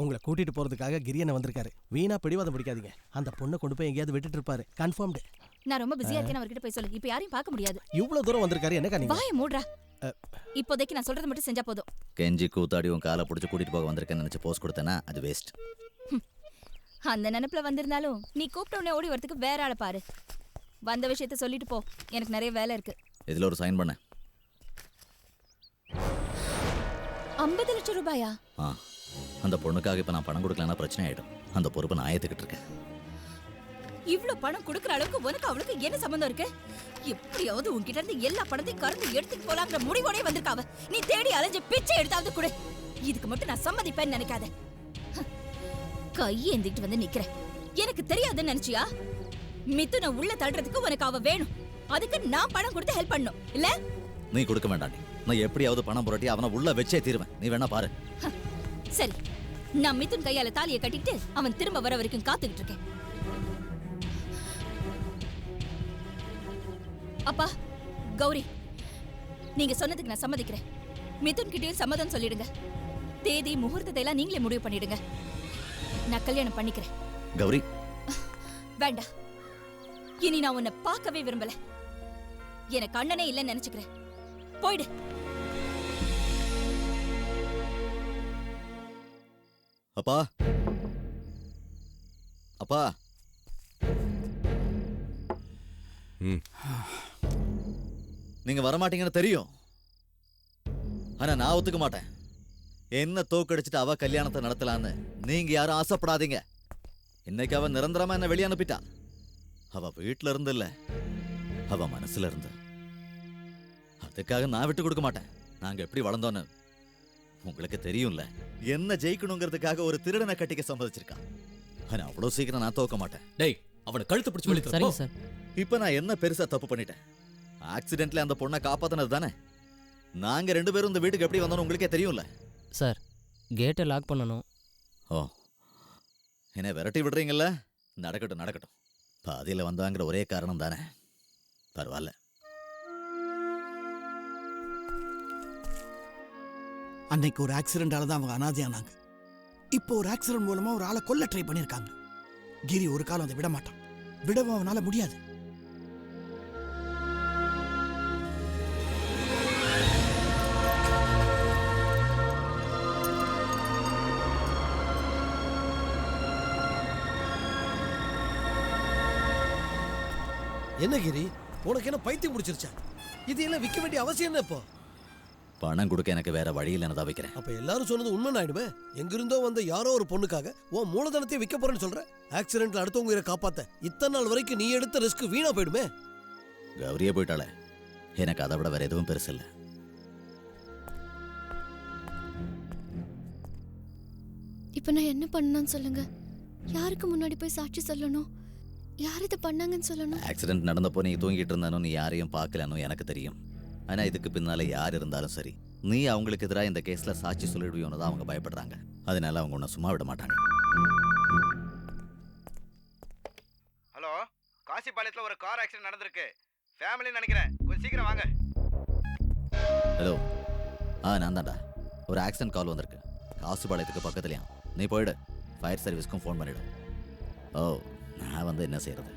உங்களை கூட்டிட்டு போறதுக்காக கிரியனை வந்திருக்காரு. வீணா பிடிவாதம் பிடிக்காதீங்க. அந்த பொண்ணை கொண்டு போய் எங்கேயாவது விட்டுட்டு இருப்பாரு. கன்ஃபார்ம்டு. நான் ரொம்ப பிஸியா இருக்கேன், அவர்கிட்ட போய் சொல்லு. இப்போ யாரையும் பார்க்க முடியாது. இவ்வளவு தூரம் வந்திருக்காரு, என்னக்கா நீங்க? வாயை மூடுறா. இப்போதைக்கு நான் சொல்றது மட்டும் செஞ்சா போதும். கெஞ்சி கூத்தாடி உன் காலை பிடிச்சி கூட்டிட்டு போக வந்திருக்கேன்னு நினைச்சு போஸ்ட் கொடுத்தேன்னா அது வேஸ்ட். அந்த நினைப்புல வந்திருந்தாலும் நீ கூப்பிட்ட உடனே ஓடி வரதுக்கு வேற ஆளை பாரு. வந்த விஷயத்த சொல்லிட்டு போ, எனக்கு நிறைய வேலை இருக்கு. இதுல ஒரு சைன் பண்ண. 50 லட்சம் ரூபாயா? அந்த பொண்ணுக்காக இப்ப நான் பணம் கொடுக்கலன்னா பிரச்சனை ஆயிடும். அந்த பொறுப்பை நான் ஏத்துக்கிட்டு இருக்கேன். இவ்ளோ பணம் கொடுக்கற அளவுக்கு உனக்கு அவளுக்கு என்ன சம்பந்தம் இருக்கு? எப்படியாவது உன்கிட்ட இருந்து எல்லா பணத்தையும் கறந்து எடுத்துட்டு போலாங்கிற முடிவோடே வந்திருக்காவ. நீ தேடி அலைஞ்சு பிச்சை எடுத்தாவது கொடு. இதுக்கு மட்டும் நான் சம்மதிப்பேன்னு நினைக்காத. கையேந்திட்டு வந்து நிக்கிற. எனக்கு தெரியாதுன்னு நினைச்சியா? மிதுனை உள்ள தள்ளுறதுக்கு உனக்கு அவ வேணும். அதுக்கு நான் பணம் கொடுத்து ஹெல்ப் பண்ணணும் இல்ல? நீ கொடுக்க வேண்டாண்டி. நான் எப்படியாவது பணம் புரட்டி அவனை உள்ள வச்சே தீருவேன். நீ வேணா பாரு. சரி, நான் மிதுன் கையால தாலியை கட்டிட்டு அவன் திரும்ப வர வரைக்கும் காத்துக்கிட்டு இருக்கேன். அப்பா, கௌரி, நீங்க சொன்னதுக்கு நான் சம்மதிக்கிறேன். மிதுன் கிட்டயும் சம்மதம் சொல்லிடுங்க. தேதி முகூர்த்தத்தை எல்லாம் நீங்களே முடிவு பண்ணிடுங்க. நான் கல்யாணம் பண்ணிக்கிறேன். கௌரி, வேண்டாம். இனி நான் உன்னை பார்க்கவே விரும்பல. எனக்கு அண்ணனே இல்லைன்னு நினைச்சுக்கிறேன். போயிடு. அப்பா, அப்பா. நீங்க வரமாட்டீங்கன்னு தெரியும். ஆனா நான் ஒத்துக்க மாட்டேன். என்ன தோக்கடிச்சிட்டு அவ கல்யாணத்தை நடத்தலான்னு நீங்க யாரும் ஆசைப்படாதீங்க. இன்னைக்கு அவ நிரந்தரமா என்ன வெளியே அனுப்பிட்டா. அவ வீட்டுல இருந்து இல்ல, அவ மனசுல இருந்து. அதுக்காக நான் விட்டு கொடுக்க மாட்டேன். நாங்க எப்படி வளர்ந்தோன்னு உங்களுக்கு தெரியும்ல. என்ன ஜெயிக்கணுங்கிறதுக்காக ஒரு திருடனை கட்டிக்க சம்மதிச்சிருக்கான். ஆனா அவ்வளவு சீக்கிரம் நான் தோக்க மாட்டேன். டேய், அவனை கழுத்து பிடிச்சு வெளியே சரிங்க சார். இப்ப நான் என்ன பெருசா தப்பு பண்ணிட்டேன்? ஆக்சிடென்ட்ல அந்த பொண்ணை காப்பாத்தினது தானே. நாங்க 2 பேரும் இந்த வீட்டுக்கு எப்படி வந்தோம்னு உங்களுக்கே தெரியும்ல. சார், கேட்டை லாக் பண்ணணும். ஓ, என்ன விரட்டி விடுறீங்கல்ல? நடக்கட்டும் நடக்கட்டும். பாதியில வந்தாங்கிற ஒரே காரணம் தானே. பரவாயில்ல. அன்னைக்கு ஒரு ஆக்சிடென்டால தான் அவங்க அனாதையானாங்க. இப்போ ஒரு ஆக்சிடென்ட் மூலமா ஒரு ஆளை கொல்ல ட்ரை பண்ணிருக்காங்க. கிரி ஒரு காலம் அதை விட மாட்டான். விடவும் அவனால முடியாது. என்ன கிரி, உனக்கு என்ன பைத்தியம் முடிச்சிருச்சா? இது எல்லாம் விற்க வேண்டிய அவசியம் என்ன இப்போ? பணம் கொடுக்க எனக்கு வேற வழி இல்லைன்னு தான் வைக்கிறேன். அப்ப எல்லாரும் சொன்னது உண்மை ஆயிடுமே. எங்கிருந்தோ வந்த யாரோ ஒரு பொண்ணுக்காக உன் மூலதனத்தை விற்க போறேன்னு சொல்ற. ஆக்சிடென்ட்ல அடுத்தவங்க உயிரை காப்பாத்த இத்தனை நாள் வரைக்கும் நீ எடுத்த ரிஸ்க் வீணா போயிடுமே. கௌரியே போயிட்டாளே, எனக்கு அதை விட வேற எதுவும் பெருசு இல்லை. இப்போ நான் என்ன பண்ணணும்னு சொல்லுங்க. யாருக்கு முன்னாடி போய் சாட்சி சொல்லணும்? யார் இதை பண்ணாங்கன்னு சொல்லணும்? ஆக்சிடென்ட் நடந்தப்போ நீ தூங்கிட்டு இருந்தானோ, நீ யாரையும் பார்க்கலன்னு எனக்கு தெரியும். ஆனா இதுக்கு பின்னால யார் இருந்தாலும் சரி, நீ அவங்களுக்கு எதிராக இந்த கேஸ்ல சாட்சி சொல்லிடுவியோன்னு தான் அவங்க பயப்படுறாங்க. அதனால அவங்க உன்னை சும்மா விட மாட்டாங்க. ஹலோ, காசிபாளையத்துல ஒரு கார் ஆக்சிடென்ட் நடந்திருக்கு. ஃபேமிலி நினைக்கிறேன், கொஞ்சம் சீக்கிரம் வாங்க. ஹலோ, நான் தான்டா. ஒரு ஆக்சிடென்ட் கால் வந்திருக்கு காசிபாளையத்துக்கு பக்கத்துலயா. நீ போயிடு, ஃபயர் சர்வீஸ்க்கும் ஃபோன் பண்ணிடு. ஓ, நான் வந்து என்ன செய்யறது?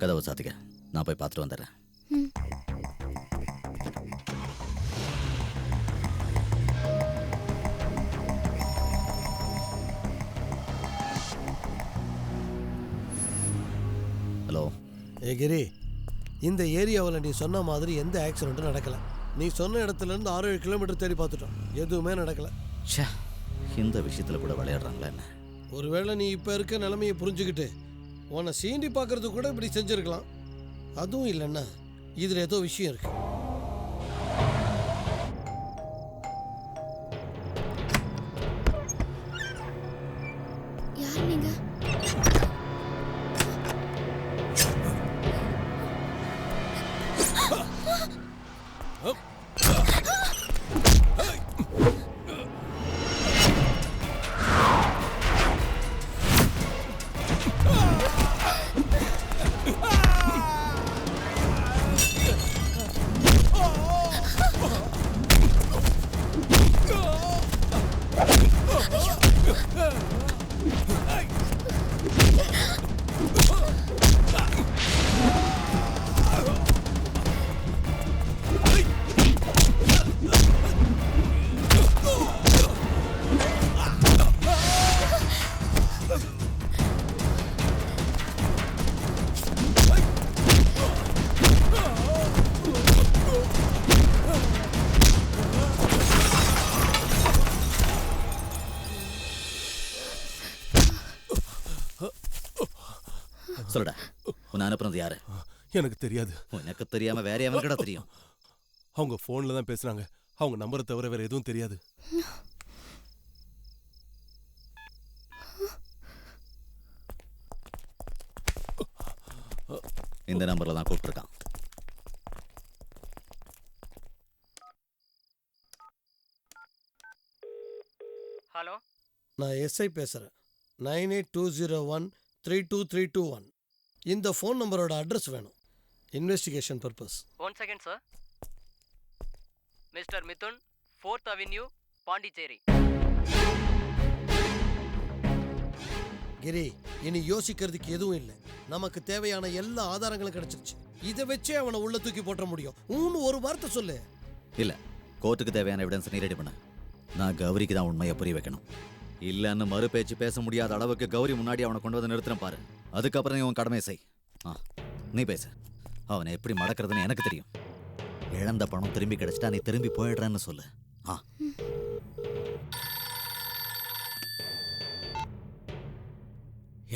கதவை சாத்திக்க, நான் போய் பார்த்துட்டு வந்துடுறேன். ஹலோ. ஏ கிரி, இந்த ஏரியாவில் நீ சொன்ன மாதிரி எந்த ஆக்சிடென்ட்டும் நடக்கல. நீ சொன்ன இடத்துல இருந்து 6-7 கிலோமீட்டர் தேடி பார்த்துட்டோம், எதுவுமே நடக்கல. இந்த விஷயத்துல கூட விளையாடுறாங்களா என்ன? ஒருவேளை நீ இப்ப இருக்க நிலைமையை புரிஞ்சுக்கிட்டு உன்னை சீண்டி பார்க்கறது கூட இப்படி செஞ்சிருக்கலாம். அதுவும் இல்லைன்னா இதுல ஏதோ விஷயம் இருக்கு. யார் நீங்க? சொல்லுடா, உன்னை அனுப்புனது யாரு? எனக்கு தெரியாது. உனக்கு தெரியாம வேற எவனுக்குடா தெரியும்? அவங்க போன்ல தான் பேசுறாங்க. அவங்க நம்பரை தவிர வேற எதுவும் தெரியாது. இந்த நம்பர்ல தான் கூப்பிட்டுருக்கான். ஹலோ, நான் எஸ்ஐ பேசுறேன். 9820132321. இந்த ஃபோன் நம்பரோட அட்ரஸ் வேணும், investigation purpose. 1 second sir. Mister Mithun, 4th avenue, Pondicherry. Giri, இனி யோசிக்கிறதுக்கு எதுவும் இல்லை. நமக்கு தேவையான எல்லா ஆதாரங்களும் கிடைச்சிருச்சு. இதை வச்சே அவனை உள்ள தூக்கி போட்ட முடியும். ஒரு வார்த்தை சொல்லு. இல்ல, கோர்ட்டுக்கு தேவையான எவிடன்ஸ் நீ ரெடி பண்ண. நான் கௌரிக்கு தான் உண்மையை புரிய வைக்கணும். இல்லன்னு மறு பேச்சு பேச முடியாத அளவுக்கு கௌரி முன்னாடி அவனை கொண்டு வந்து நிறுத்துறேன் பாரு. அதுக்கப்புறம் நீ உன் கடமையை செய். நீ பேசு. அவனை எப்படி மடக்கிறதுன்னு எனக்கு தெரியும். இழந்த பணம் திரும்பி கிடைச்சிட்டா நீ திரும்பி போயிடுறேன்னு சொல்லு.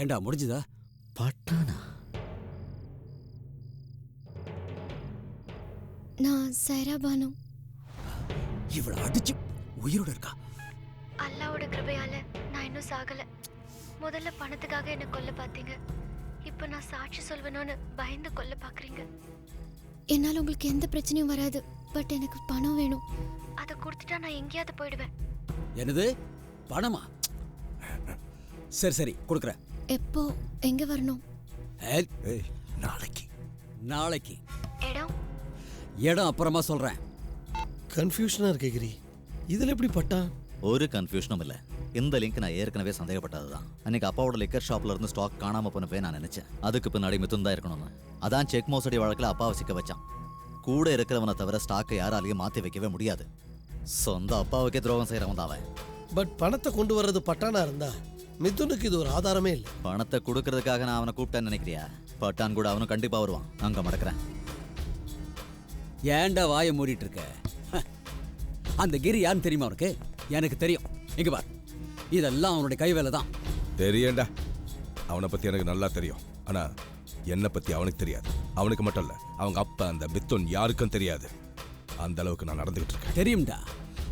ஏண்டா முடிஞ்சுதா? பட்டானா? நான் சைரா பானு. இவளை அடிச்சு உயிரோட இருக்கா? அல்லாவோட கிருபையால நான் இன்னும் சாகல. முதல்ல பணத்துக்காக என்ன கொல்ல பார்த்தீங்க. இப்போ நான் சாட்சி சொல்வேனோன்னு பயந்து கொல்ல பாக்குறீங்க. என்னால உங்களுக்கு எந்த பிரச்சனையும் வராது. பட் எனக்கு பணம் வேணும். அதை கொடுத்துட்டா நான் எங்கேயாவது போயிடுவேன். என்னது? பணமா? சரி சரி கொடுக்குறேன். எப்போ எங்க வரணும்? நாளைக்கு. நாளைக்கு இடம் அப்புறமா சொல்றேன். கன்ஃபியூஷனா இருக்கு கிரி. இதுல எப்படி பட்டா? ஒரு கன்ஃபியூஷனும் இல்லை. இந்த லிங்க் நான் ஏற்கனவே சந்தேகப்பட்டதுதான். அன்னைக்கு அப்பாவோட லிக்கர் ஷாப்ல இருந்து ஸ்டாக் காணாம போனப்பே நான் நினைச்சேன் அதுக்கு பின்னாடி மிதுன் தான் இருக்கணும்னு. அதான் செக் மோசடி வழக்கில் அப்பாவை சிக்க வச்சான். கூட இருக்கிறவனை தவிர ஸ்டாக்கை யாராலையும் மாற்றி வைக்கவே முடியாது. சொந்த அப்பாவுக்கே துரோகம் செய்கிறவன் தான் அவன். பட் பணத்தை கொண்டு வர்றது பட்டானா இருந்தா மிதுனுக்கு இது ஒரு ஆதாரமே இல்லை. பணத்தை கொடுக்கறதுக்காக நான் அவனை கூப்பிட்டேன்னு நினைக்கிறியா? பட்டான் கூட அவனும் கண்டிப்பா வருவான். அங்க மடக்கிறேன். ஏன்டா வாயை மூடிட்டு இருக்க? அந்த கிரி யான்னு தெரியுமா உனக்கு? எனக்கு தெரியும். இங்க பார், இதெல்லாம் அவனுடைய கை வேலை தான். தெரியண்டா. அவனை பத்தி எனக்கு நல்லா தெரியும். ஆனா என்னை பத்தி அவனுக்கு தெரியாது. அவனுக்கு மட்டும் இல்ல, அவங்க அப்பா அந்த மிதுன் யாருக்கும் தெரியாது. அந்த அளவுக்கு நான் நடந்துகிட்டு இருக்கேன். தெரியும்டா.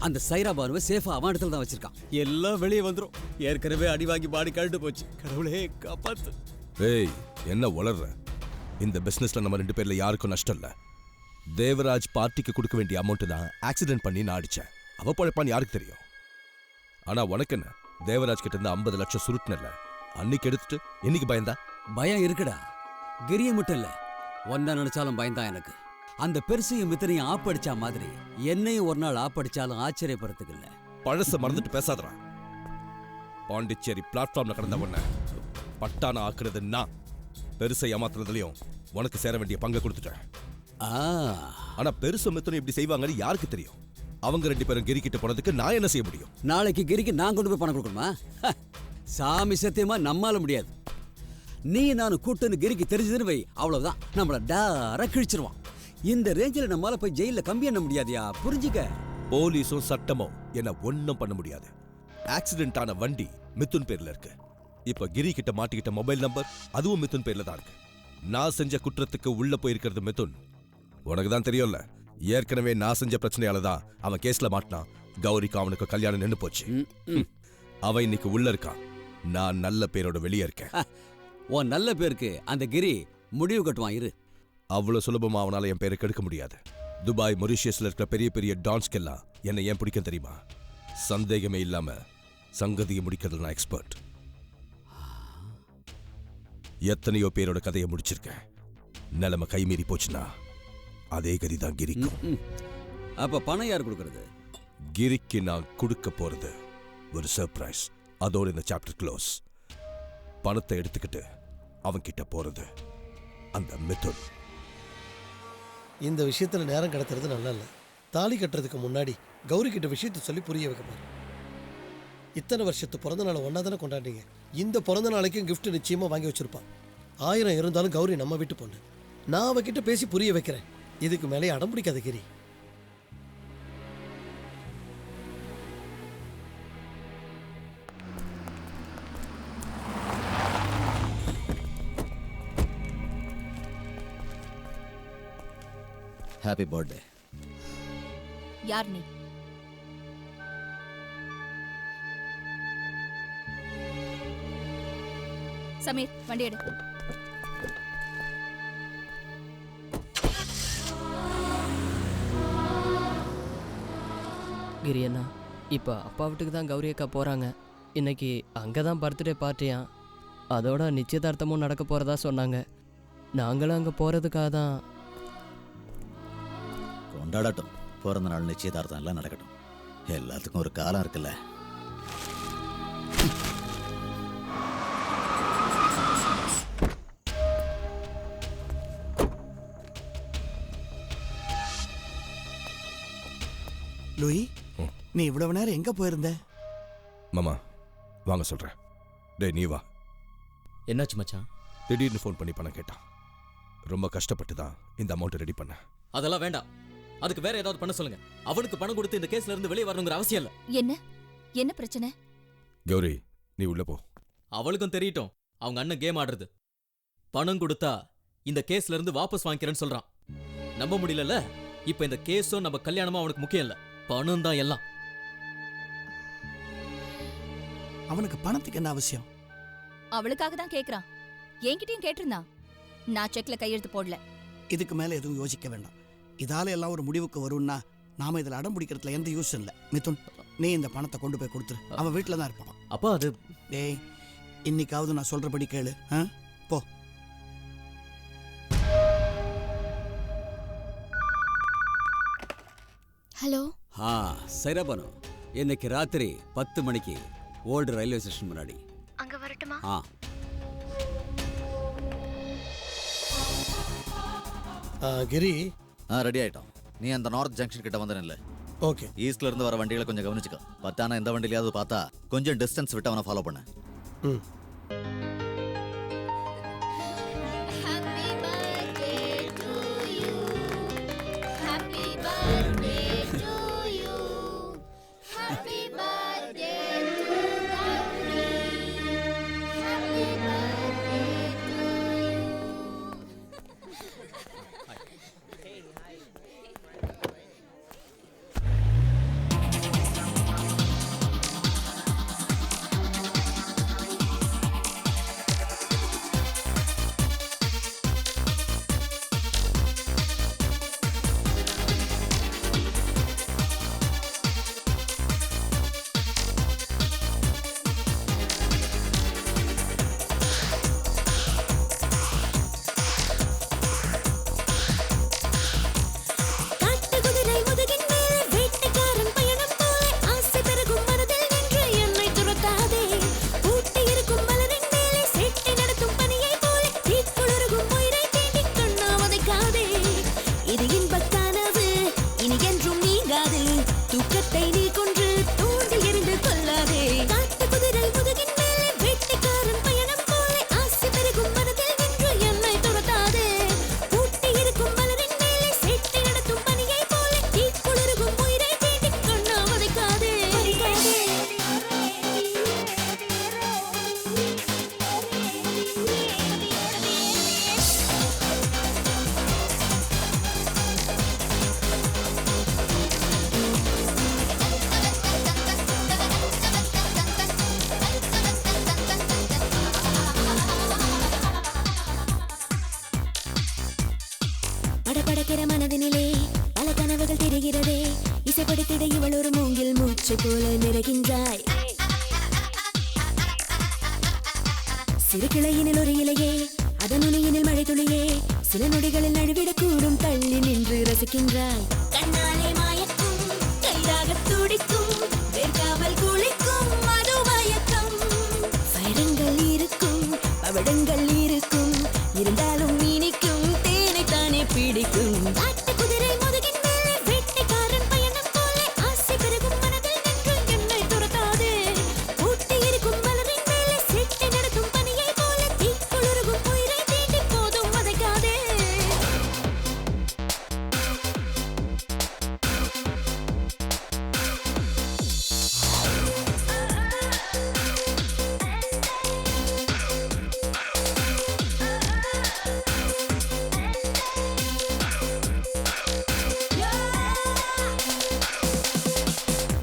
அந்த சைரா பானுவை சேஃபா அவன் இடத்துல தான் வச்சிருக்கான். எல்லாம் வெளியே வந்துடும். ஏற்கனவே அடி வாங்கி பாடி கழட்டு போச்சு. கடவுளே காப்பாத்து. ஏய், என்ன உளர்ற? இந்த பிசினஸ்ல நம்ம 2 பேர்ல யாருக்கும் நஷ்டம் இல்ல. தேவராஜ் பார்ட்டிக்கு கொடுக்க வேண்டிய அமௌண்ட் தான் ஆக்சிடென்ட் பண்ணி நான் அடிச்சேன். அவ பழப்பான்னு யாருக்கு தெரியும்? ஆனா உனக்கு என்ன? தேவராஜ் கிட்ட இருந்து 50 லட்சம் சுருட்டுனல. அன்னைக்கு எடுத்துட்டு இன்னைக்கு பயந்தா? பயம் இருக்குடா. கிரிய மட்டும் இல்ல, ஒன்ன நினைச்சாலும் பயந்தான் எனக்கு. அந்த பெருசையும் மித்தனையும் ஆப்படிச்சா மாதிரி என்னையும் ஒரு நாள் ஆப்படிச்சாலும் ஆச்சரியப்படுறதுக்கு இல்ல. பழச மறந்துட்டு பேசாதடா. பாண்டிச்சேரி பிளாட்ஃபார்ம்ல கடந்த உடனே பட்டான ஆக்குறது நான். பெருசை ஏமாத்துறதுலயும் உனக்கு சேர வேண்டிய பங்கை கொடுத்துட்டேன். ஆனா பெருசு மித்தனும் இப்படி செய்வாங்கன்னு யாருக்கு தெரியும்? அவங்க 2 பேரும் கிரிக்கிட்ட போனதுக்கு நான் என்ன செய்ய முடியும்? நாளைக்கு கிரிக்கு நான் கொண்டு போய் பணம் கொடுக்கணுமா? சாமி சத்தியமா நம்மால முடியாது. நீ நானும் கூட்டுன்னு கிரிக்கு தெரிஞ்சதுன்னு வை, அவ்வளவுதான். நம்மள டாரா கிழிச்சிருவான். இந்த ரேஞ்சில நம்மால போய் ஜெயில கம்பி எண்ண முடியாதியா? புரிஞ்சுக்க. போலீஸும் சட்டமும் என்ன ஒன்னும் பண்ண முடியாது. ஆக்சிடென்ட் ஆன வண்டி மிதுன் பேர்ல இருக்கு. இப்ப கிரி கிட்ட மாட்டிக்கிட்ட மொபைல் நம்பர் அதுவும் மிதுன் பேர்ல தான் இருக்கு. நான் செஞ்ச குற்றத்துக்கு உள்ள போயிருக்கிறது மிதுன். உனக்கு தான் தெரியும்ல, ஏற்கனவே நான் செஞ்ச பிரச்சனையால தான் அவன் கேஸ்ல மாட்டினான். கௌரிக்கு அவனுக்கு கல்யாணம் நின்று போச்சு. அவன் இன்னைக்கு உள்ள இருக்கான். நான் நல்ல பேரோட வெளியே இருக்கேன். உன் நல்ல பேருக்கு அந்த கிரி முடிவு கட்டுவான். இரு. அவ்வளவு சுலபமா அவனால என் பேரை கெடுக்க முடியாது. துபாய், மொரிஷியஸ்ல இருக்கிற பெரிய பெரிய டான்ஸ்கெல்லாம் என்னை ஏன் பிடிக்கும் தெரியுமா? சந்தேகமே இல்லாம சங்கதியை முடிக்கிறதுல நான் எக்ஸ்பர்ட். எத்தனையோ பேரோட கதையை முடிச்சிருக்கேன். நிலைமை கைமீறி போச்சுன்னா அதே கதி தான் கிரிக்கும். அப்ப பணம் யார் கொடுக்கறது? கிரிக்கு நான் கொடுக்க போறது ஒரு சர்ப்ரைஸ். அதோட இந்த சாப்டர் க்ளோஸ். பணத்தை எடுத்துக்கிட்டு அவன் கிட்ட போறது அந்த மிதுன். இந்த விஷயத்துல நேரம் கடத்துறது நல்லா இல்லை. தாலி கட்டுறதுக்கு முன்னாடி கௌரி கிட்ட விஷயத்தை சொல்லி புரிய வைக்க பாரு. இத்தனை வருஷத்து பிறந்த நாளை ஒன்னா தானே கொண்டாடிங்க. இந்த பிறந்த நாளைக்கும் கிஃப்ட் நிச்சயமா வாங்கி வச்சிருப்பான். 1000 இருந்தாலும் கௌரி நம்ம வீட்டு பொண்ணு. நான் அவகிட்ட பேசி புரிய வைக்கிறேன். இதுக்கு மேலே அடம் பிடிக்காத கிரி. Happy birthday. யார் நீ? சமீர், வண்டி எடு. கிரி அண்ணா, இப்போ அப்பா வீட்டுக்கு தான் கௌரி அக்கா போகிறாங்க. இன்னைக்கு அங்கே தான் பர்த்டே பார்ட்டியா. அதோட நிச்சயதார்த்தமும் நடக்க போகிறதா சொன்னாங்க. நாங்களும் அங்கே போகிறதுக்காக தான். கொண்டாடட்டும். பிறந்த நாள் நிச்சயதார்த்தம் எல்லாம் நடக்கட்டும். எல்லாத்துக்கும் ஒரு காலம் இருக்குல்ல. லூயி, நீ இவ்வளவு நேரம் எங்க போயிருந்த? மாமா, வாங்க சொல்றேன். டேய் நீ வா. என்னாச்சு மச்சான்? திடீர்னு ஃபோன் பண்ணி பணம் கேட்டான். ரொம்ப கஷ்டப்பட்டு தான் இந்த அமௌண்ட் ரெடி பண்ண. அதெல்லாம் வேண்டாம். அதுக்கு வேற ஏதாவது பண்ண சொல்லுங்க. அவனுக்கு பணம் கொடுத்து இந்த கேஸ்ல இருந்து வெளியே வரணுங்கிற அவசியம் இல்ல. என்ன பிரச்சனை? கௌரி நீ உள்ள போ. அவளுக்கும் தெரியட்டும் அவங்க அண்ணன் கேம் ஆடுறது. பணம் கொடுத்தா இந்த கேஸ்ல இருந்து வாபஸ் வாங்கிக்கிறேன்னு சொல்றான். நம்ப முடியல. இப்ப இந்த கேஸும் நம்ம கல்யாணமும் அவனுக்கு முக்கியம் இல்ல, பணம் தான் எல்லாம். அவனுக்கு பணத்துக்கு என்ன அவசியம்? அவளுக்காக தான் கேக்குறான். என்கிட்டயும் கேட்டிருந்தான். நான் செக்ல கையெழுத்து போடல. இதுக்கு மேல எதுவும் யோசிக்க வேண்டாம். இதால எல்லாம் ஒரு முடிவுக்கு வரும்னா நாம இதுல அடம் பிடிக்கிறதுல எந்த யூஸ் இல்ல. மிதுன், நீ இந்த பணத்தை கொண்டு போய் கொடுத்துரு. அவன் வீட்டுல தான் இருப்பான். அப்பா அது டேய், இன்னைக்காவது நான் சொல்றபடி கேளு. போ. ஹலோ. சைரா பானு, இன்னைக்கு ராத்திரி 10 மணிக்கு ஓல்டு ரயில்வே ஸ்டேஷன் முன்னாடி. அங்க வரட்டுமா? கிரி ரெடி ஆயிட்டோம். நீ அந்த நார்த் ஜங்ஷன் கிட்ட வந்தனல்ல? ஓகே. ஈஸ்ட்ல இருந்து வர வண்டிகளை கொஞ்சம் கவனிச்சுக்க. பத்தானா எந்த வண்டியிலாவது பார்த்தா கொஞ்சம் டிஸ்டன்ஸ் விட்டு அவனை ஃபாலோ பண்ணு. படபடக்கிற மனதினிலே பல கனவுகள் தெரிகிறதே. இசைப்படுத்திட இவள் ஒரு மூங்கில் மூச்சை போல நிறைகின்றாய். சிறு கிளையினில் ஒரு இலையே, அதன் நுனியினில் மழை துளியே, சில நொடிகளில் நழுவிடக்கூடும் தள்ளி நின்று ரசிக்கின்றாய். கண்ணாலே மாயக்கும், கைதாக துடிக்கும், வேர்க்காமல் குளிக்கும் மது மயக்கம். பயணங்கள் இருக்கும், பவடங்கள் இருக்கும், இருந்தாலும் இனிக்கும் தேனை தானே பிடிக்கும். காட்டு குதிரை முதுகின் மேலே வேட்டைக்காரன் பயணம் போல ஆசை பெருகும் மனதில் நின்று என்னை துரத்தாதே. ஊட்டி இருக்கும் மலரின் மேலே சிட்டை நடத்தும் பனியை போல தீக்குளிரும் உயிரை தீண்டி போதும் வதைக்காதே.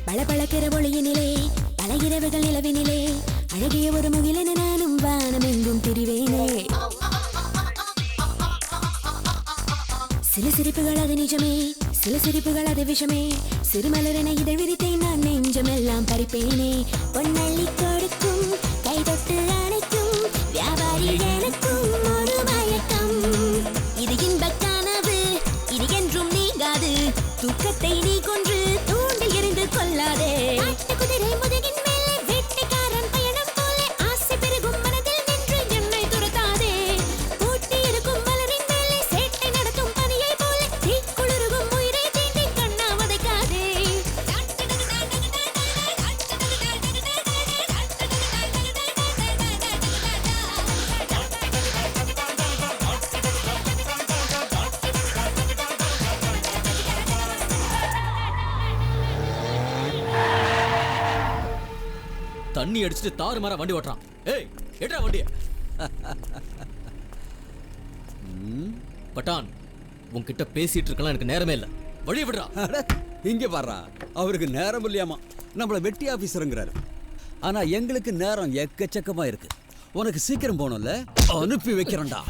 பளபளக்கிற ஒளியினிலே பல இரவுகள் நிலவினிலே அழகிய ஒரு முகிலென நானும் வானம் எங்கும் திரிவேனே. சில சிரிப்புகள் அது நிஜமே, சில சிரிப்புகள் அது விஷமே. சிறுமலரென இதழ் விரித்தேன் நான் நெஞ்சமெல்லாம் பறிப்பேனே. பொன்னள்ளி கொடுக்கும் கை தொட்டு அணைக்கும் வியாபாரி எனக்கும் ஒரு மயக்கம். இது இன்பக் கனவு, இது என்றும் நீங்காது. தூக்கத்தை நீ கொன்று தூண்டில் எறிந்து கொள்ளாதே. குதிரை முதுகின் மேலே வேட்டைக்காரன் பயணம் போல ஆசை பெருகும் மனதில் நின்று என்னை துரத்தாதே. ஊட்டி இருக்கும் மலரின் மேலே சேட்டை நடத்தும் பனியை போல தீக்குளிரும் உயிரை தீண்டி கண்ணா வதைக்காதே. தண்ணி அடிச்சுட்டு தாறு மாற வண்டி ஓட்டுறான். ஏய் எட்ரா வண்டிய. பட்டான், உன்கிட்ட பேசிட்டு இருக்கலாம், எனக்கு நேரமே இல்ல. வழிய விடுறா. இங்க பாடுறா, அவருக்கு நேரம் இல்லையாமா. நம்மள வெட்டி ஆபீசருங்கிறாரு. ஆனா எங்களுக்கு நேரம் எக்கச்சக்கமா இருக்கு. உனக்கு சீக்கிரம் போகணும்ல, அனுப்பி வைக்கிறேன்டா.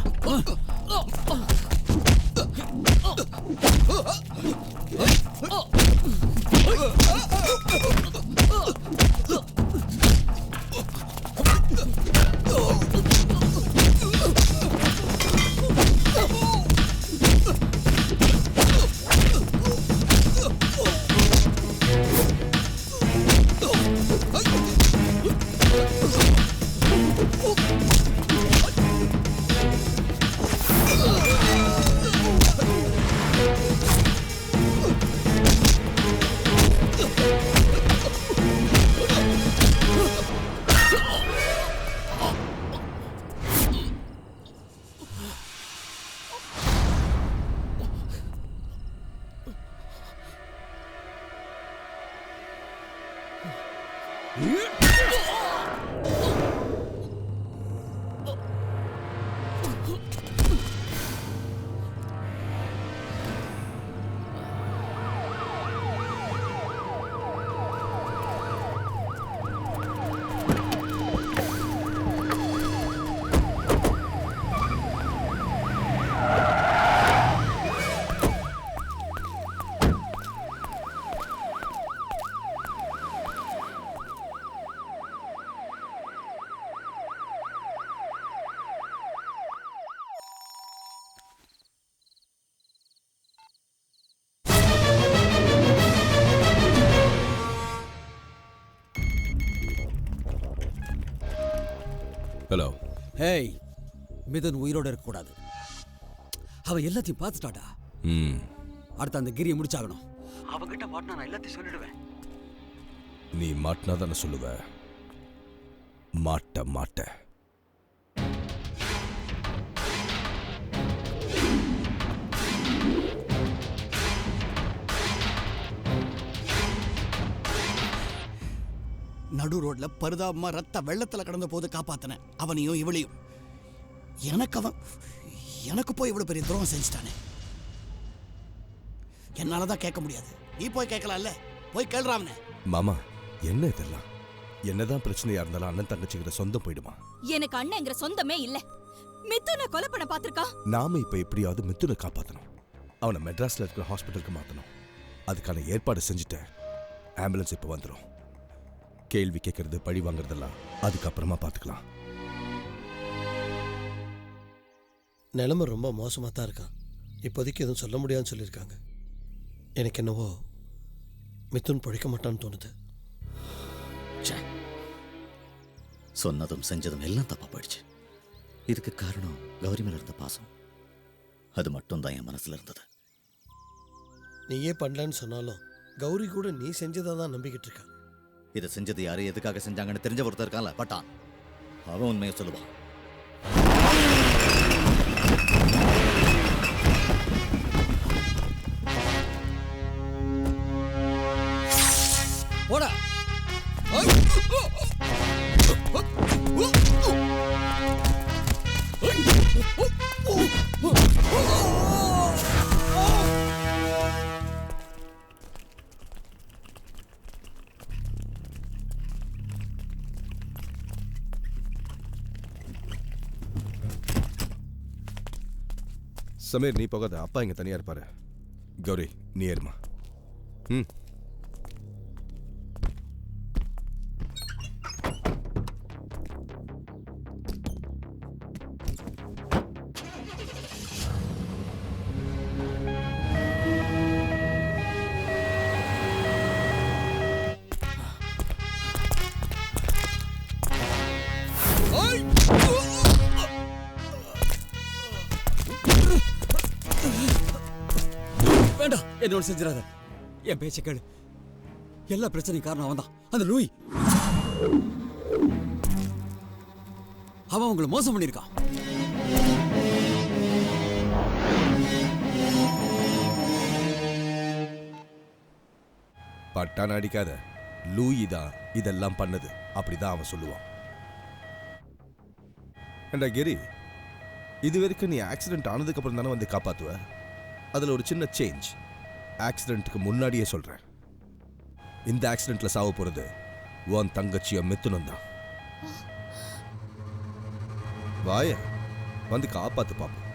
ஹலோ. ஹேய், மிதுன் உயிரோட இருக்கக்கூடாது. அவன் எல்லாத்தையும் பார்த்துட்டாடா. அடுத்து அந்த கிரியை முடிச்சாகணும். அவங்கிட்ட மாட்டினா நான் எல்லாத்தையும் சொல்லிடுவேன். நீ மாட்டினா தானே சொல்லுவ. மாட்ட மாட்ட. நடு ரோட்ல பரிதாபமா ரத்த வெள்ளத்துல கடந்த போது காப்பாத்தின அவனையும் இவளையும். எனக்கு போய் இவ்வளவு பெரிய துரோகம் செஞ்சுட்டானே. என்னாலதான் கேட்க முடியாது. நீ போய் கேட்கலாம்ல, போய் கேள்றாமனே. மாமா, என்ன இதெல்லாம்? என்னதான் பிரச்சனையா இருந்தாலும் அண்ணன் தங்கச்சிக்கிற சொந்தம் போயிடுமா? எனக்கு அண்ணங்கிற சொந்தமே இல்ல. மிதுனை கொலை பண்ண பாத்திருக்கா. நாம இப்ப எப்படியாவது மிதுனை காப்பாத்தணும். அவனை மெட்ராஸ்ல இருக்கிற ஹாஸ்பிட்டலுக்கு மாத்தணும். அதுக்கான ஏற்பாடு செஞ்சுட்டேன். ஆம்புலன்ஸ் இப்ப வந்துடும். கேள்வி கேட்கறது, பழி வாங்குறதெல்லாம் அதுக்கப்புறமா பார்த்துக்கலாம். நிலைமை ரொம்ப மோசமாக தான் இருக்கான். இப்போதைக்கு எதுவும் சொல்ல முடியாதுன்னு சொல்லியிருக்காங்க. எனக்கு என்னவோ மிதுன் பழிக்க மாட்டான்னு தோணுது. சொன்னதும் செஞ்சதும் எல்லாம் தப்பா போயிடுச்சு. இதுக்கு காரணம் கௌரி மேல இருந்த பாசம். அது மட்டும் தான் என் மனசுல இருந்தது. நீயே பண்ணலன்னு சொன்னாலும் கௌரி கூட நீ செஞ்சதை தான் நம்பிக்கிட்டு இருக்கான். இதை செஞ்சது யாரு, எதுக்காக செஞ்சாங்கன்னு தெரிஞ்ச ஒருத்தர் இருக்கான்ல பட்டான், அவன் உண்மையை சொல்லுவான். போடா. சமீர், நீ போகாத. அப்பா இங்க தனியா இருப்பாரு. கௌரி, நீ ஏறுமா. வேண்டாம், என்னோட செஞ்சிடாத. என் பேச்ச கேளு. எல்லா பிரச்சனையும் காரணம் அவன் தான், அந்த லூயி. அவன் உங்களை மோசம் பண்ணியிருக்கான். பட்டான அடிக்காத. லூயி தான் இதெல்லாம் பண்ணது அப்படிதான் அவன் சொல்லுவான். ஏண்டா கிரி, இது வரைக்கும் நீ ஆக்சிடென்ட் ஆனதுக்கு அப்புறம் தானே வந்து காப்பாத்துவ. அதுல ஒரு சின்ன சேஞ்ச். ஆக்சிடென்ட்டுக்கு முன்னாடியே சொல்றேன், இந்த ஆக்சிடென்ட்ல சாவ போறது உன் தங்கச்சிய மித்துனம் தான். வாய வந்து காப்பாத்து பாப்போம்.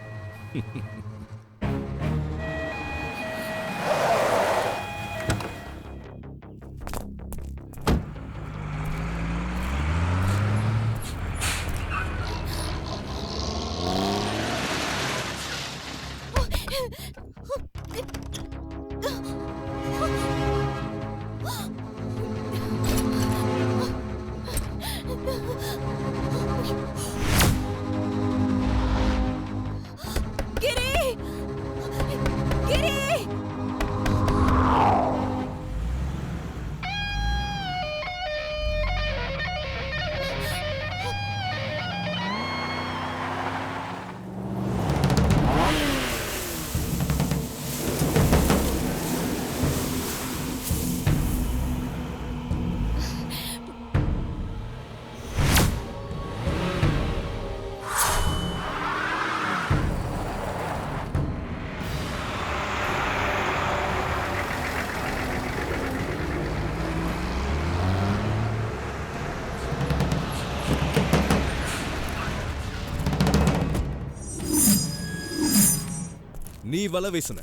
நீ வலை வீசுன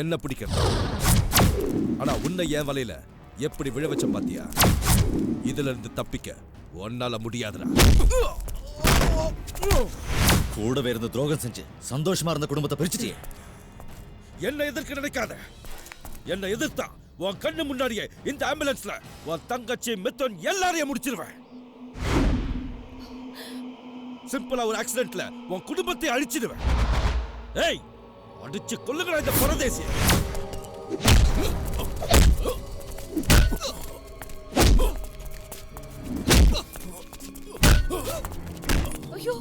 என்ன பிடிக்கிறது, ஆனா உன்னை என் வலையில எப்படி விழ வச்ச பாத்தியா? இதுல இருந்து தப்பிக்க ஒன்னால முடியாதுடா. கூடவே இருந்து துரோகம் செஞ்சு சந்தோஷமா இருந்த குடும்பத்தை பிரிச்சுட்டியே. என்ன எதிர்க்க நினைக்காத. என்ன எதிர்த்தா உன் கண்ணு முன்னாடியே இந்த ஆம்புலன்ஸ்ல உன் தங்கச்சி மித்துன் எல்லாரையும் முடிச்சிருவேன். சிம்பிளா ஒரு ஆக்சிடென்ட்ல உன் குடும்பத்தை அழிச்சிடுவேன். ஏய், அடிச்சு கொல்லுங்கடா இந்த பரதேசிய. ஐயோ,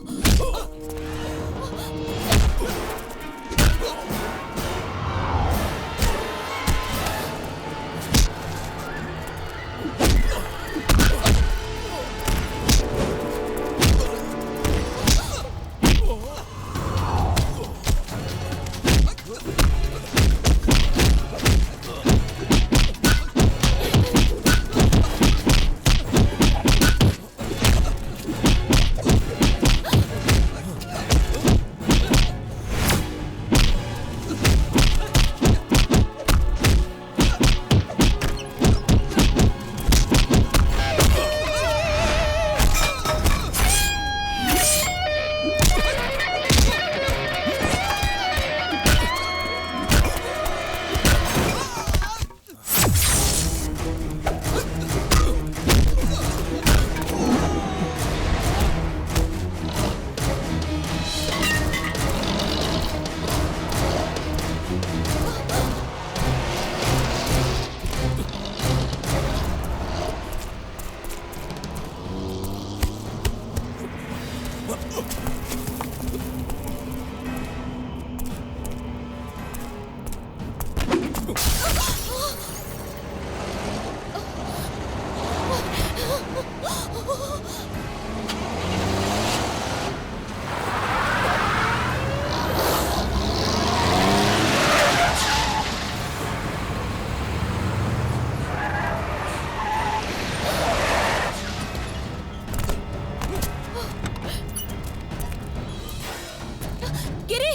கிரி,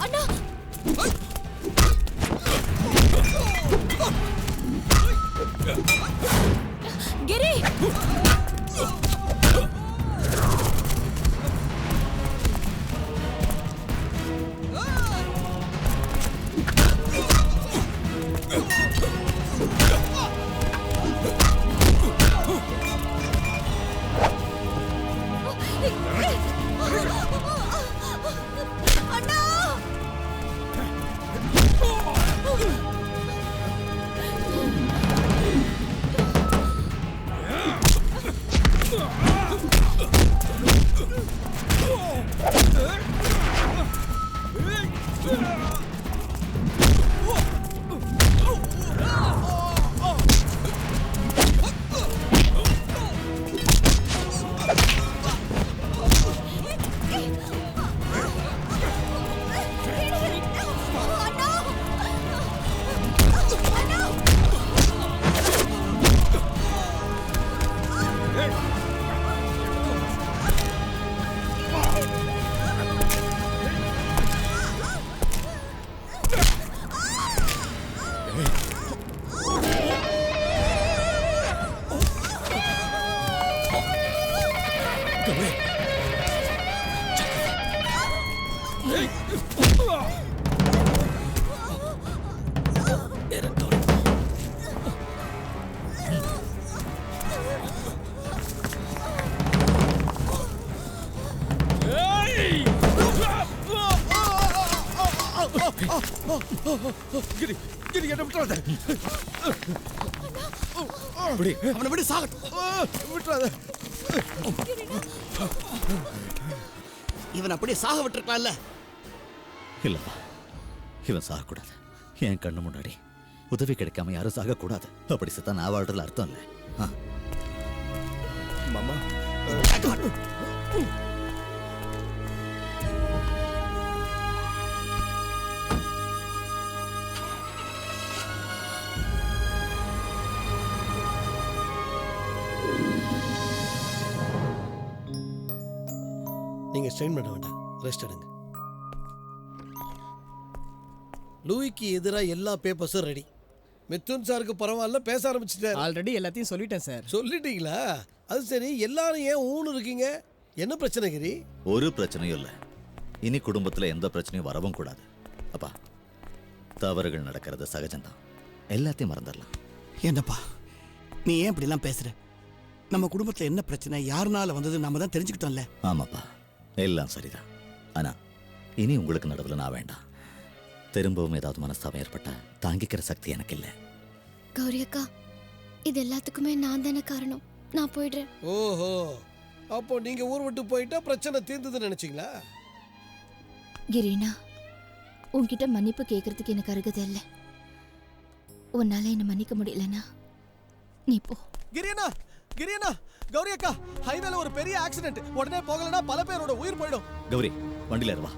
அண்ணா, கிரி, அண்ணா. கிரி கிரி என்ன விட்டுறாத. அவனை விடு சாகட்டும். விட்டுறாத. இவன் அப்படியே சாக விட்டுருக்கலாம்ல. இல்லப்பா, இவன் சாகக்கூடாது. என் கண்ணு முன்னாடி உதவி கிடைக்காம யாரும் சாகக்கூடாது. அப்படி செத்தா நான் வாழ்றதுல அர்த்தம் இல்லை. மாமா நீங்க ஸ்ட்ரெயின் பண்ண வேண்டாம், ரெஸ்ட் எடுங்க. லூயிக்கு எதிராக எல்லா பேப்பர்ஸும் ரெடி. மிதுன் சாருக்கு பரவாயில்ல, பேச ஆரம்பிச்சிட்டாரு. ஆல்ரெடி எல்லாத்தையும் சொல்லிட்டேன் சார். சொல்லிட்டீங்களா? அது சரி, எல்லாரும் ஏன் ஊன்னு இருக்கீங்க? என்ன பிரச்சனை கிரி? ஒரு பிரச்சனையும் இல்லை. இனி குடும்பத்துல எந்த பிரச்சனையும் வரவும் கூடாது. அப்பா, தவறுகள் நடக்கிறது சகஜம்தான். எல்லாத்தையும் மறந்துடலாம். என்னப்பா நீ ஏன் இப்படிலாம் பேசுற? நம்ம குடும்பத்துல என்ன பிரச்சனை, யாருனால வந்தது நாம தான் தெரிஞ்சுக்கிட்டோம்ல. ஆமாப்பா, எல்லாம் சரிதான். ஆனா இனி உங்களுக்கு நடுவில் நான் வேண்டாம். திரும்பவும் ஏதாவது மனஸ்தாபம் ஏற்பட்டா தாங்கிக்கிற சக்தி எனக்கு இல்லை. கௌரி அக்கா, இது எல்லாத்துக்குமே நான் தானே காரணம். நான் போயிடுறேன். ஓஹோ, அப்போ நீங்க ஊர் விட்டு போயிட்டா பிரச்சனை தீர்ந்ததுன்னு நினைச்சீங்களா? கிரீனா, உன்கிட்ட மன்னிப்பு கேட்கறதுக்கு எனக்கு அருகதை இல்லை. உன்னால என்ன மன்னிக்க முடியலனா நீ போ. கிரியனா, கிரியனா, கௌரி அக்கா, ஹைவேல ஒரு பெரிய ஆக்சிடென்ட். உடனே போகலனா பல பேரோட உயிர் போயிடும். கௌரி, வண்டியில ஏறுவா.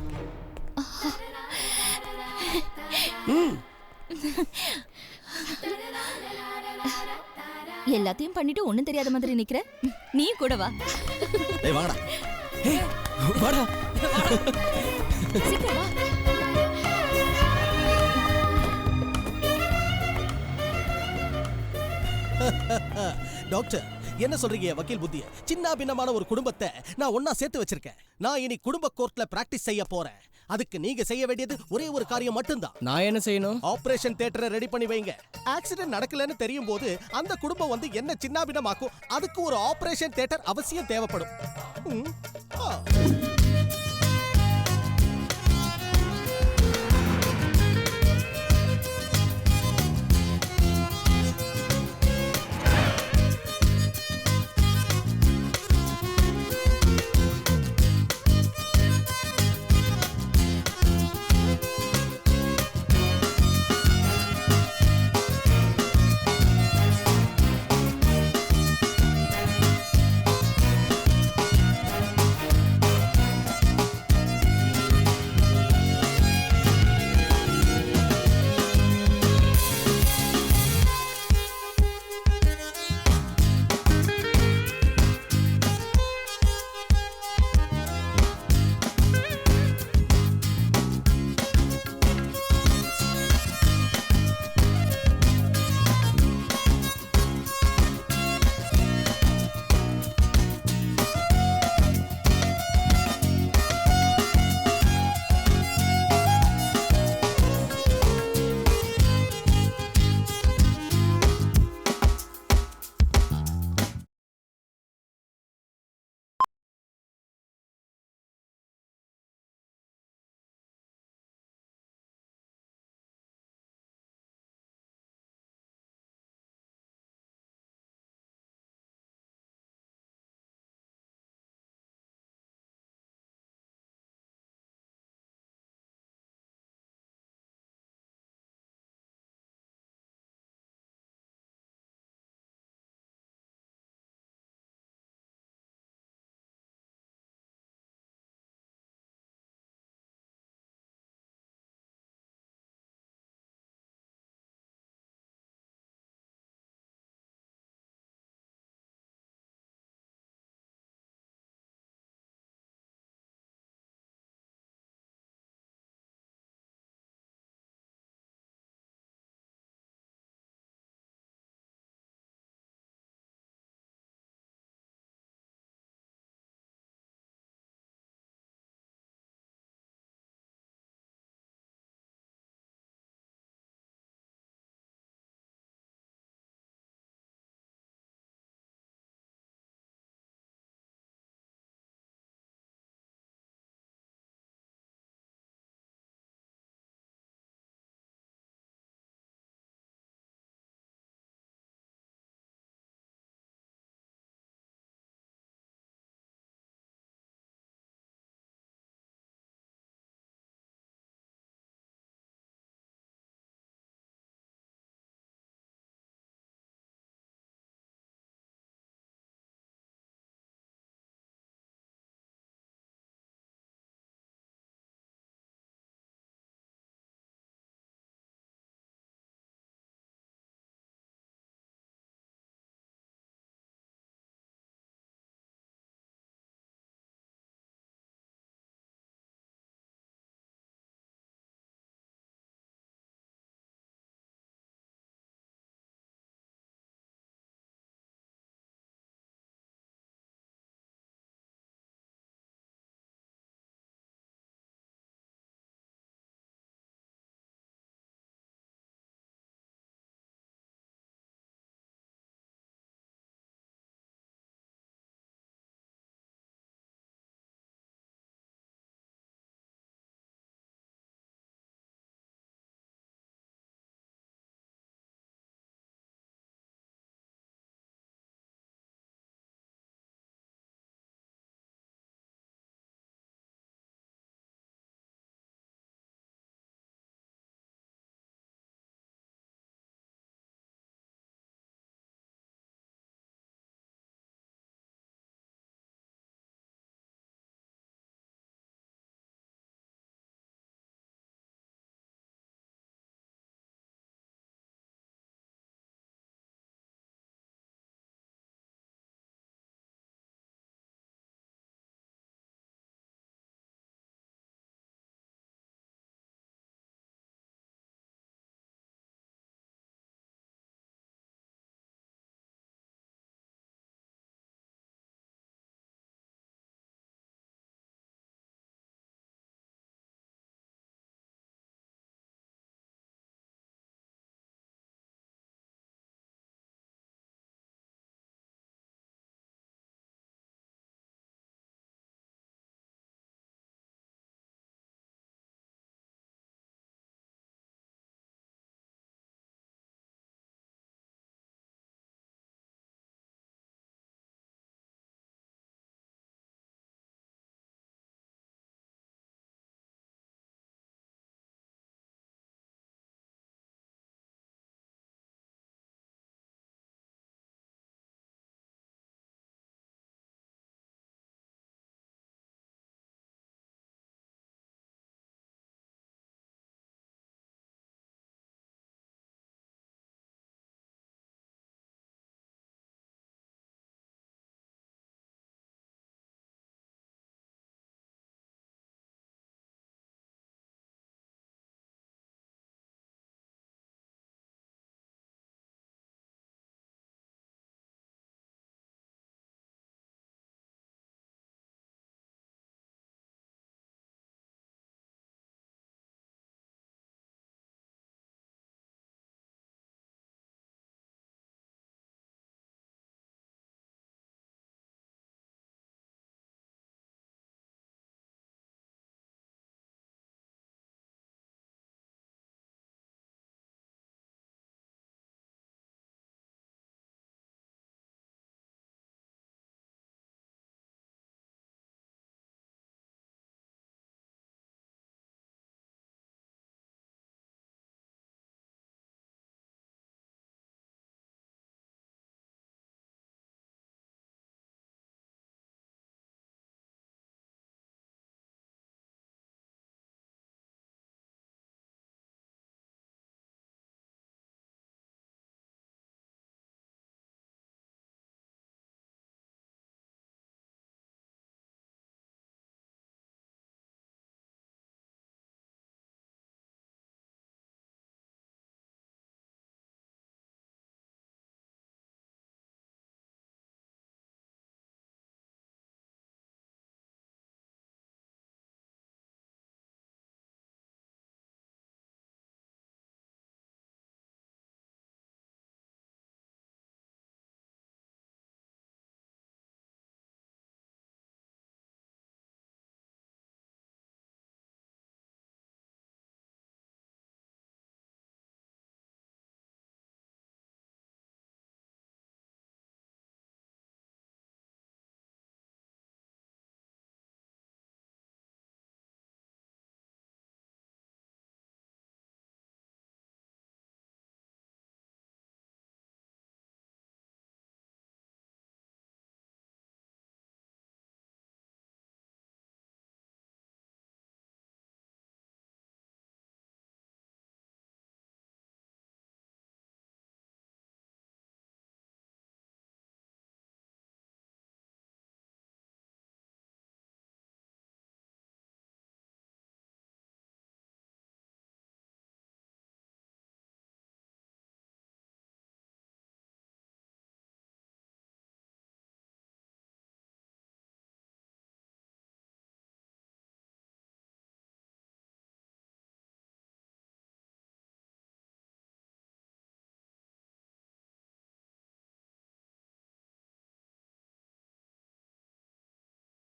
எல்லாத்தையும் பண்ணிட்டு ஒண்ணும் தெரியாத மாதிரி நிக்கிற. நீ கூட வா. ஏய் வாங்கடா. வாடா. சீக்கிரம் வா. டாக்டர், என்ன சொல்றீங்க வக்கீல் புத்திய? சின்ன பின்னமான ஒரு குடும்பத்தை நான் ஒன்னா சேர்த்து வச்சிருக்கேன். நான் இனி குடும்ப கோர்ட்ல பிராக்டிஸ் செய்ய போறேன். அதுக்கு நீங்க செய்ய வேண்டியது ஒரே ஒரு காரியம் மட்டும்தான். நான் என்ன செய்யணும்? ஆபரேஷன் தியேட்டரை ரெடி பண்ணி வைங்க. ஆக்சிடென்ட் நடக்கலன்னு தெரியும் போது அந்த குடும்பம் வந்து என்ன சின்ன பின்னமாக்கும். அதுக்கு ஒரு ஆபரேஷன் தியேட்டர் அவசியம் தேவைப்படும்.